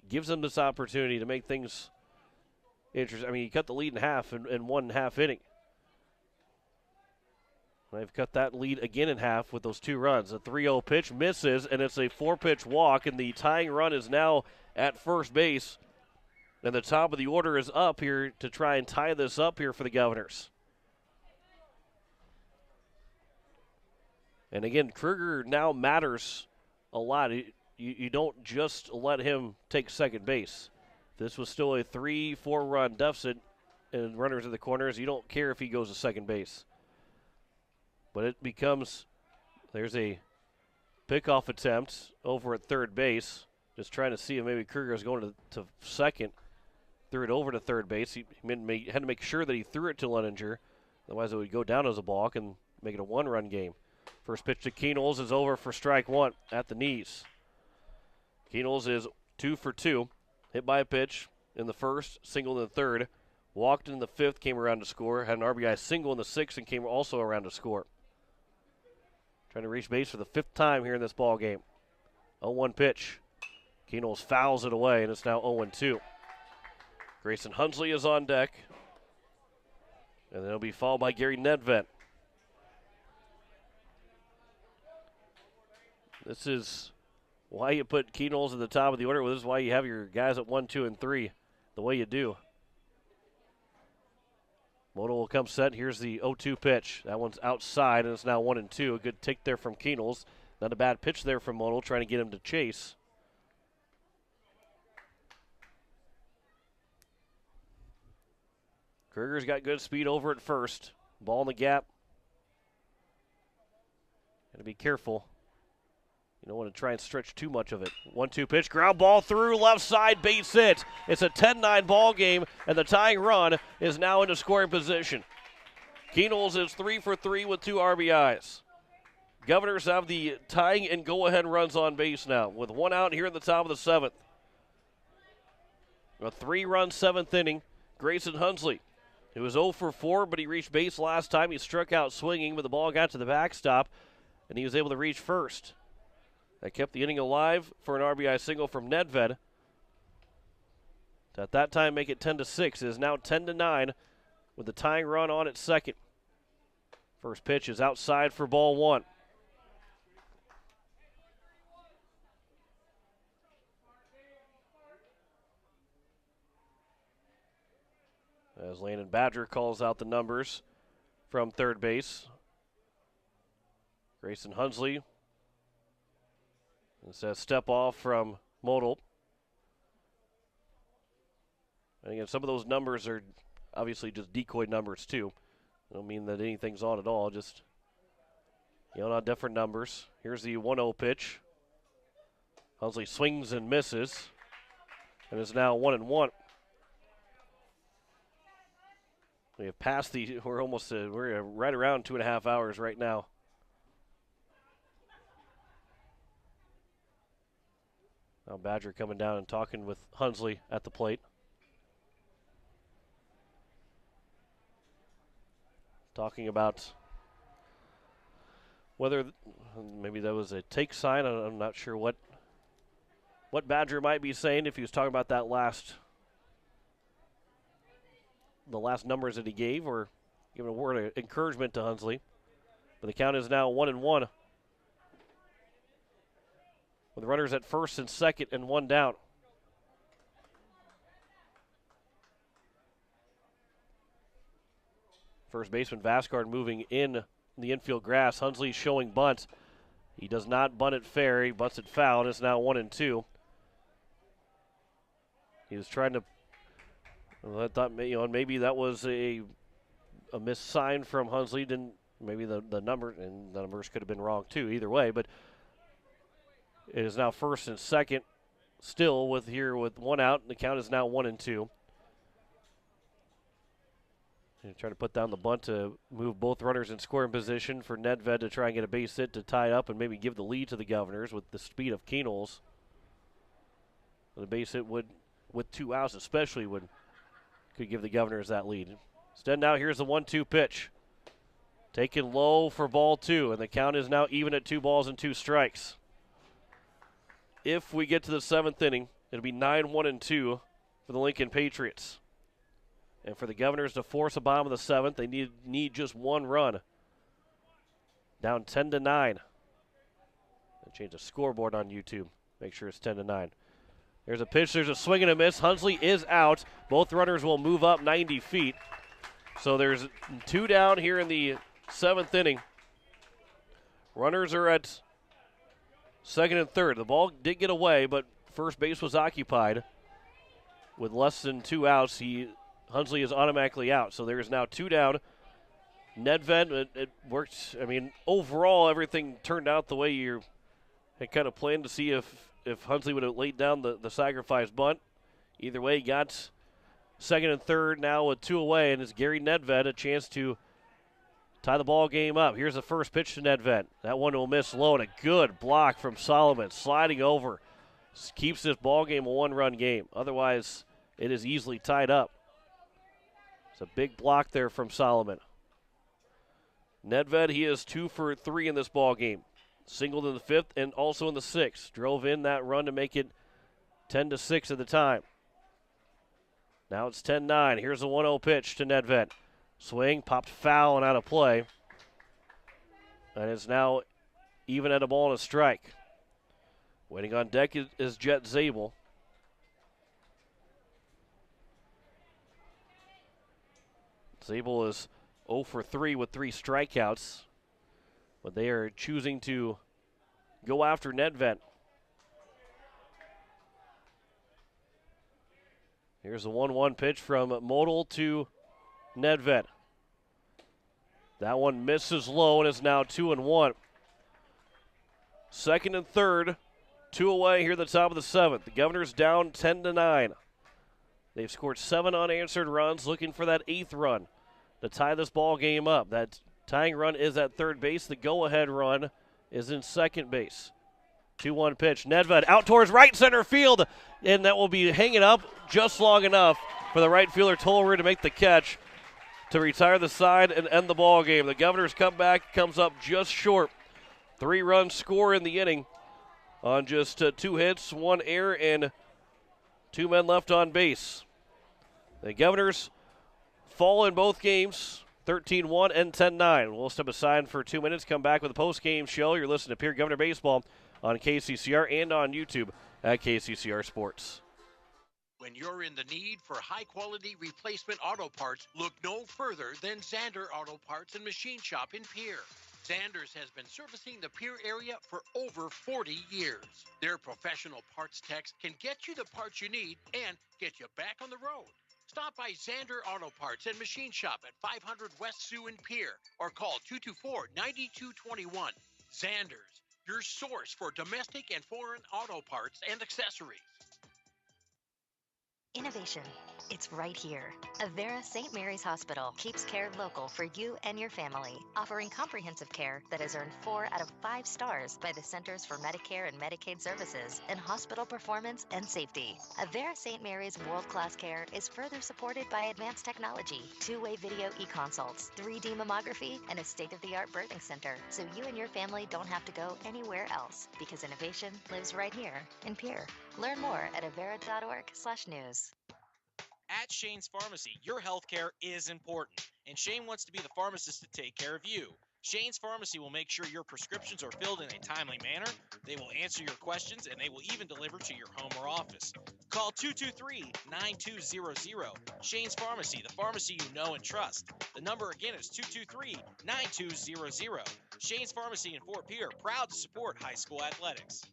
Gives them this opportunity to make things interesting. I mean, he cut the lead in half in 1.5 inning. They've cut that lead again in half with those 2 runs. A 3-0 pitch misses, and it's a 4-pitch walk, and the tying run is now at first base. And the top of the order is up here to try and tie this up here for the Governors. And again, Kruger now matters a lot. You don't just let him take second base. If this was still a 3-4 run deficit and runners in the corners, you don't care if he goes to second base. But it becomes, there's a pickoff attempt over at third base. Just trying to see if maybe Kruger is going to second. Threw it over to third base. He had to make sure that he threw it to Leninger. Otherwise it would go down as a balk and make it a 1-run game. First pitch to Keenels is over for strike 1 at the knees. Keenels is 2 for 2. Hit by a pitch in the first, single in the third. Walked in the 5th, came around to score. Had an RBI single in the 6th and came also around to score. Trying to reach base for the 5th time here in this ball game. 0-1 pitch. Keenels fouls it away, and it's now 0-2. Grayson Hunsley is on deck. And then he'll be followed by Gary Nedved. This is why you put Keenels at the top of the order. Well, this is why you have your guys at 1, 2, and 3 the way you do. Modal will come set. Here's the 0-2 pitch. That one's outside, and it's now 1-2. A good take there from Keenels. Not a bad pitch there from Modal, trying to get him to chase. Kruger's got good speed over at first. Ball in the gap. Got to be careful. You don't want to try and stretch too much of it. 1-2 pitch, ground ball through left side, base hit. It's a 10-9 ball game, and the tying run is now into scoring position. Keenels is 3 for 3 with 2 RBIs. Governors have the tying and go-ahead runs on base now, with 1 out here at the top of the 7th. A 3-run 7th inning. Grayson Hunsley, who was 0 for 4, but he reached base last time. He struck out swinging, but the ball got to the backstop, and he was able to reach first. That kept the inning alive for an RBI single from Nedved. To at that time make it 10-6. It is now 10-9 with the tying run on at second. First pitch is outside for ball 1. As Landon Badger calls out the numbers from third base. Grayson Hunsley. It says step off from Modal. And again, some of those numbers are obviously just decoy numbers too. I don't mean that anything's on at all, just on different numbers. Here's the 1-0 pitch. Hunsley swings and misses. And is now 1-1. We have passed we're right around 2.5 hours right now. Now Badger coming down and talking with Hunsley at the plate. Talking about whether maybe that was a take sign. I'm not sure what Badger might be saying if he was talking about that the last numbers that he gave, or giving a word of encouragement to Hunsley. But the count is now 1-1. With runners at first and second and 1 down. First baseman Vasgard moving in the infield grass. Hunsley showing bunt. He does not bunt it fair. He bunts it foul, and it's now 1-2. He was trying to. I thought maybe that was a missed sign from Hunsley. Maybe the numbers could have been wrong too. Either way, but. It is now first and second, still with 1 out, and the count is now 1-2. Trying to put down the bunt to move both runners in scoring position for Nedved to try and get a base hit to tie it up and maybe give the lead to the Governors with the speed of Keenels. The base hit would, with 2 outs especially, could give the Governors that lead. Instead now here's the 1-2 pitch. Taken low for ball 2, and the count is now even at 2 balls and 2 strikes. If we get to the 7th inning, it'll be 9-1-2 for the Lincoln Patriots. And for the Governors to force a bomb in the 7th, they need just 1 run. Down 10-9. Change the scoreboard on YouTube. Make sure it's 10-9. There's a pitch. There's a swing and a miss. Hunsley is out. Both runners will move up 90 feet. So there's 2 down here in the 7th inning. Runners are at second and third. The ball did get away, but first base was occupied. With less than 2 outs, Hunsley is automatically out. So there is now 2 down. Nedved, it worked. I mean, overall, everything turned out the way you had kind of planned to see if Hunsley would have laid down the sacrifice bunt. Either way, he got second and third now with 2 away, and it's Gary Nedved a chance to tie the ball game up. Here's the first pitch to Nedved. That one will miss low, and a good block from Solomon. Sliding over. Keeps this ball game a 1-run game. Otherwise, it is easily tied up. It's a big block there from Solomon. Nedved, he is 2 for 3 in this ball game. Singled in the 5th and also in the 6th. Drove in that run to make it 10-6 at the time. Now it's 10-9. Here's a 1-0 pitch to Nedved. Swing, popped foul and out of play. And it's now even at a ball and a strike. Waiting on deck is Jet Zabel. Zabel is 0 for 3 with 3 strikeouts. But they are choosing to go after Nedved. Here's a 1-1 pitch from Model to Nedved. That one misses low and is now 2-1. Second and third, 2 away here at the top of the 7th. The Governors down 10-9. They've scored 7 unanswered runs, looking for that 8th run to tie this ball game up. That tying run is at third base. The go-ahead run is in second base. 2-1 pitch. Nedved out towards right center field, and that will be hanging up just long enough for the right fielder Tollery to make the catch to retire the side and end the ball game. The Governors comeback comes up just short. 3-run score in the inning on just 2 hits, 1 error, and 2 men left on base. The Governors fall in both games, 13-1 and 10-9. We'll step aside for 2 minutes, come back with a post-game show. You're listening to Pierre Governor Baseball on KCCR and on YouTube at KCCR Sports. When you're in the need for high-quality replacement auto parts, look no further than Zander Auto Parts and Machine Shop in Pierre. Zanders has been servicing the Pierre area for over 40 years. Their professional parts techs can get you the parts you need and get you back on the road. Stop by Zander Auto Parts and Machine Shop at 500 West Sioux in Pierre or call 224-9221. Zanders, your source for domestic and foreign auto parts and accessories. Innovation. It's right here. Avera St. Mary's Hospital keeps care local for you and your family, offering comprehensive care that has earned 4 out of 5 stars by the Centers for Medicare and Medicaid Services in hospital performance and safety. Avera St. Mary's world-class care is further supported by advanced technology, 2-way video e-consults, 3D mammography, and a state-of-the-art birthing center, so you and your family don't have to go anywhere else, because innovation lives right here in Pierre. Learn more at avera.org/news. At Shane's Pharmacy, your health care is important, and Shane wants to be the pharmacist to take care of you. Shane's Pharmacy will make sure your prescriptions are filled in a timely manner, they will answer your questions, and they will even deliver to your home or office. Call 223-9200. Shane's Pharmacy, the pharmacy you know and trust. The number again is 223-9200. Shane's Pharmacy in Fort Pierre, proud to support high school athletics.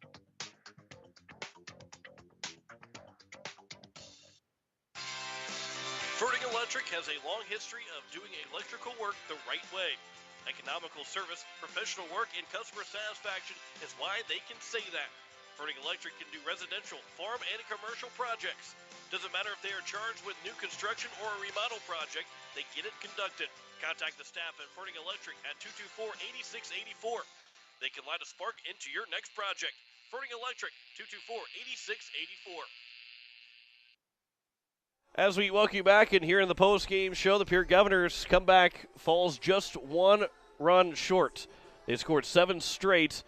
Ferding Electric has a long history of doing electrical work the right way. Economical service, professional work, and customer satisfaction is why they can say that. Ferding Electric can do residential, farm, and commercial projects. Doesn't matter if they are charged with new construction or a remodel project, they get it conducted. Contact the staff at Ferding Electric at 224-8684. They can light a spark into your next project. Ferding Electric, 224-8684. As we welcome you back, and here in the post-game show, the Pierre Governors comeback falls just 1 run short. They scored 7 straight,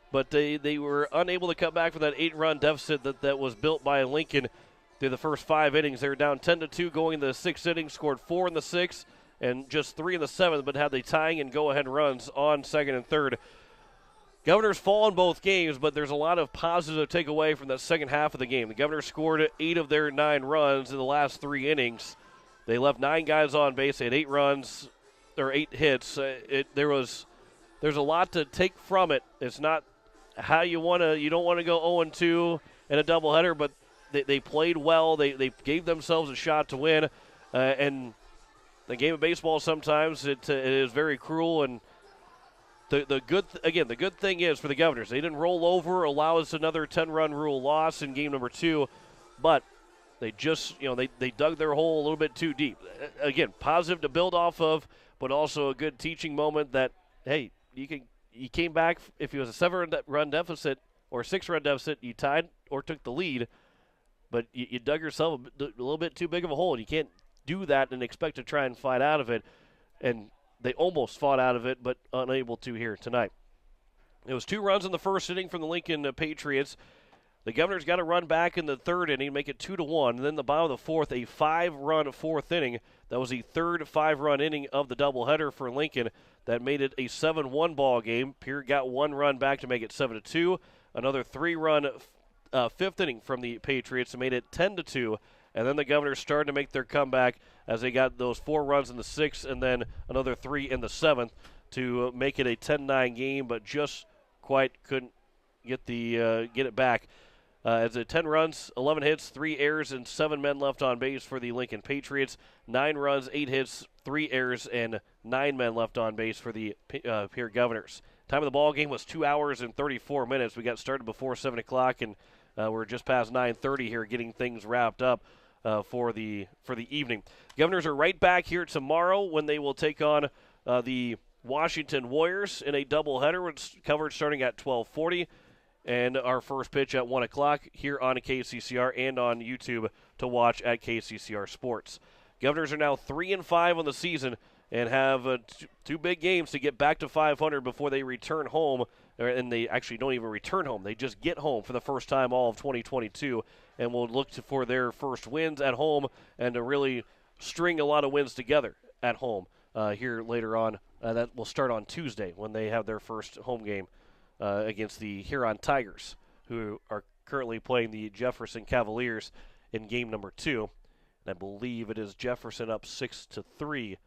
but they were unable to come back from that 8-run deficit that was built by Lincoln through the first 5 innings. They were down 10-2 going into the 6th inning, scored 4 in the 6th and just 3 in the 7th, but had the tying and go-ahead runs on 2nd and 3rd. Governors fall in both games, but there's a lot of positive to take away from that second half of the game. The Governors scored 8 of their 9 runs in the last 3 innings. They left 9 guys on base. They had 8 runs, or 8 hits. There's a lot to take from it. It's not how you don't want to go 0-2 in a doubleheader, but they played well. They gave themselves a shot to win. And the game of baseball sometimes it is very cruel. And the good thing is for the Governors, they didn't roll over, allow us another 10-run rule loss in game number 2, but they just they dug their hole a little bit too deep. Again, positive to build off of, but also a good teaching moment that hey, you came back. If it was a 7-run deficit or a 6-run deficit, you tied or took the lead, but you dug yourself a little bit too big of a hole, and you can't do that and expect to try and fight out of it. And they almost fought out of it, but unable to here tonight. It was 2 runs in the first inning from the Lincoln Patriots. The Governors got a run back in the third inning, make it 2-1. And then the bottom of the fourth, a 5-run fourth inning. That was the third 5-run inning of the doubleheader for Lincoln. That made it a 7-1 ball game. Pierre got 1 run back to make it 7-2. Another 3-run fifth inning from the Patriots made it 10-2. And then the Governors started to make their comeback as they got those 4 runs in the 6th and then another 3 in the 7th to make it a 10-9 game, but just quite couldn't get it back. As a 10 runs, 11 hits, 3 errors, and 7 men left on base for the Lincoln Patriots. 9 runs, 8 hits, 3 errors, and 9 men left on base for the Pierre Governors. Time of the ball game was 2 hours and 34 minutes. We got started before 7 o'clock, and we're just past 9:30 here, getting things wrapped up for the evening. Governors are right back here tomorrow when they will take on the Washington Warriors in a doubleheader, with coverage starting at 12:40. And our first pitch at 1 o'clock here on KCCR and on YouTube to watch at KCCR Sports. Governors are now 3-5 on the season and have 2 big games to get back to 500 before they return home. And they actually don't even return home. They just get home for the first time all of 2022. And will look for their first wins at home and to really string a lot of wins together at home here later on. That will start on Tuesday when they have their first home game against the Huron Tigers, who are currently playing the Jefferson Cavaliers in game number 2. And I believe it is Jefferson up 6-3.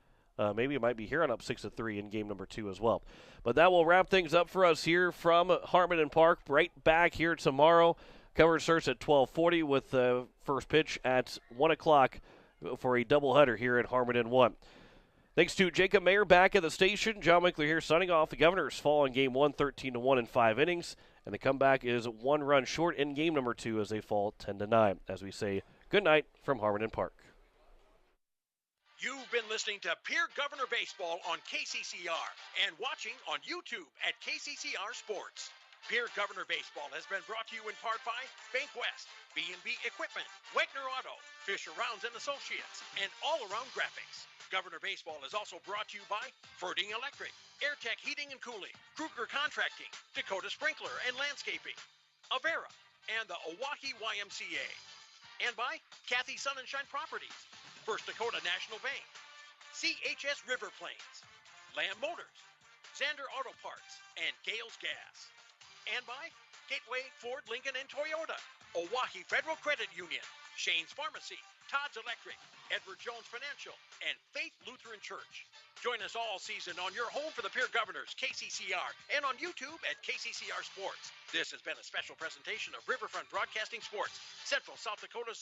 Maybe it might be Huron up 6-3 in game number 2 as well. But that will wrap things up for us here from Harmon and Park. Right back here tomorrow. Coverage starts at 12:40 with the first pitch at 1 o'clock for a doubleheader here at Harmon and 1. Thanks to Jacob Mayer back at the station. John Winkler here signing off. The Governors fall in game 1, 13-1 in 5 innings. And the comeback is 1 run short in game number 2 as they fall 10-9. As we say good night from Harmon and Park. You've been listening to Pierre Governor Baseball on KCCR and watching on YouTube at KCCR Sports. Pierre Governor Baseball has been brought to you in part by Bank West, B&B Equipment, Wegner Auto, Fisher Rounds and Associates, and All Around Graphics. Governor Baseball is also brought to you by Ferding Electric, AirTech Heating and Cooling, Kruger Contracting, Dakota Sprinkler and Landscaping, Avera, and the Oahe YMCA. And by Kathy Sun and Shine Properties, First Dakota National Bank, CHS River Plains, Lamb Motors, Zander Auto Parts, and Gales Gas. And by Gateway Ford, Lincoln, and Toyota, Oahe Federal Credit Union, Shane's Pharmacy, Todd's Electric, Edward Jones Financial, and Faith Lutheran Church. Join us all season on your home for the Pierre Governors, KCCR, and on YouTube at KCCR Sports. This has been a special presentation of Riverfront Broadcasting Sports, Central South Dakota's